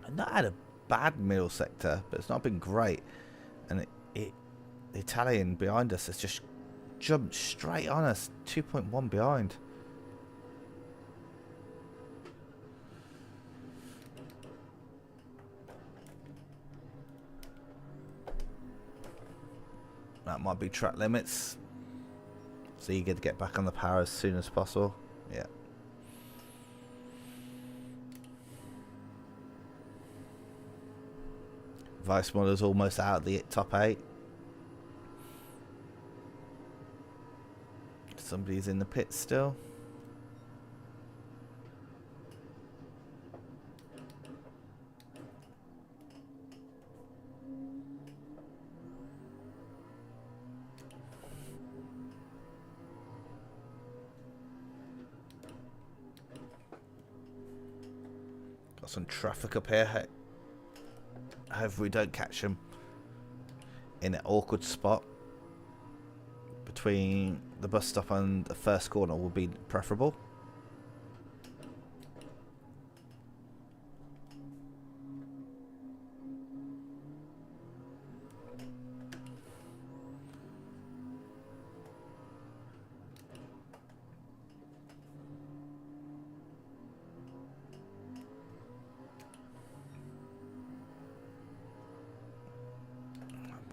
I've not had a bad middle sector, but it's not been great. And the Italian behind us has just jumped straight on us, 2.1 behind. That might be track limits. So you get to get back on the power as soon as possible. Yeah. Vice Model's almost out of the top 8. Somebody's in the pit still. Got some traffic up here. However, we don't catch them in an awkward spot between the bus stop and the first corner will be preferable.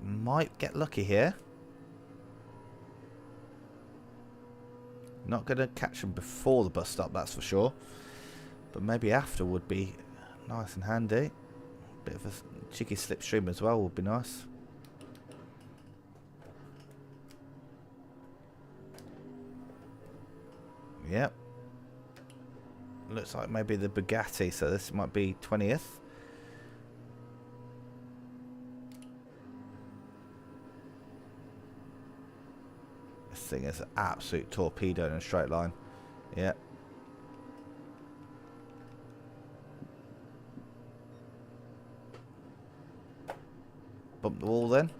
Might get lucky here. Not going to catch them before the bus stop, that's for sure. But maybe after would be nice and handy. Bit of a cheeky slipstream as well would be nice. Yep. Looks like maybe the Bugatti, so this might be 20th. Thing is an absolute torpedo in a straight line. Yeah. Bump the wall then.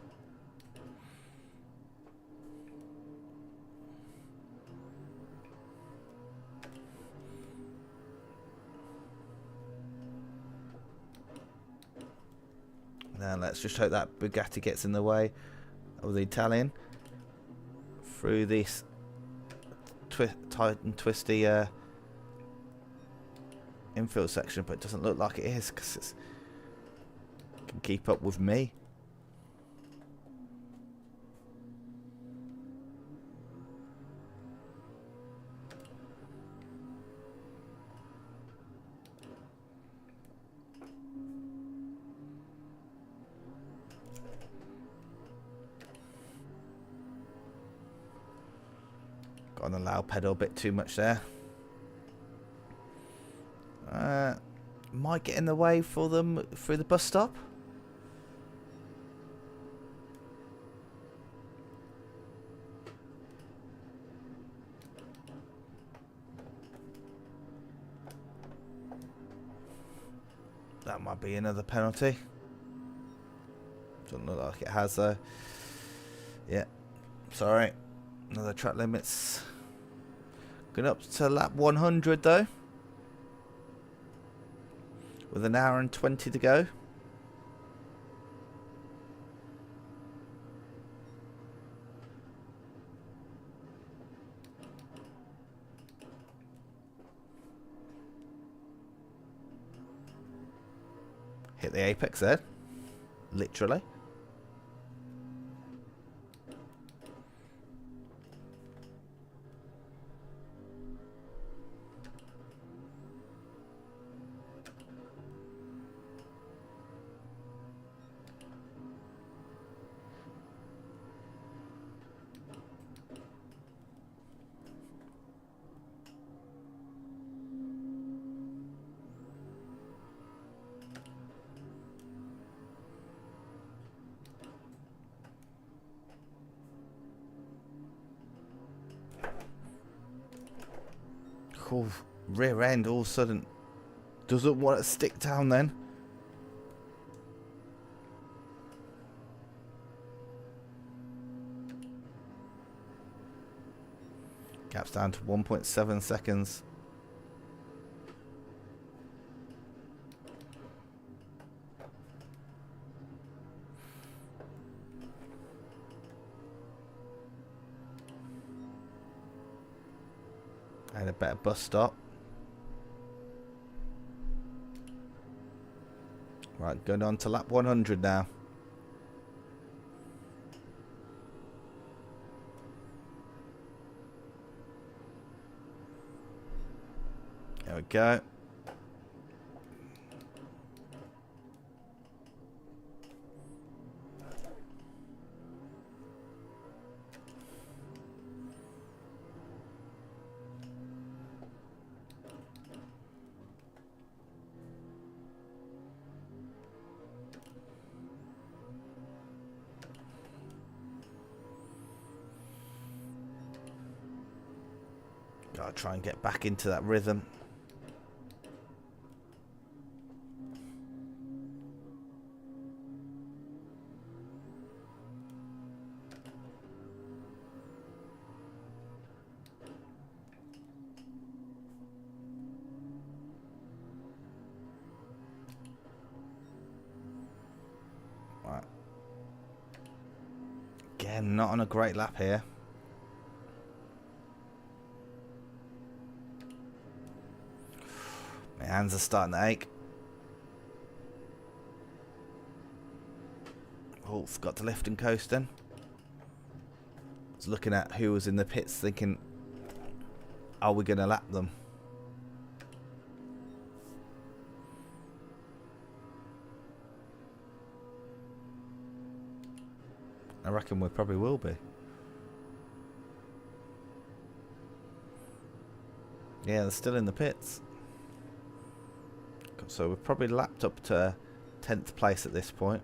Now let's just hope that Bugatti gets in the way of the Italian. Through this tight and twisty infield section, but it doesn't look like it is because it can keep up with me. On the loud pedal a bit too much there. Might get in the way for them through the bus stop. That might be another penalty. Doesn't look like it has though. Yeah, sorry. Another track limits. Going up to lap 100 though. With an hour and 20 to go. Hit the apex there. Literally. Oh, rear end all of a sudden doesn't want to stick down then. Gap's down to 1.7 seconds. And a better bus stop. Right, going on to lap 100 now. There we go. Gotta try and get back into that rhythm. Right. Again, not on a great lap here. My hands are starting to ache. Oh, forgot to lift and coast then. I was looking at who was in the pits thinking, are we going to lap them? I reckon we probably will be. Yeah, they're still in the pits. So we've probably lapped up to 10th place at this point.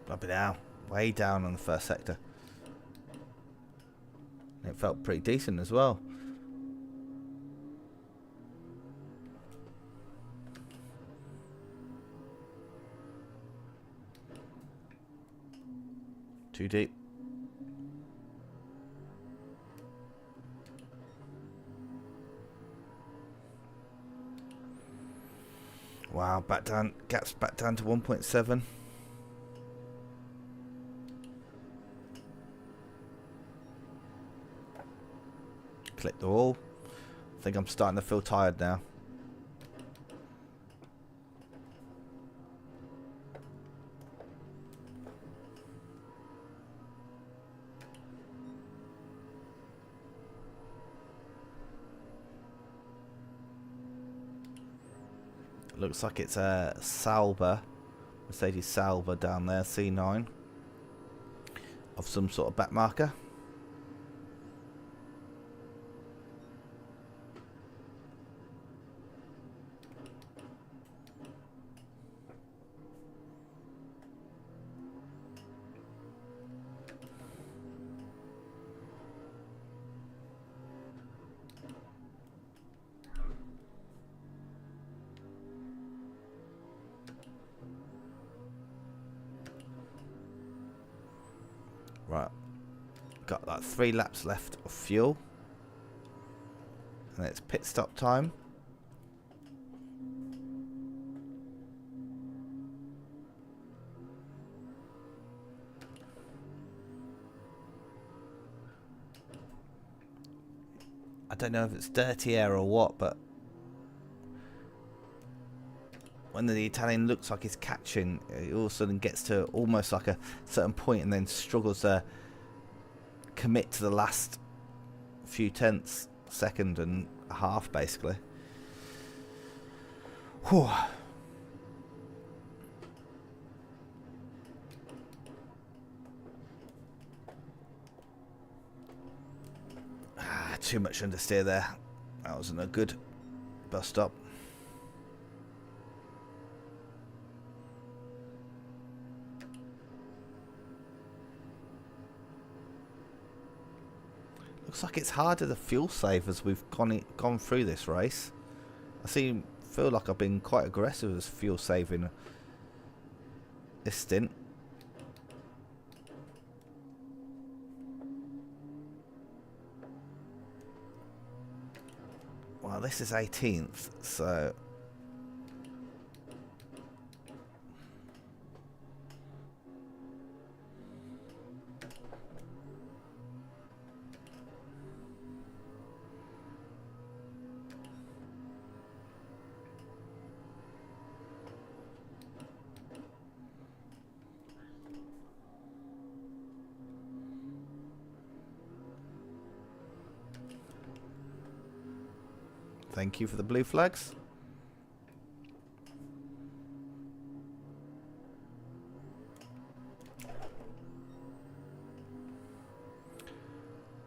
Bloody hell, way down on the first sector. It felt pretty decent as well. Too deep. Wow, back down, gaps back down to 1.7. Clip the wall. I think I'm starting to feel tired now. Looks like it's a Salva, Mercedes Salva down there, C9, of some sort of back marker. Right. Got like 3 laps left of fuel. And it's pit stop time. I don't know if it's dirty air or what, but when the Italian looks like he's catching, it all of a sudden gets to almost like a certain point and then struggles to commit to the last few tenths, second and a half, basically. Whew. Too much understeer there. That wasn't a good bus stop. Looks like it's harder to fuel save as we've gone through this race. I feel like I've been quite aggressive as fuel saving this stint. Well, this is 18th, so thank you for the blue flags.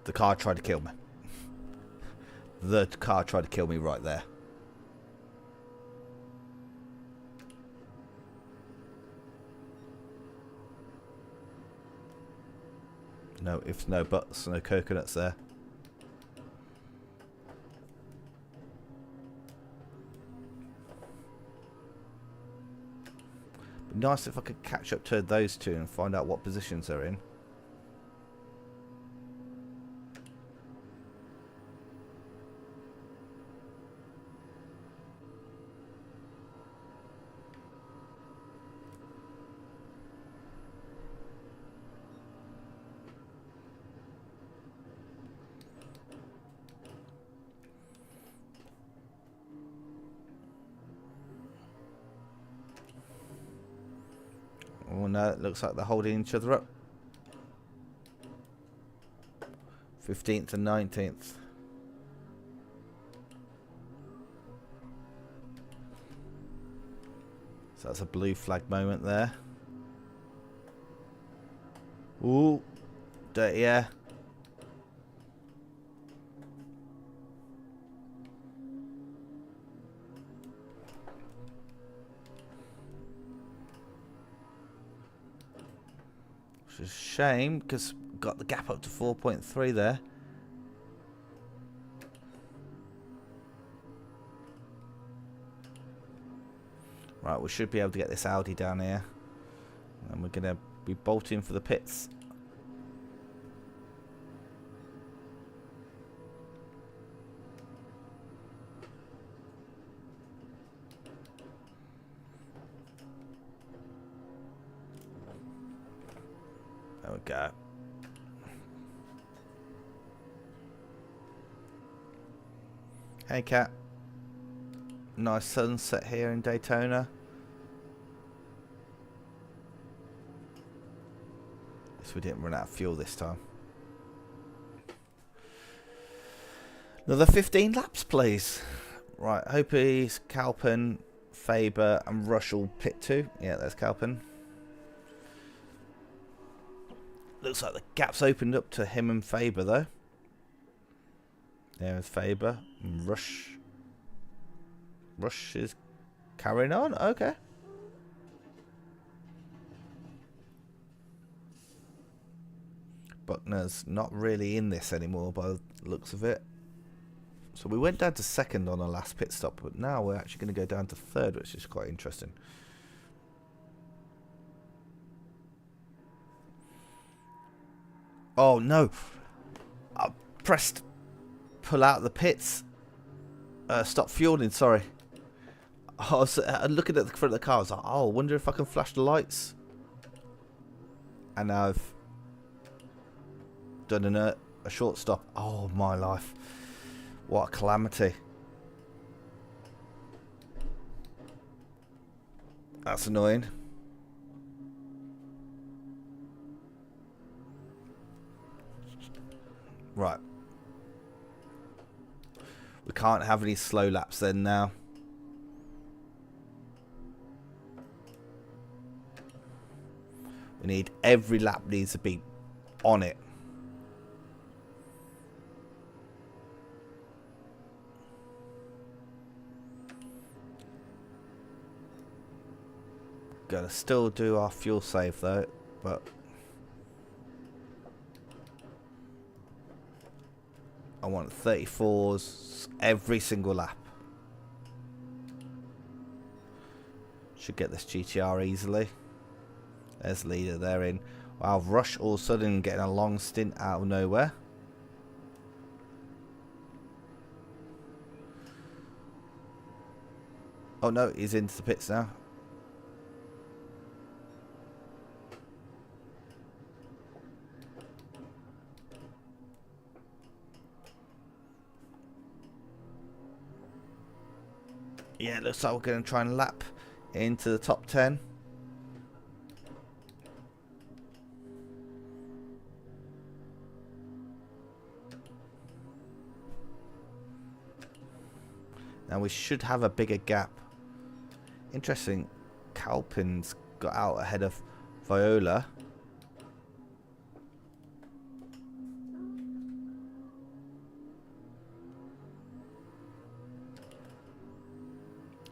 The car tried to kill me. The car tried to kill me right there. No ifs, no buts, no coconuts there. Nice if I could catch up to those two and find out what positions they're in. Oh no, it looks like they're holding each other up. 15th and 19th. So that's a blue flag moment there. Ooh, dirty air. Which is a shame because got the gap up to 4.3 there. Right, we should be able to get this Audi down here. And we're going to be bolting for the pits. There we go. Hey, Cat. Nice sunset here in Daytona. At least we didn't run out of fuel this time. Another 15 laps, please. Right, Hopies, Calpin, Faber, and Russell pit 2. Yeah, there's Calpin. Looks like the gap's opened up to him and Faber, though. There's Faber. And Rush is carrying on. Okay. Buckner's not really in this anymore by the looks of it. So we went down to second on our last pit stop, but now we're actually going to go down to third, which is quite interesting. Oh no! I pressed pull out the pits. Stop fueling, sorry. I was looking at the front of the car. I was like, oh, I wonder if I can flash the lights. And I've done a short stop. Oh, my life. What a calamity. That's annoying. Right. We can't have any slow laps then now. We need every lap needs to be on it. Gotta still do our fuel save though, but I want 34s every single lap. Should get this GTR easily. There's the leader there in. Wow, Rush all of a sudden getting a long stint out of nowhere. Oh no, he's into the pits now. Yeah, it looks like we're going to try and lap into the top 10. Now we should have a bigger gap. Interesting, Calpin's got out ahead of Viola.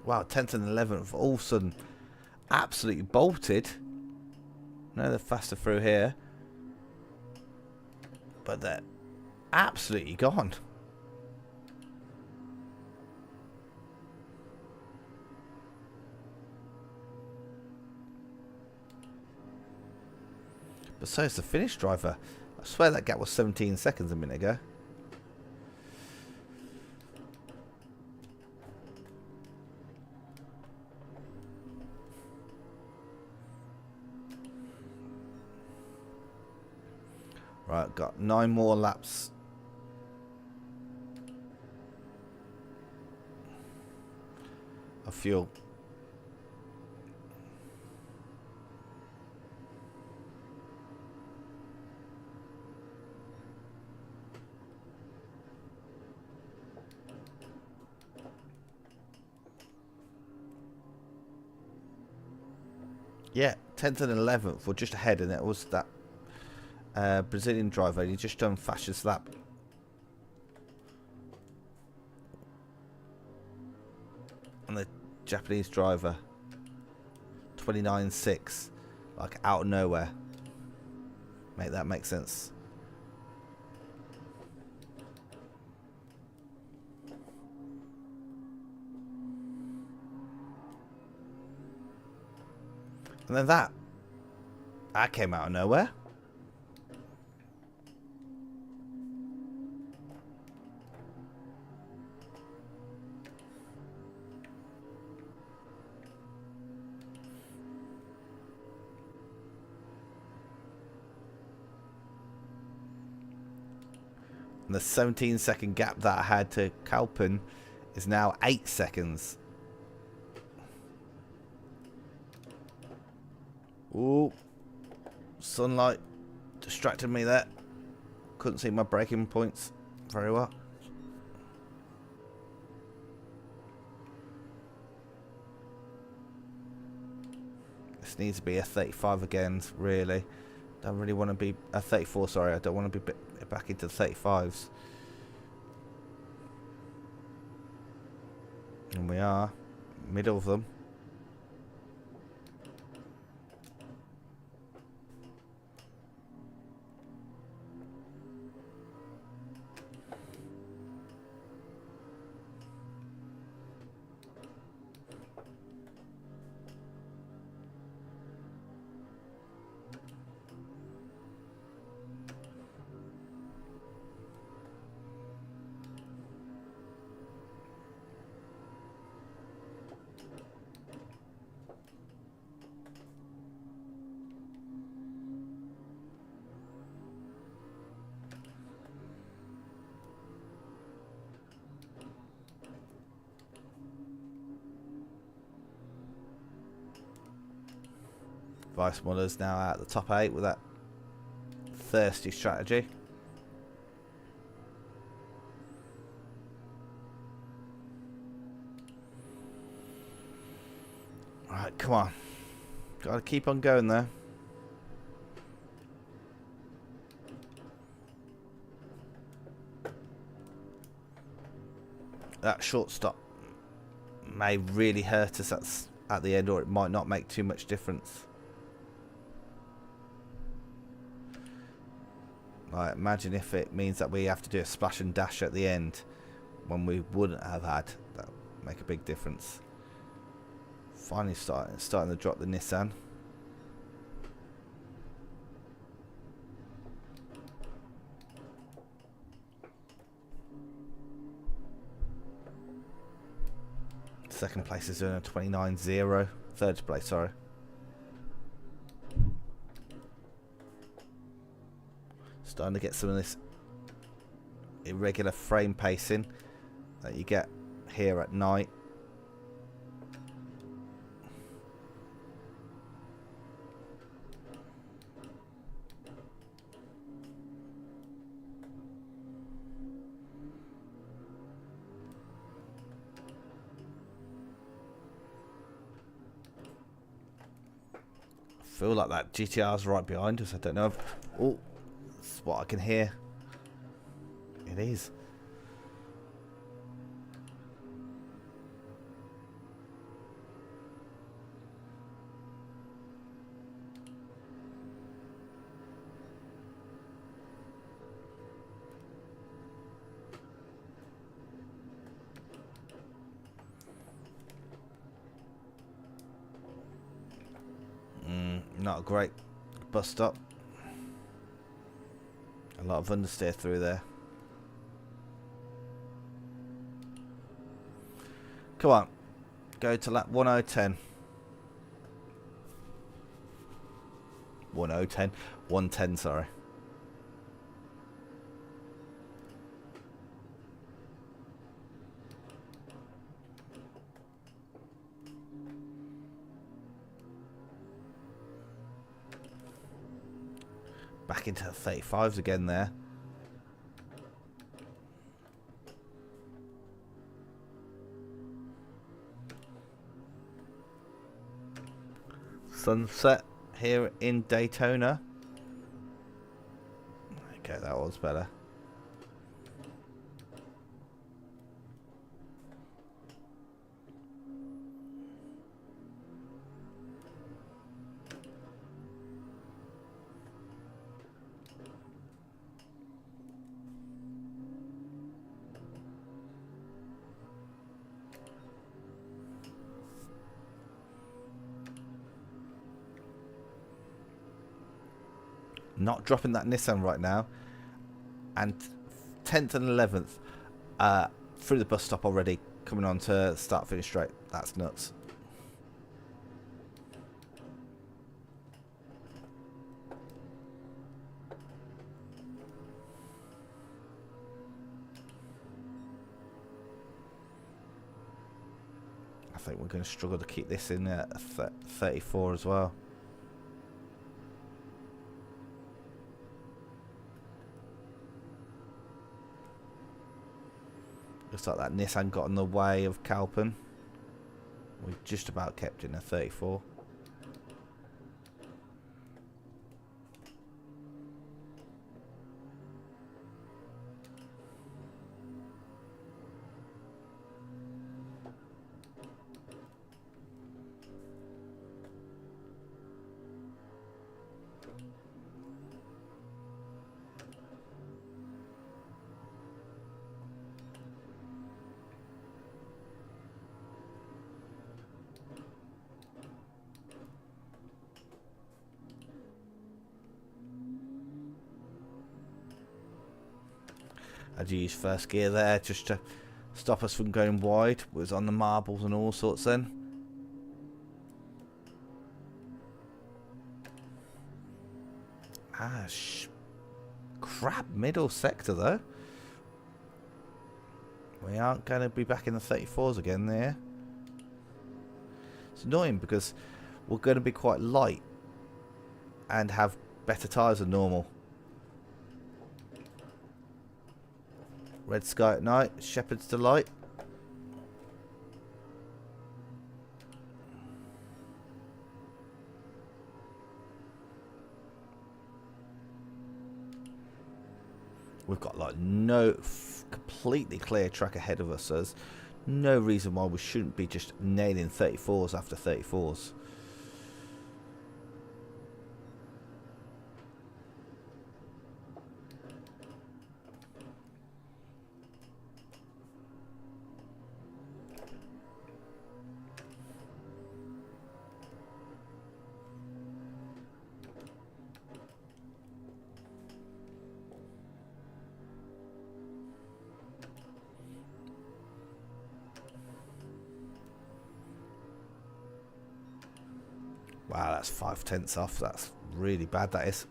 Wow, 10th and 11th, all of a sudden, absolutely bolted. No, they're faster through here. But they're absolutely gone. But so is the finish driver. I swear that gap was 17 seconds a minute ago. Right, got 9 more laps. Of fuel. Yeah, 10th and 11th were just ahead, and it was that Brazilian driver. He just done fastest lap. And the Japanese driver, 29.6, like out of nowhere. Make that make sense. And then that came out of nowhere. And the 17-second gap that I had to Calpin is now 8 seconds. Ooh, sunlight distracted me there. Couldn't see my braking points very well. This needs to be a 35 again, really. Don't really want to be a 34, sorry. I don't want to be back into the 35s. And we are middle of them. Vice Muller's now out of the top 8 with that thirsty strategy. Right, come on. Gotta keep on going there. That short stop may really hurt us at the end, or it might not make too much difference. Like, imagine if it means that we have to do a splash and dash at the end when we wouldn't have had. That would make a big difference. Finally starting to drop the Nissan. Second place is doing a 29.0. Third place, sorry. Starting to get some of this irregular frame pacing that you get here at night. I feel like that GTR's right behind us. I don't know if... Oh, that's what I can hear. It is. Not a great bus stop. A lot of understeer through there. Come on. Go to lap 1010. 1010. 110, sorry. Back into the 35s again there. Sunset here in Daytona. Okay, that was better. Not dropping that Nissan right now. And 10th and 11th through the bus stop already, coming on to start finish straight. That's nuts. I think we're going to struggle to keep this in at 34 as well. Looks like that Nissan got in the way of Calpin. We just about kept in a 34. I'd use first gear there just to stop us from going wide. Was on the marbles and all sorts then. Crap middle sector though. We aren't going to be back in the 34s again there. It's annoying because we're going to be quite light and have better tyres than normal. Red sky at night, Shepherd's Delight. We've got like no completely clear track ahead of us, so there's no reason why we shouldn't be just nailing 34s after 34s. Wow, that's 5/10 off. That's really bad, that is.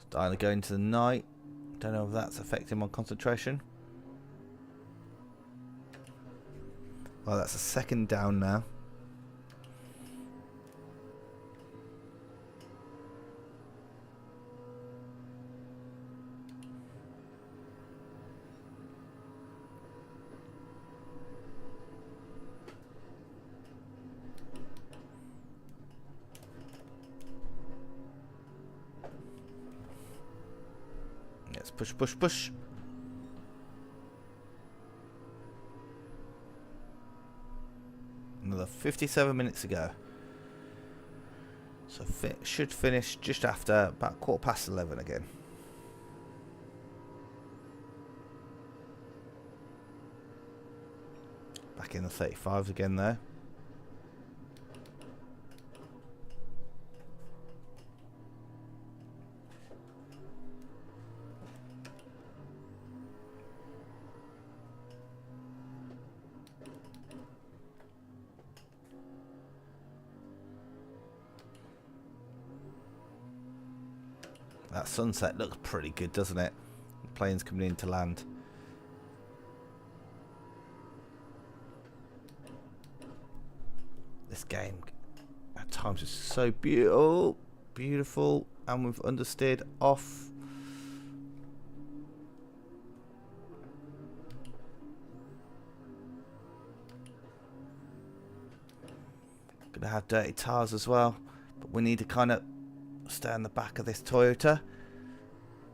Starting to go into the night. Don't know if that's affecting my concentration. Well, that's a second down now. Let's push, push, push. Another 57 minutes to go. So should finish just after about 11:15 again. Back in the 35s again though. That sunset looks pretty good, doesn't it? The plane's coming in to land. This game at times is so beautiful, and we've understeered off. Gonna have dirty tires as well, but we need to kind of stay on the back of this Toyota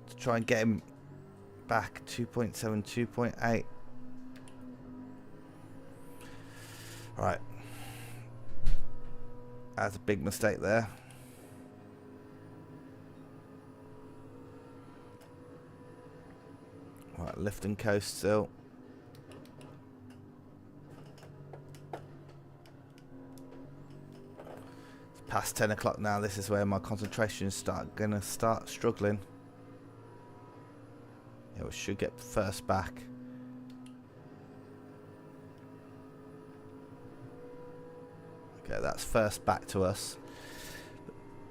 to try and get him back 2.7, 2.8. Right. That's a big mistake there. Right, lift and coast still. Past 10 o'clock now. This is where my concentration is gonna start struggling. Yeah, we should get first back. Okay, that's first back to us.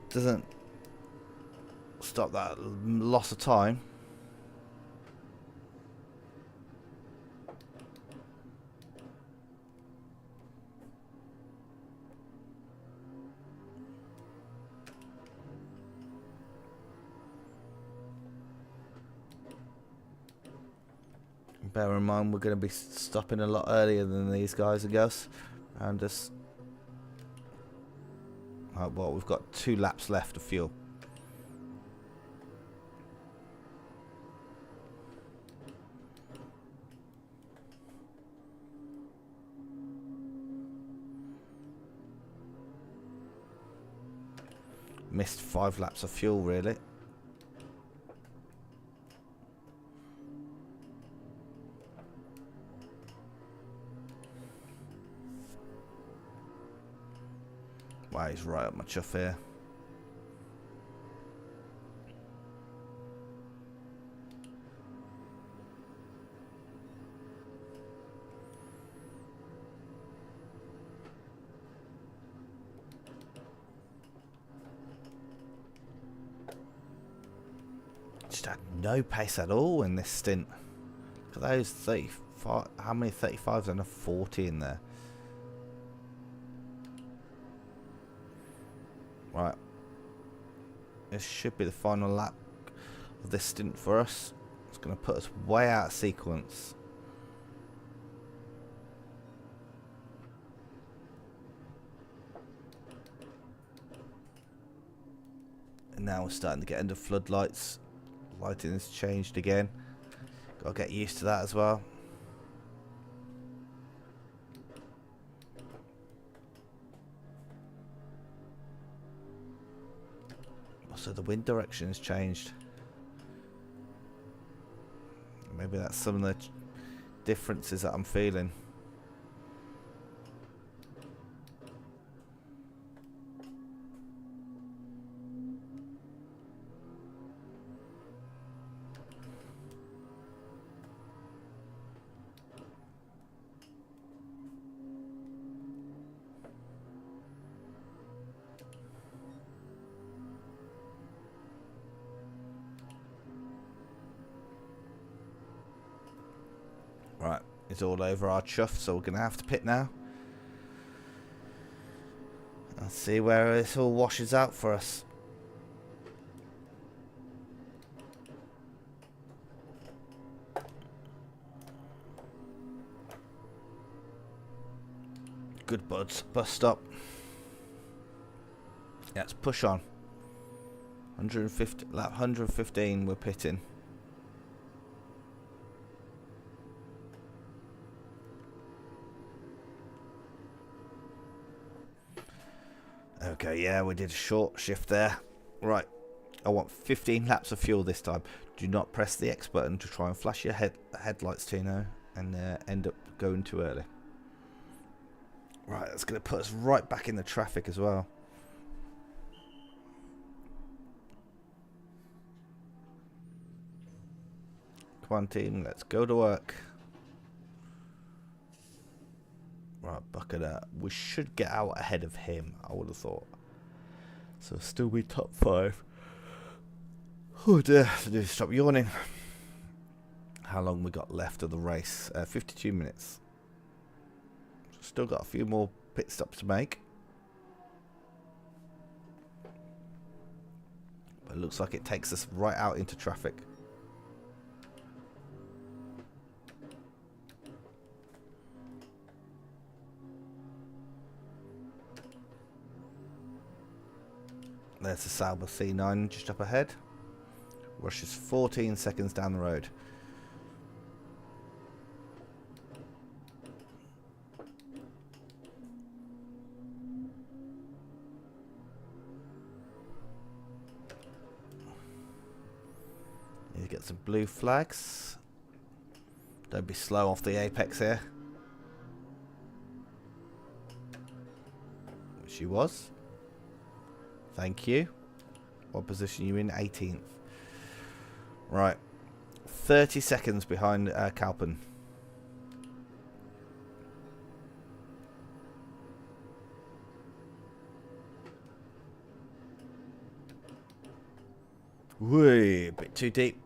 Doesn't stop that loss of time. Bear in mind, we're going to be stopping a lot earlier than these guys and girls. And just... Right, well, we've got 2 laps left of fuel. Missed 5 laps of fuel, really. Wow, he's right up my chuff here. just had no pace at all in this stint. Look at those 35. How many 35s and a 40 in there? Right. This should be the final lap of this stint for us. It's going to put us way out of sequence. And now we're starting to get under floodlights. Lighting has changed again. Got to get used to that as well. Also, the wind direction has changed. Maybe that's some of the differences that I'm feeling. Right, it's all over our chuff, so we're going to have to pit now. And see where this all washes out for us. Good buds, bus stop. Yeah, let's push on. 150, lap 115 we're pitting. Okay, yeah, we did a short shift there. Right, I want 15 laps of fuel this time. Do not press the X button to try and flash your headlights, Tino, and end up going too early. Right, that's going to put us right back in the traffic as well. Come on, team, let's go to work. Right, bucket up. We should get out ahead of him, I would have thought. So still be top 5. Oh dear, I do stop yawning. How long we got left of the race? 52 minutes. Still got a few more pit stops to make. But it looks like it takes us right out into traffic. There's the Sauber C9 just up ahead. Rush is 14 seconds down the road. Need to get some blue flags. Don't be slow off the apex here. Which she was. Thank you. What position are you in? 18th. Right. 30 seconds behind Kalpen. Whee, a bit too deep.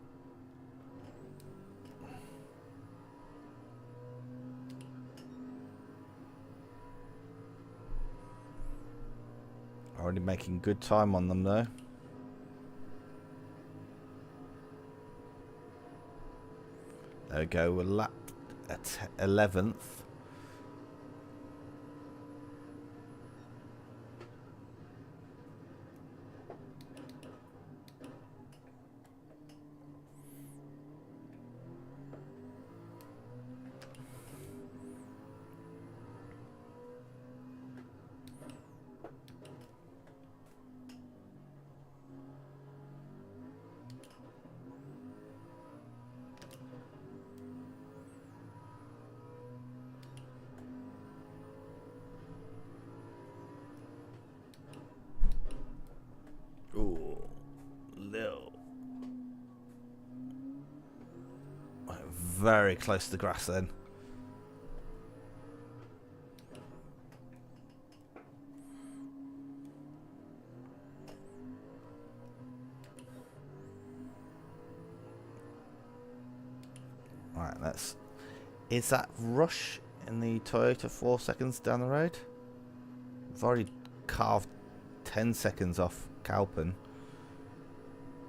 Already making good time on them though. There we go, we're lapped at 11th. Very close to the grass then. Right, let's... Is that rush in the Toyota 4 seconds down the road? I've already carved 10 seconds off Calpin.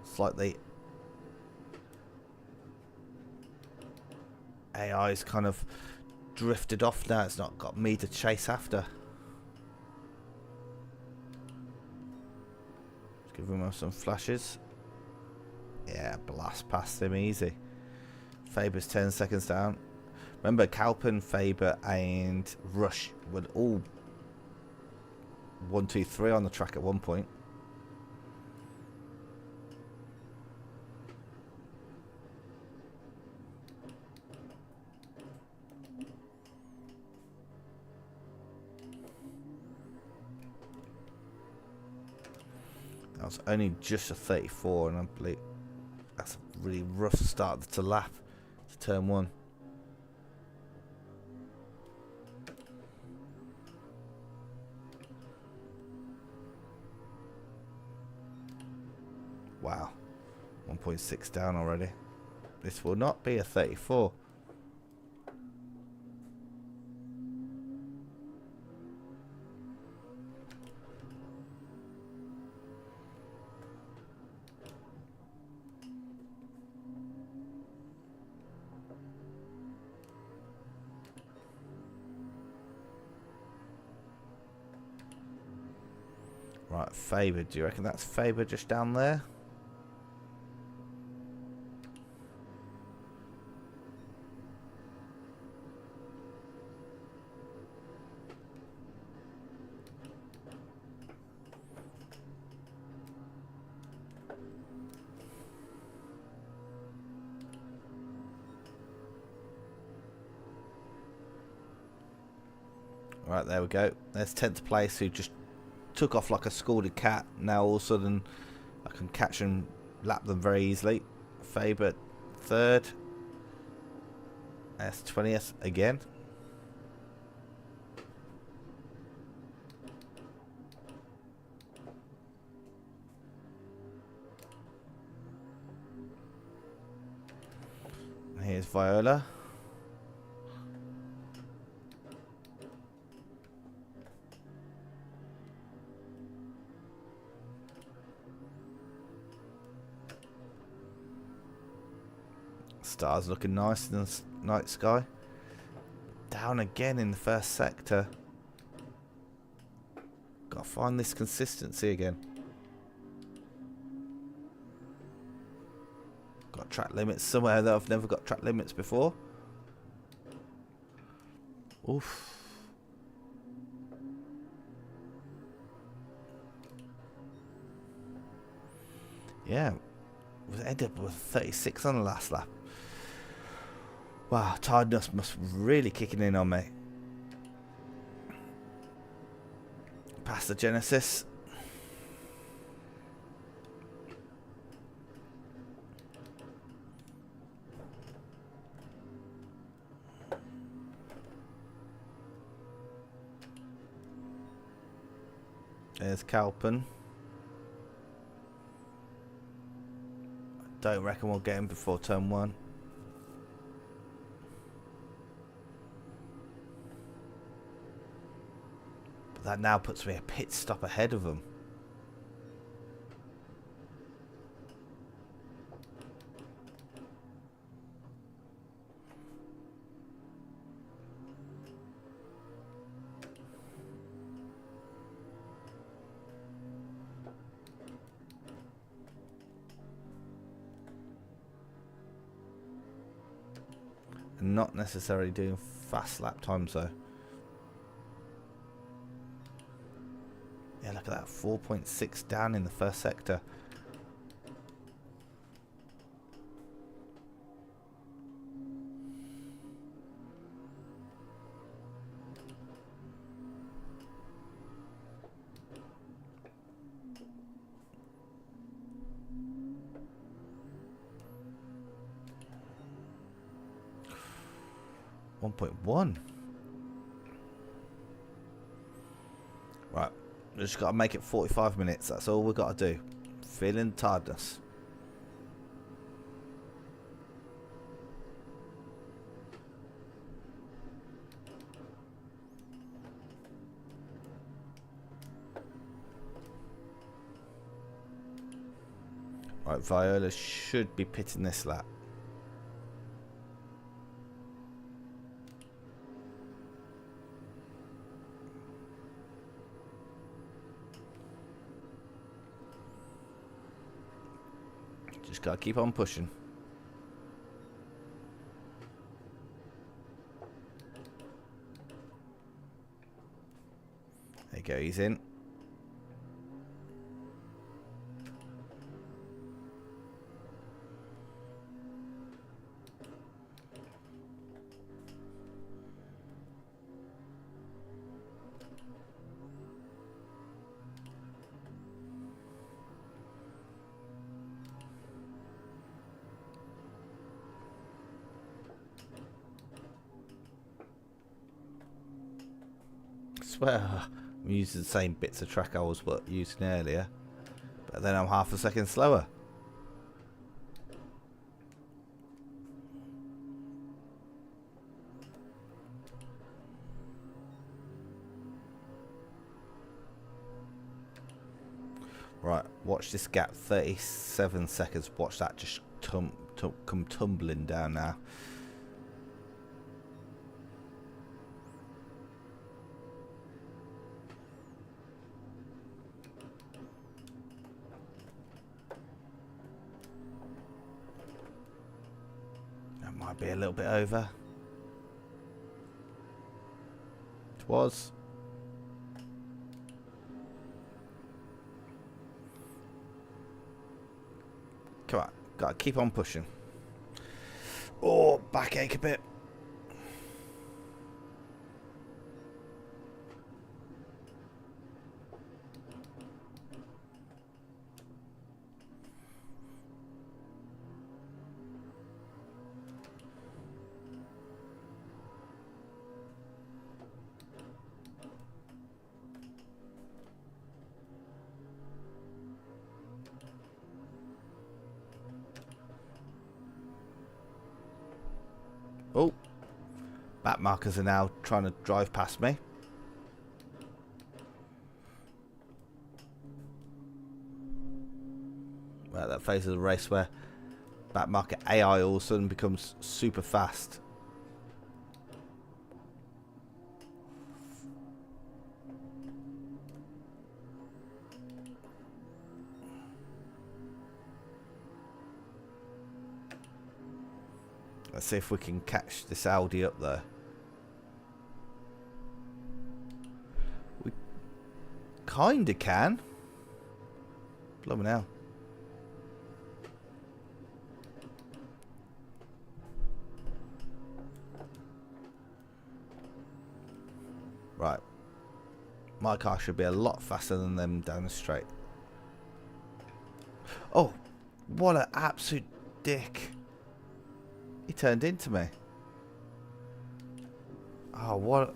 It's like the AI's kind of drifted off now. It's not got me to chase after. Let's give him some flashes. Yeah, blast past him easy. Faber's 10 seconds down. Remember, Calpin, Faber and Rush were all 1, 2, 3 on the track at one point. That was only just a 34, and I believe that's a really rough start to lap to turn 1. Wow, 1.6 down already. This will not be a 34. Right, Faber, do you reckon that's Faber just down there? Right, there we go. There's 10th place, who just took off like a scalded cat. Now all of a sudden I can catch and lap them very easily. Faber 3rd. That's 20th again. And here's Viola. Stars looking nice in the night sky. Down again in the first sector. Gotta find this consistency again. Got track limits somewhere that I've never got track limits before. Oof. Yeah. We ended up with 36 on the last lap. Wow, tiredness must really kicking in on me. Past the Genesis. There's Calpin. Don't reckon we'll get him before turn 1. That now puts me a pit stop ahead of them. And not necessarily doing fast lap times though. Yeah, look at that, 4.6 down in the first sector. .1. Right. We just got to make it 45 minutes. That's all we've got to do. Feeling tiredness. Right, Viola should be pitting this lap. Just gotta keep on pushing. There you go, he's in. I swear I'm using the same bits of track I was using earlier, but then I'm half a second slower. Right, watch this gap, 37 seconds. Watch that just come tumbling down now. That might be a little bit over. It was. Come on, gotta keep on pushing. Oh, backache a bit. Oh, back markers are now trying to drive past me. Well, that phase of the race where back marker AI all of a sudden becomes super fast. Let's see if we can catch this Audi up there. We kinda can. Blooming hell. Right. My car should be a lot faster than them down the straight. Oh, what an absolute dick. He turned into me. Oh, what?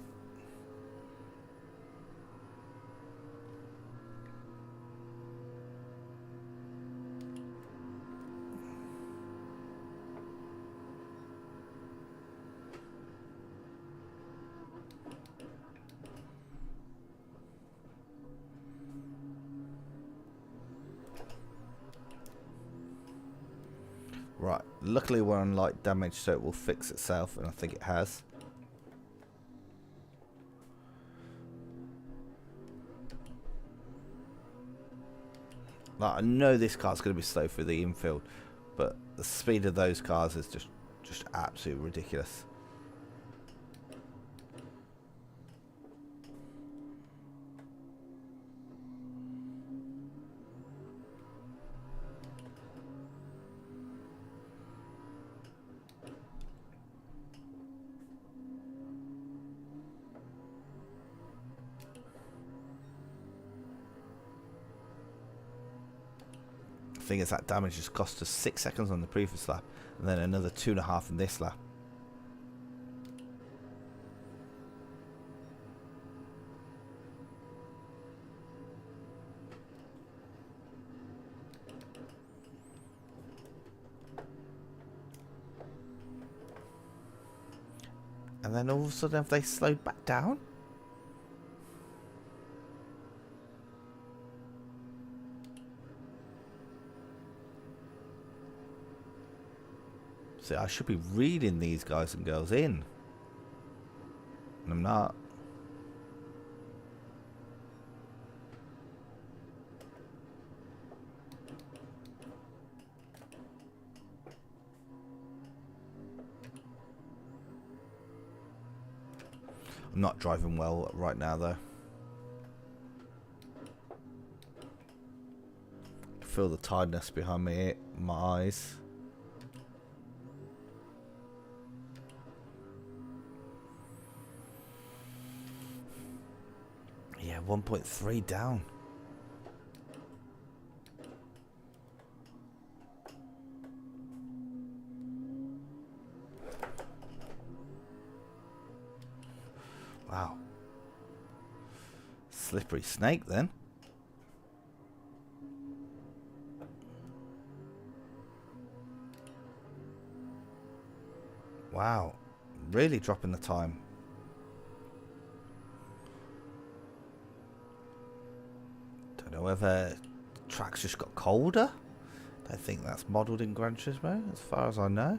Right, luckily we're on light damage, so it will fix itself, and I think it has. Like, I know this car's going to be slow through the infield, but the speed of those cars is just absolutely ridiculous. The thing is, that damage just cost us 6 seconds on the previous lap, and then another 2.5 in this lap. And then all of a sudden, have they slowed back down? See, I should be reading these guys and girls in. And I'm not. I'm not driving well right now, though. I feel the tiredness behind my eyes. Yeah, 1.3 down. Wow. Slippery snake then. Wow. Really dropping the time. Don't know whether track's just got colder. Don't think that's modelled in Gran Turismo, as far as I know.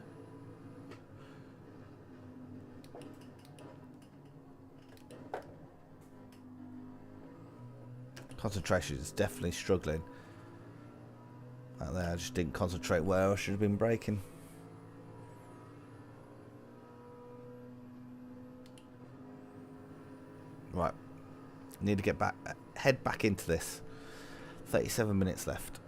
Concentration is definitely struggling. Out there, I just didn't concentrate where I should have been braking. Right, need to get back, head back into this. 37 minutes left.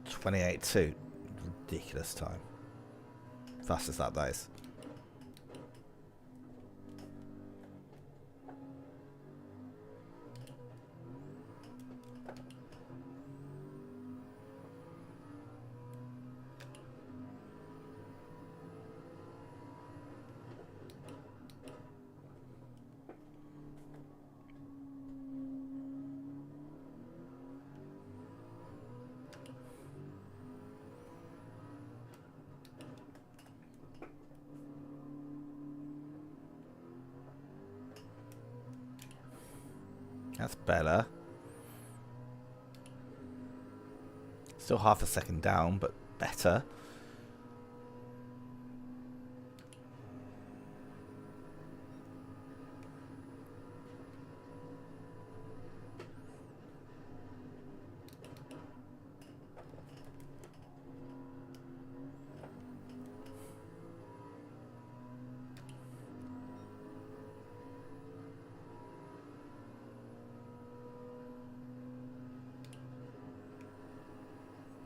.28.2, ridiculous time. Fast as that is. That's better. Still half a second down, but better.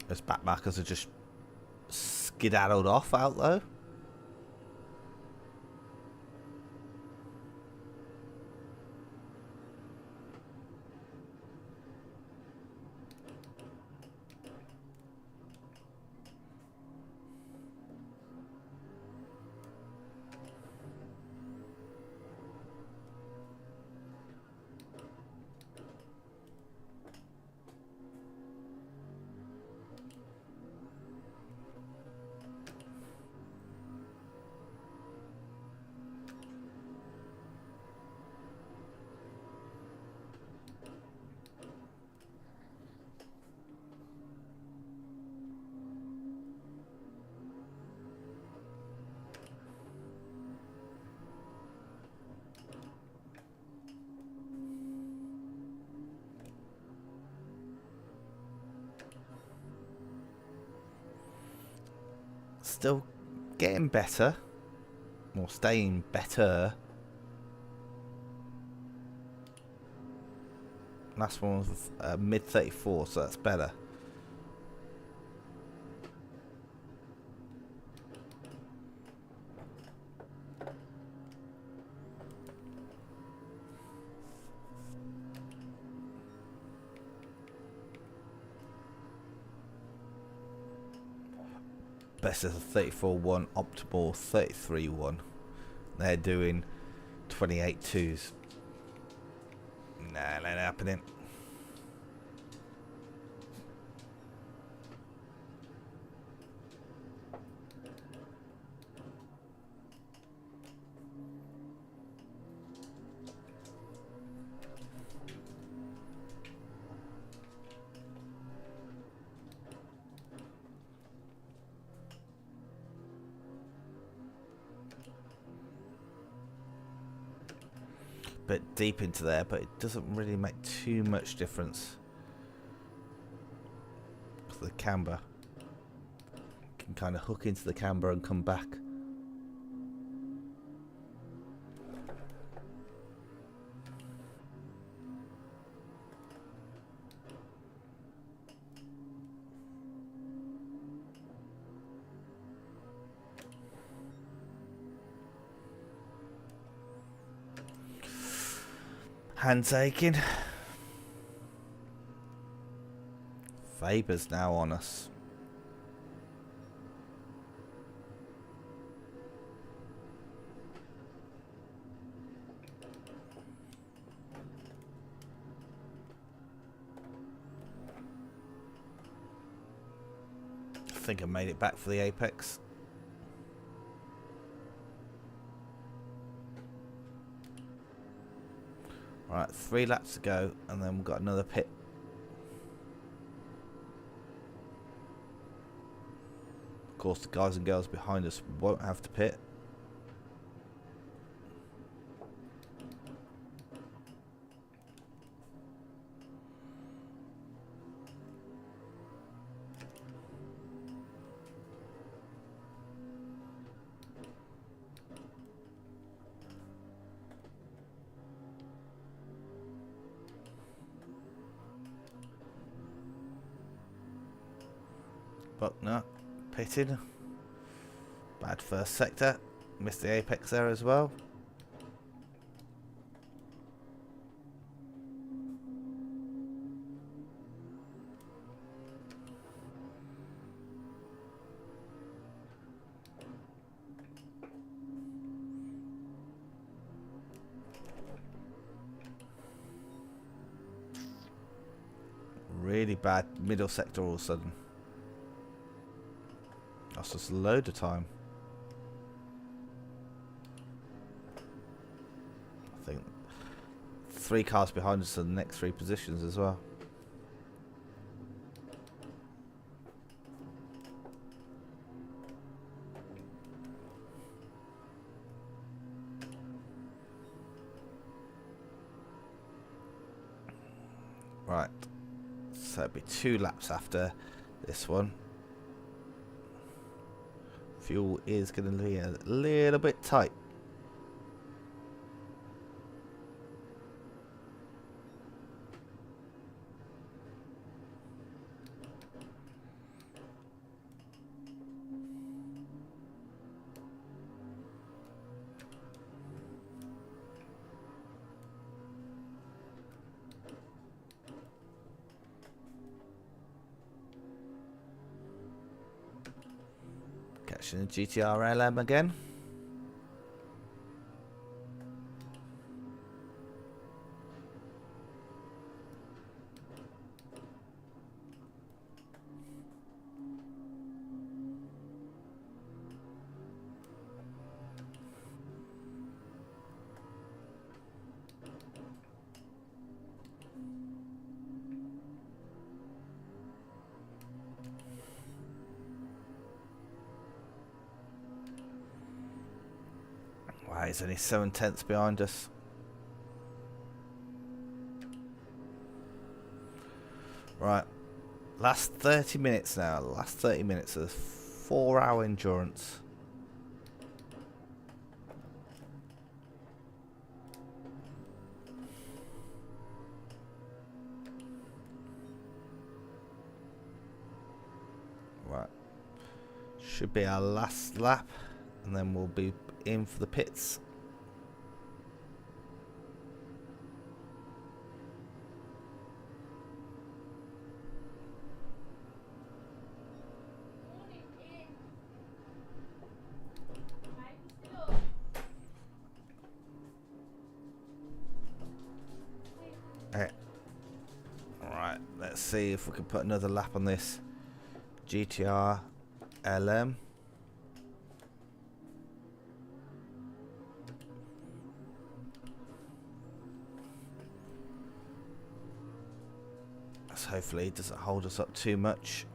Those backmarkers are just skedaddled off out though. Still getting better. Or staying better. Last one was mid 34, so that's better. Best is a 34.1, optimal 33.1. They're doing 28.2s. Nah, that ain't happening. bit deep into there, but it doesn't really make too much difference. Because the camber can kind of hook into the camber and come back. Hands aching. Faber's now on us. I think I made it back for the apex. Alright, 3 laps to go, and then we've got another pit. Of course, the guys and girls behind us won't have to pit. But no, pitted. Bad first sector. Missed the apex there as well. Really bad middle sector all of a sudden. That's just a load of time. I think 3 cars behind us in the next 3 positions as well. Right, so it'll be 2 laps after this one. Fuel is going to be a little bit tight. Catching a GTR LM again. Wow, he's only 7/10 behind us. Right, last 30 minutes now. Last 30 minutes of 4-hour endurance. Right, should be our last lap, and then we'll be in for the pits. Alright, let's see if we can put another lap on this GTR LM. Hopefully it doesn't hold us up too much.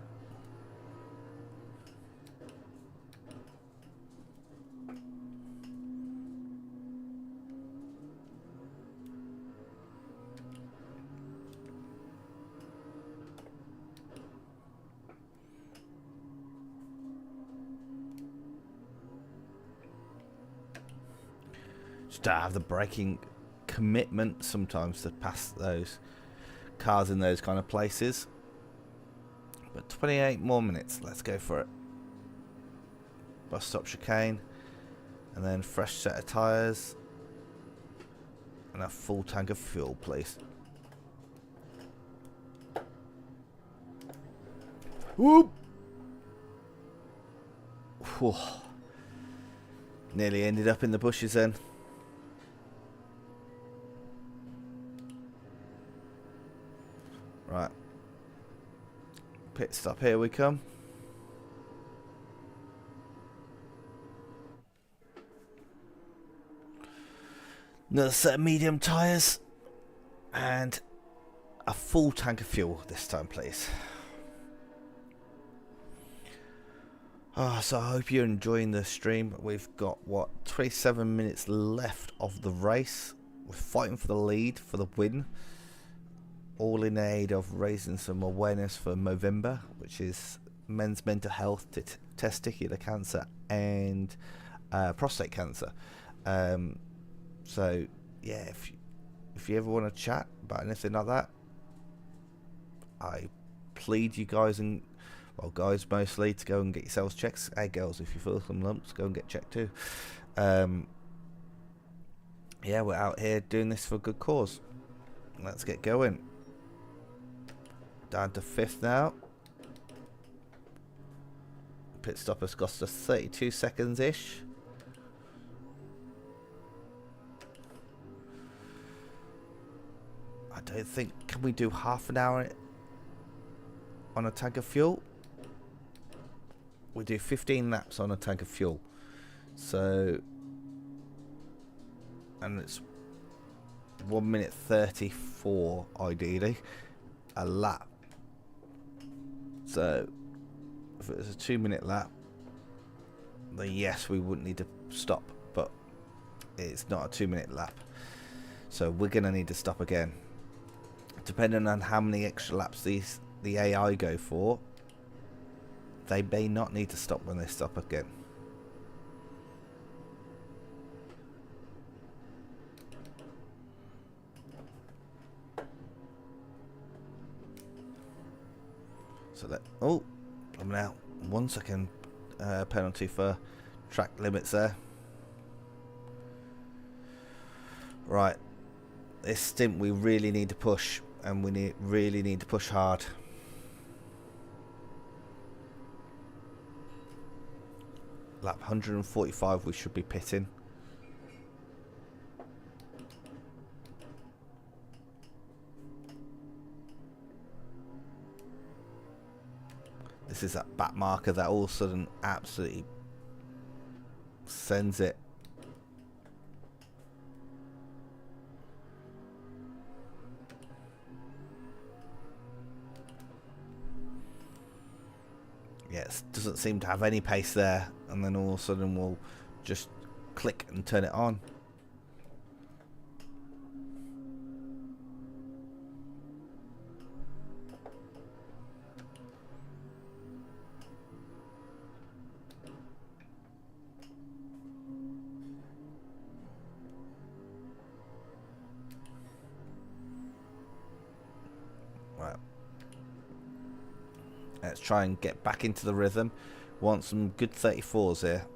Just don't have the braking commitment sometimes to pass those cars in those kind of places. But 28 more minutes, let's go for it. Bus stop chicane, and then fresh set of tyres, and a full tank of fuel, please. Whoop! Whew. Nearly ended up in the bushes then. Right. Pit stop, here we come. Another set of medium tyres. And a full tank of fuel this time, please. So I hope you're enjoying the stream. We've got, what, 27 minutes left of the race. We're fighting for the lead, for the win. All in aid of raising some awareness for Movember, which is men's mental health, testicular cancer, and prostate cancer. So yeah, if you ever want to chat about anything like that, I plead you guys, and well, guys mostly, to go and get yourselves checks. Hey girls, if you feel some lumps, go and get checked too. Yeah, we're out here doing this for a good cause. Let's get going. Down to 5th now. Pit stop has cost us 32 seconds ish. I don't think, can we do half an hour on a tank of fuel? We do 15 laps on a tank of fuel. So, and it's 1 minute 34 ideally a lap. So if it was a 2 minute lap, then yes, we wouldn't need to stop, but it's not a 2 minute lap, so we're gonna need to stop again. Depending on how many extra laps the AI go for, they may not need to stop when they stop again. So that, oh, I'm now 1 second penalty for track limits there. Right, this stint we really need to push, and we really need to push hard. Lap 145 we should be pitting. This is that back marker that all of a sudden absolutely sends it. Yes, doesn't seem to have any pace there, and then all of a sudden we'll just click and turn it on. Right. Let's try and get back into the rhythm. Want some good 34s here.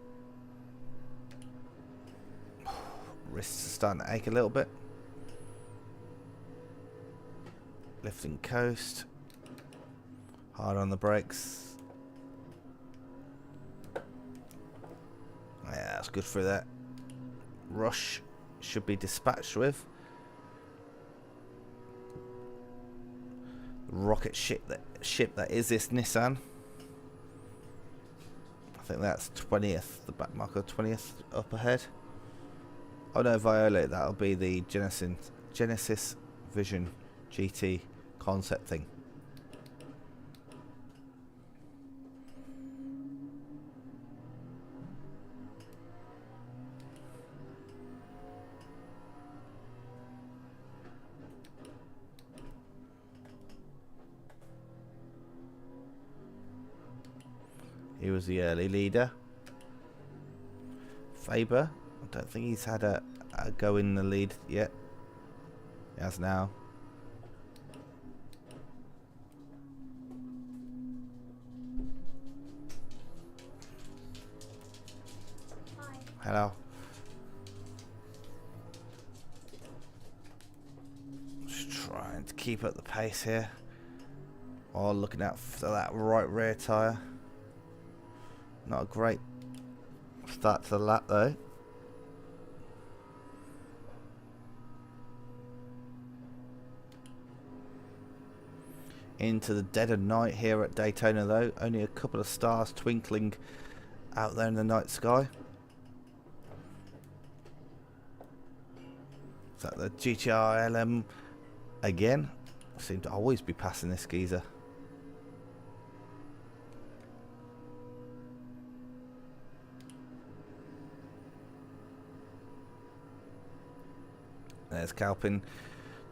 Wrists are starting to ache a little bit. Lifting coast. Hard on the brakes. Yeah, that's good for that. Rush should be dispatched with. Rocket ship that is this Nissan. I think that's 20th, the back marker 20th up ahead. Oh no, Violet, that'll be the Genesis Vision GT concept thing. He was the early leader. Faber, I don't think he's had a go in the lead yet. He has now. Hi. Hello. Just trying to keep up the pace here. While looking out for that right rear tyre. Not a great start to the lap though. Into the dead of night here at Daytona though. Only a couple of stars twinkling out there in the night sky. Is that the GTR LM again? I seem to always be passing this geezer. There's Calpin.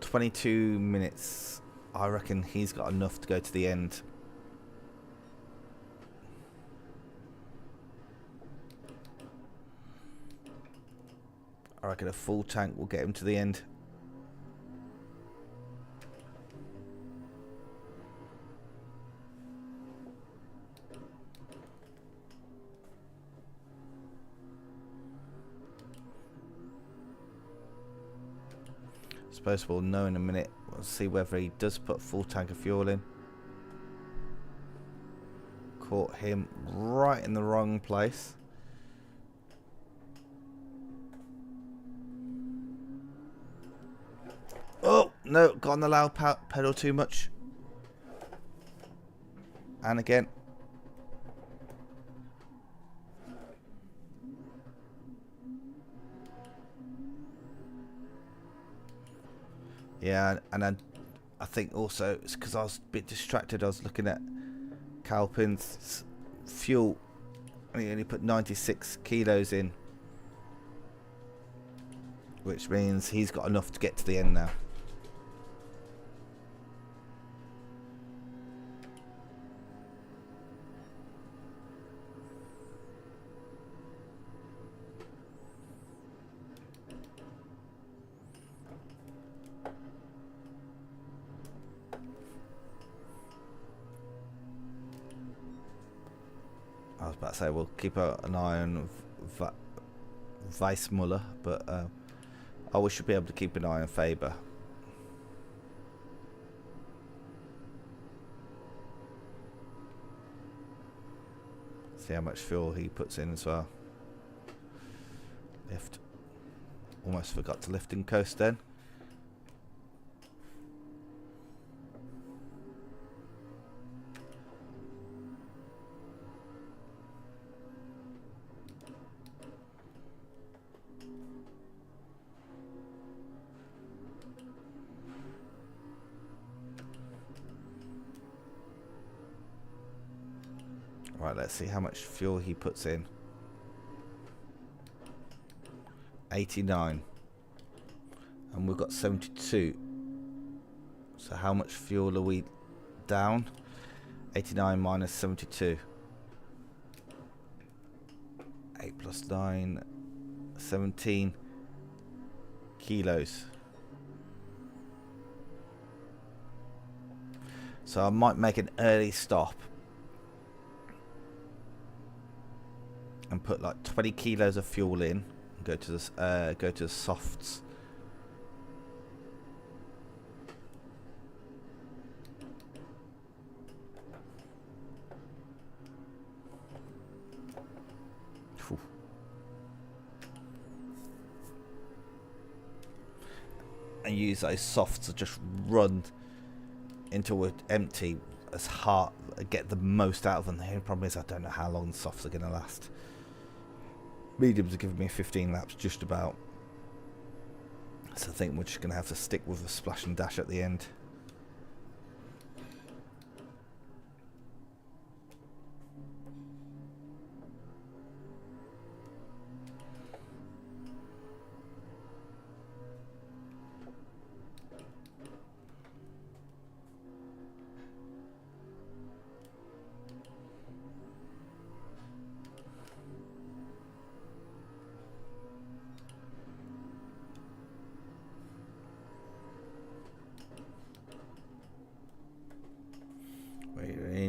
22 minutes. I reckon he's got enough to go to the end. I reckon a full tank will get him to the end. Suppose we'll know in a minute. We'll see whether he does put a full tank of fuel in. Caught him right in the wrong place. Oh no, got on the loud pedal too much. And again. Yeah, and I think also it's because I was a bit distracted. I was looking at Calpin's fuel, and he only put 96 kilos in, which means he's got enough to get to the end now. I was about to say we'll keep an eye on Weissmuller, but we should be able to keep an eye on Faber. See how much fuel he puts in as well. Lift. Almost forgot to lift and coast then. Right, let's see how much fuel he puts in. 89. And we've got 72. So how much fuel are we down? 89 minus 72. 8 plus 9. 17 kilos. So I might make an early stop and put like 20 kilos of fuel in and go to the softs. Whew. And use those softs to just run into it empty as hard, get the most out of them. The only problem is I don't know how long the softs are going to last. Mediums are giving me 15 laps just about. So I think we're just going to have to stick with a splash and dash at the end.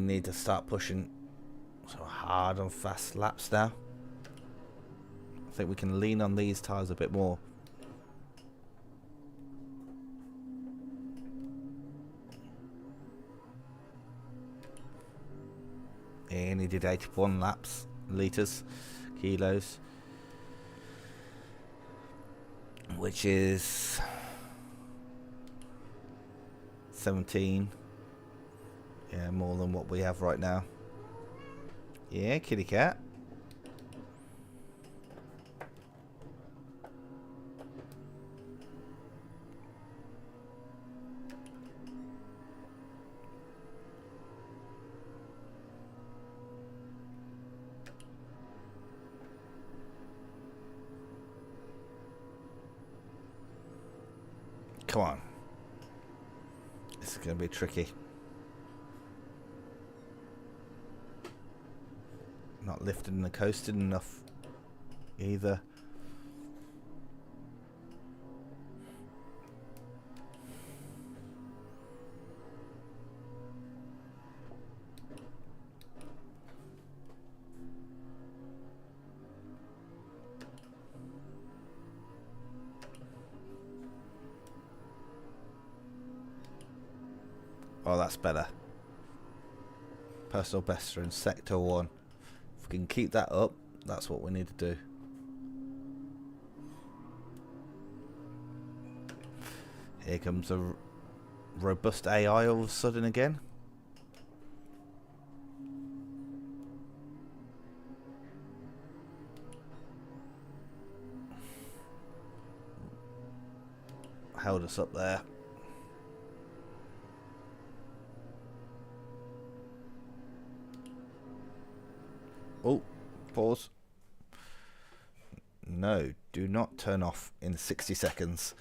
need to start pushing so hard on fast laps now. I think we can lean on these tyres a bit more. And he did 81 laps, kilos, which is 17. Yeah, more than what we have right now. Yeah, kitty cat. Come on. This is going to be tricky. Not lifted and coasted enough either. Oh, that's better. Personal best in sector 1. If we can keep that up, that's what we need to do. Here comes a robust AI all of a sudden again. Held us up there. Oh, pause. No, do not turn off in 60 seconds.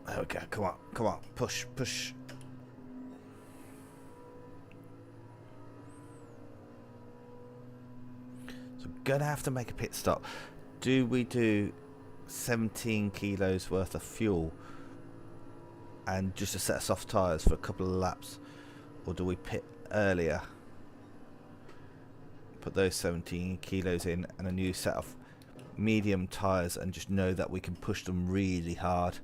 Okay, come on, come on, push, push. So I'm gonna have to make a pit stop. Do we do 17 kilos worth of fuel and just a set of soft tyres for a couple of laps, or do we pit earlier, put those 17 kilos in and a new set of medium tyres and just know that we can push them really hard?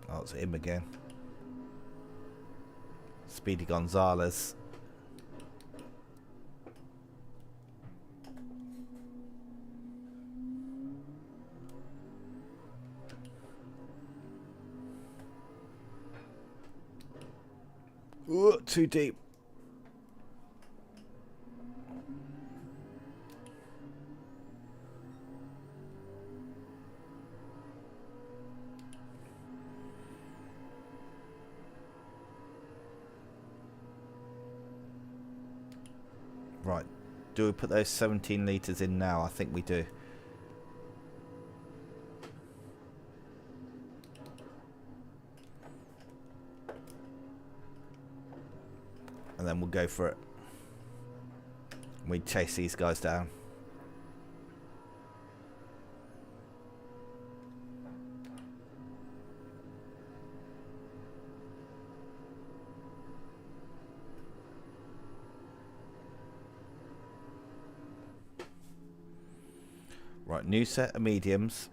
Oh, it's him again. Speedy Gonzalez. Ooh, too deep. Right, do we put those 17 litres in now? I think we do. And then we'll go for it. We chase these guys down. Right, new set of mediums.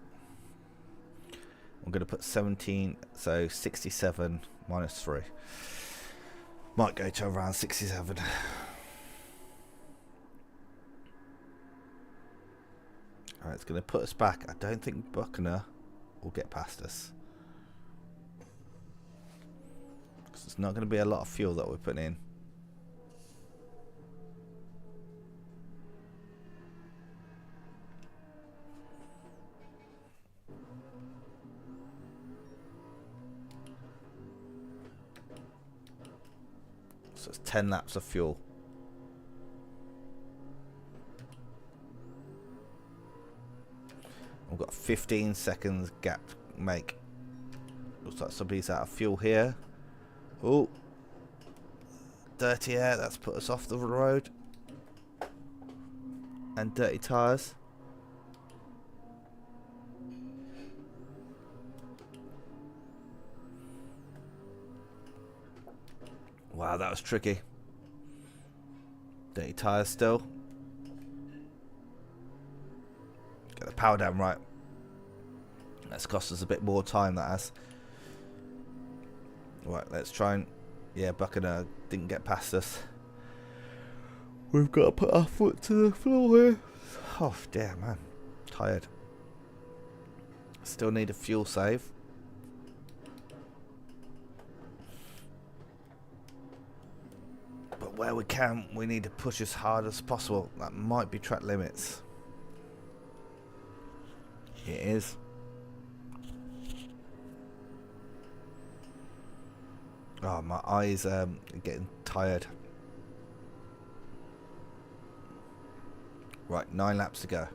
I'm going to put 17, so 67 minus 3. Might go to around 67. Alright, it's going to put us back. I don't think Buckner will get past us. Because it's not going to be a lot of fuel that we're putting in. So it's 10 laps of fuel. We've got 15 seconds gap to make. Looks like somebody's out of fuel here. Oh, dirty air, that's put us off the road. And dirty tyres. Wow, that was tricky. Dirty tyres still. Get the power down right. That's cost us a bit more time, that has. Right, let's try and... Yeah, Buccaneer didn't get past us. We've got to put our foot to the floor here. Oh, dear, man. Tired. Still need a fuel save. But where we can, we need to push as hard as possible. That might be track limits. It is. Oh, my eyes are getting tired. Right, 9 laps to go.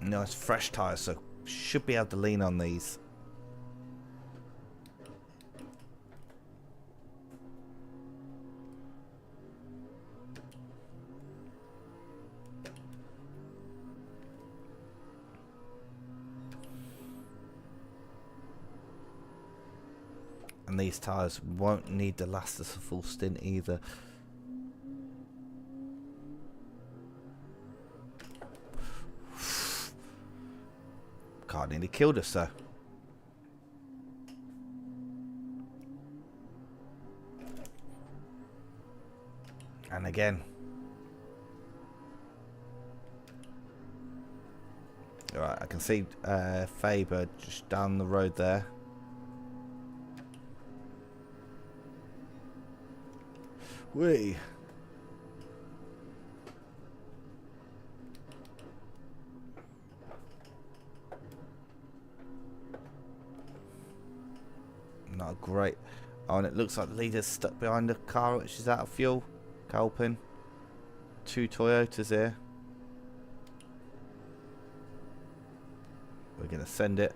Nice fresh tyres, so should be able to lean on these. And these tyres won't need to last us a full stint either. Car nearly killed us though. And again. Alright, I can see Faber just down the road there. Whee! Not great. Oh, and it looks like the leader's stuck behind the car which is out of fuel. Calpin. 2 Toyotas here. We're gonna send it.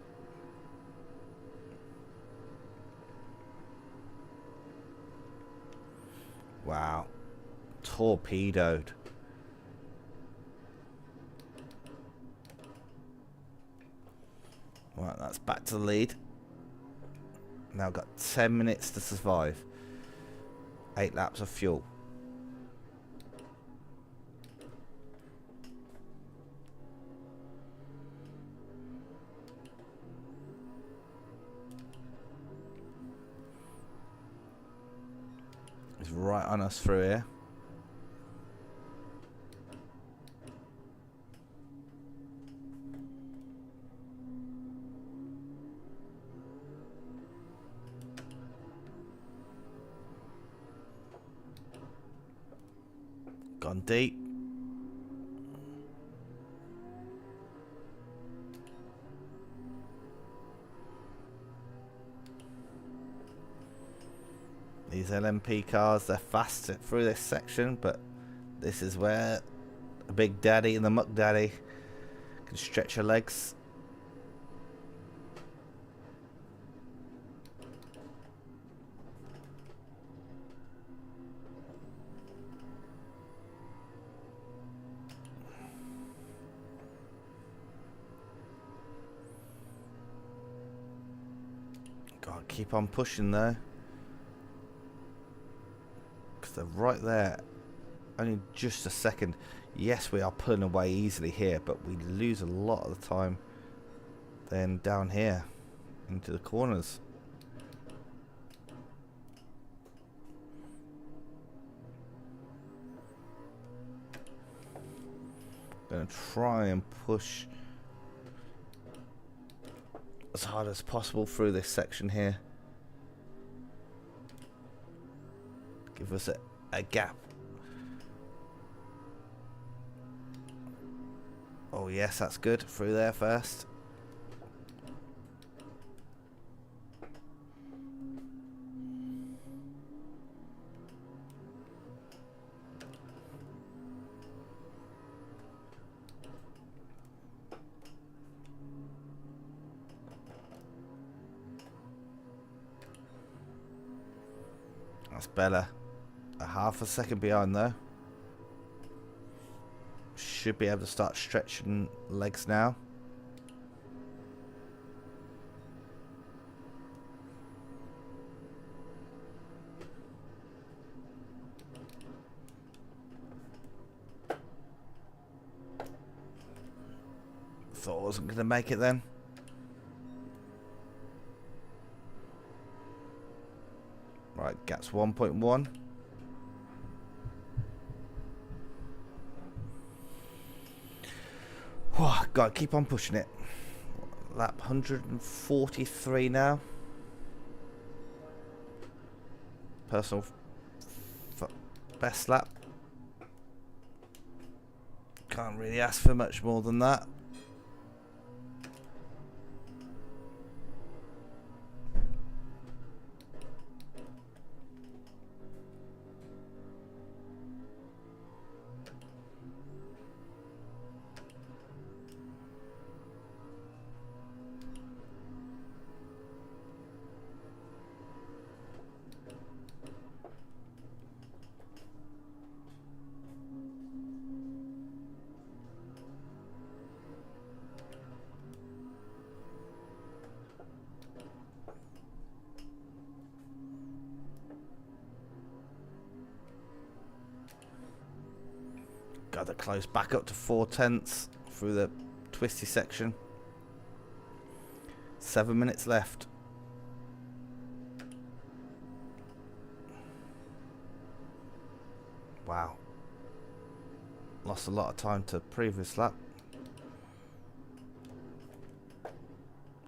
Wow. Torpedoed. Right, that's back to the lead. Now got 10 minutes to survive. 8 laps of fuel. It's right on us through here. Gone deep. These LMP cars, they're fast through this section, but this is where the Big Daddy and the Muck Daddy can stretch your legs. God, keep on pushing though. They're right there. Only just a second. Yes, we are pulling away easily here, but we lose a lot of the time then down here into the corners. Gonna try and push as hard as possible through this section here. Give us a gap. Oh yes, that's good. Through there first. That's better. A half a second behind though. Should be able to start stretching legs now. Thought I wasn't going to make it then. Right, gap's 1.1. Oh, gotta keep on pushing it. Lap 143 now. Personal best lap. Can't really ask for much more than that. Got to close back up to 4/10 through the twisty section. 7 minutes left. Wow. Lost a lot of time to previous lap.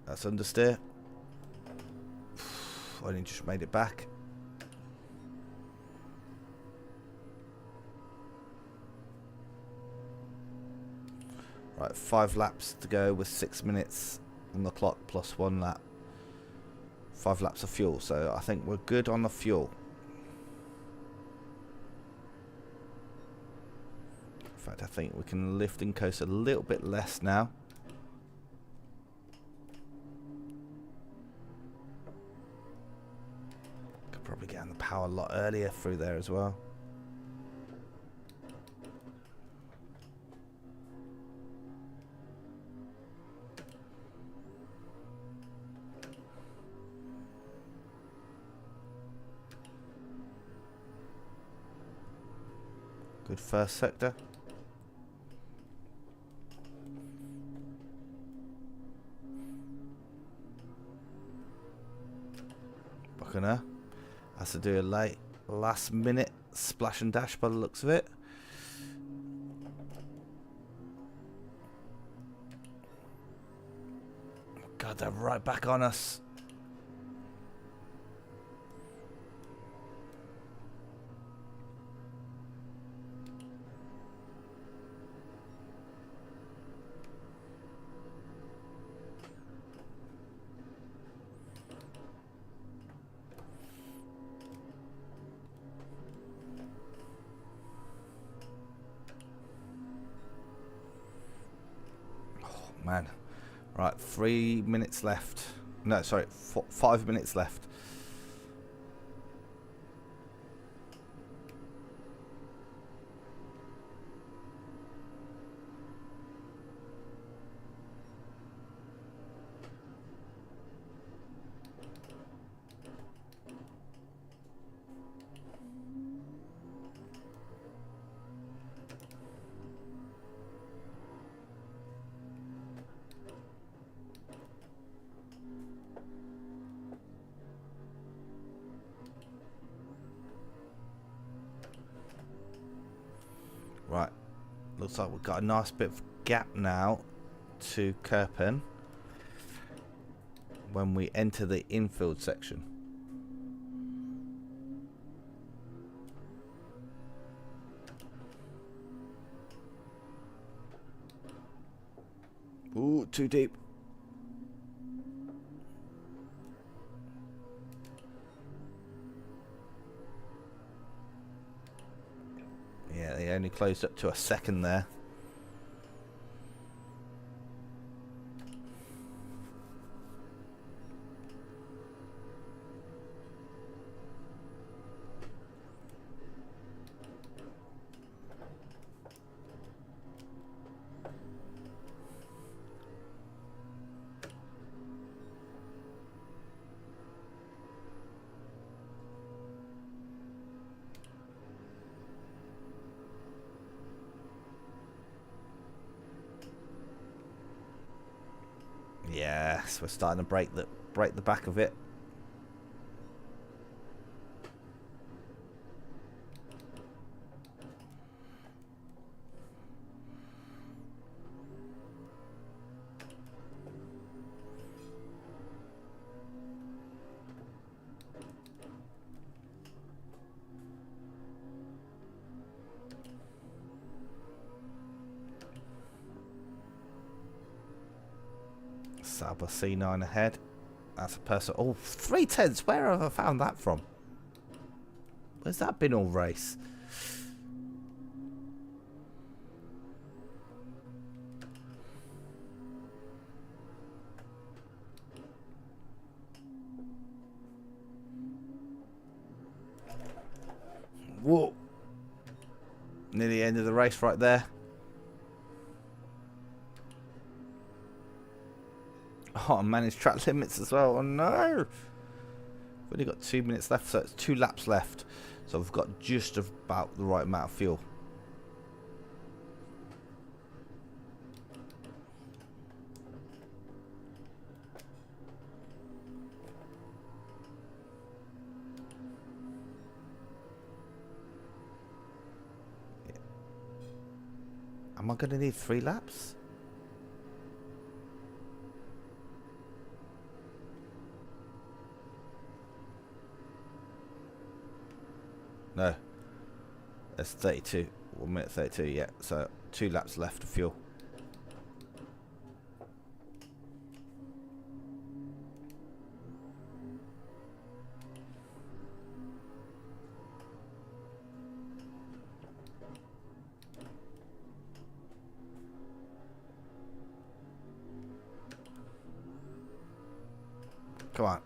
That's understeer. Only just made it back. Right, 5 laps to go with 6 minutes on the clock plus 1 lap. 5 laps of fuel, so I think we're good on the fuel. In fact, I think we can lift and coast a little bit less now. Could probably get on the power a lot earlier through there as well. Good first sector. Buccaneer has to do a late last minute splash and dash by the looks of it. God, they're right back on us. Man, right, 3 minutes left. No, sorry, 5 minutes left. Right, looks like we've got a nice bit of gap now to Kerpen when we enter the infield section. Ooh, too deep. Yeah, they only closed up to a second there. Yes, we're starting to break the back of it. Saba C9 ahead. That's a person. Oh, 3/10. Where have I found that from? Where's that been all race? Whoa. Near the end of the race right there. Oh, I managed track limits as well. Oh no! We've only got 2 minutes left, so it's 2 laps left. So we've got just about the right amount of fuel. Am I going to need 3 laps? No. That's 32. 1 minute 32, yeah. So 2 laps left of fuel. Come on.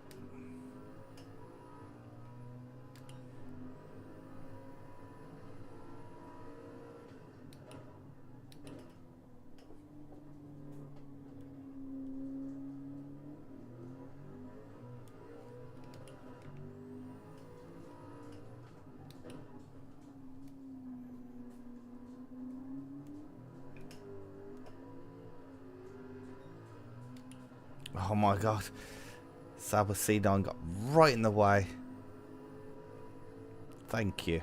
Oh my god. Saba C9 got right in the way. Thank you.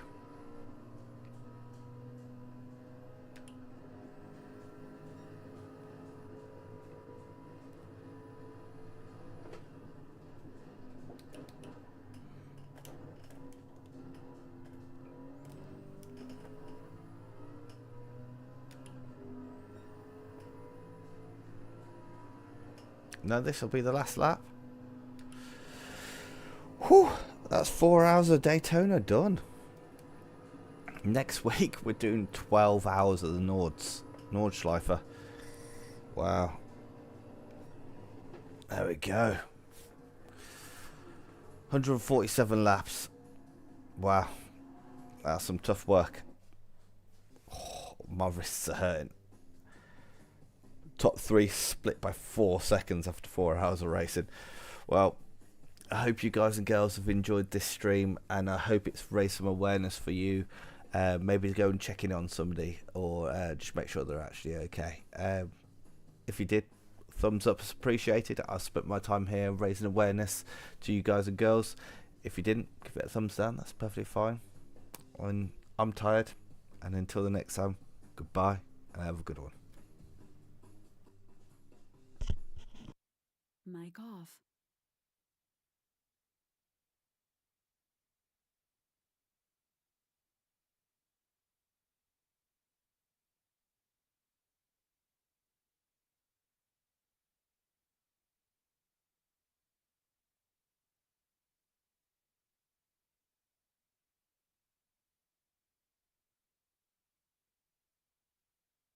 No, this will be the last lap. Whew, that's 4 hours of Daytona done. Next week we're doing 12 hours of the Nordschleife. Wow. There we go. 147 laps. Wow. That's some tough work. Oh, my wrists are hurting. Top 3 split by 4 seconds after 4 hours of racing. Well, I hope you guys and girls have enjoyed this stream, and I hope it's raised some awareness for you. Maybe go and check in on somebody, or just make sure they're actually okay. If you did, thumbs up is appreciated. I spent my time here raising awareness to you guys and girls. If you didn't, give it a thumbs down. That's perfectly fine. And I'm tired, and until the next time, goodbye, and have a good one. Mic off.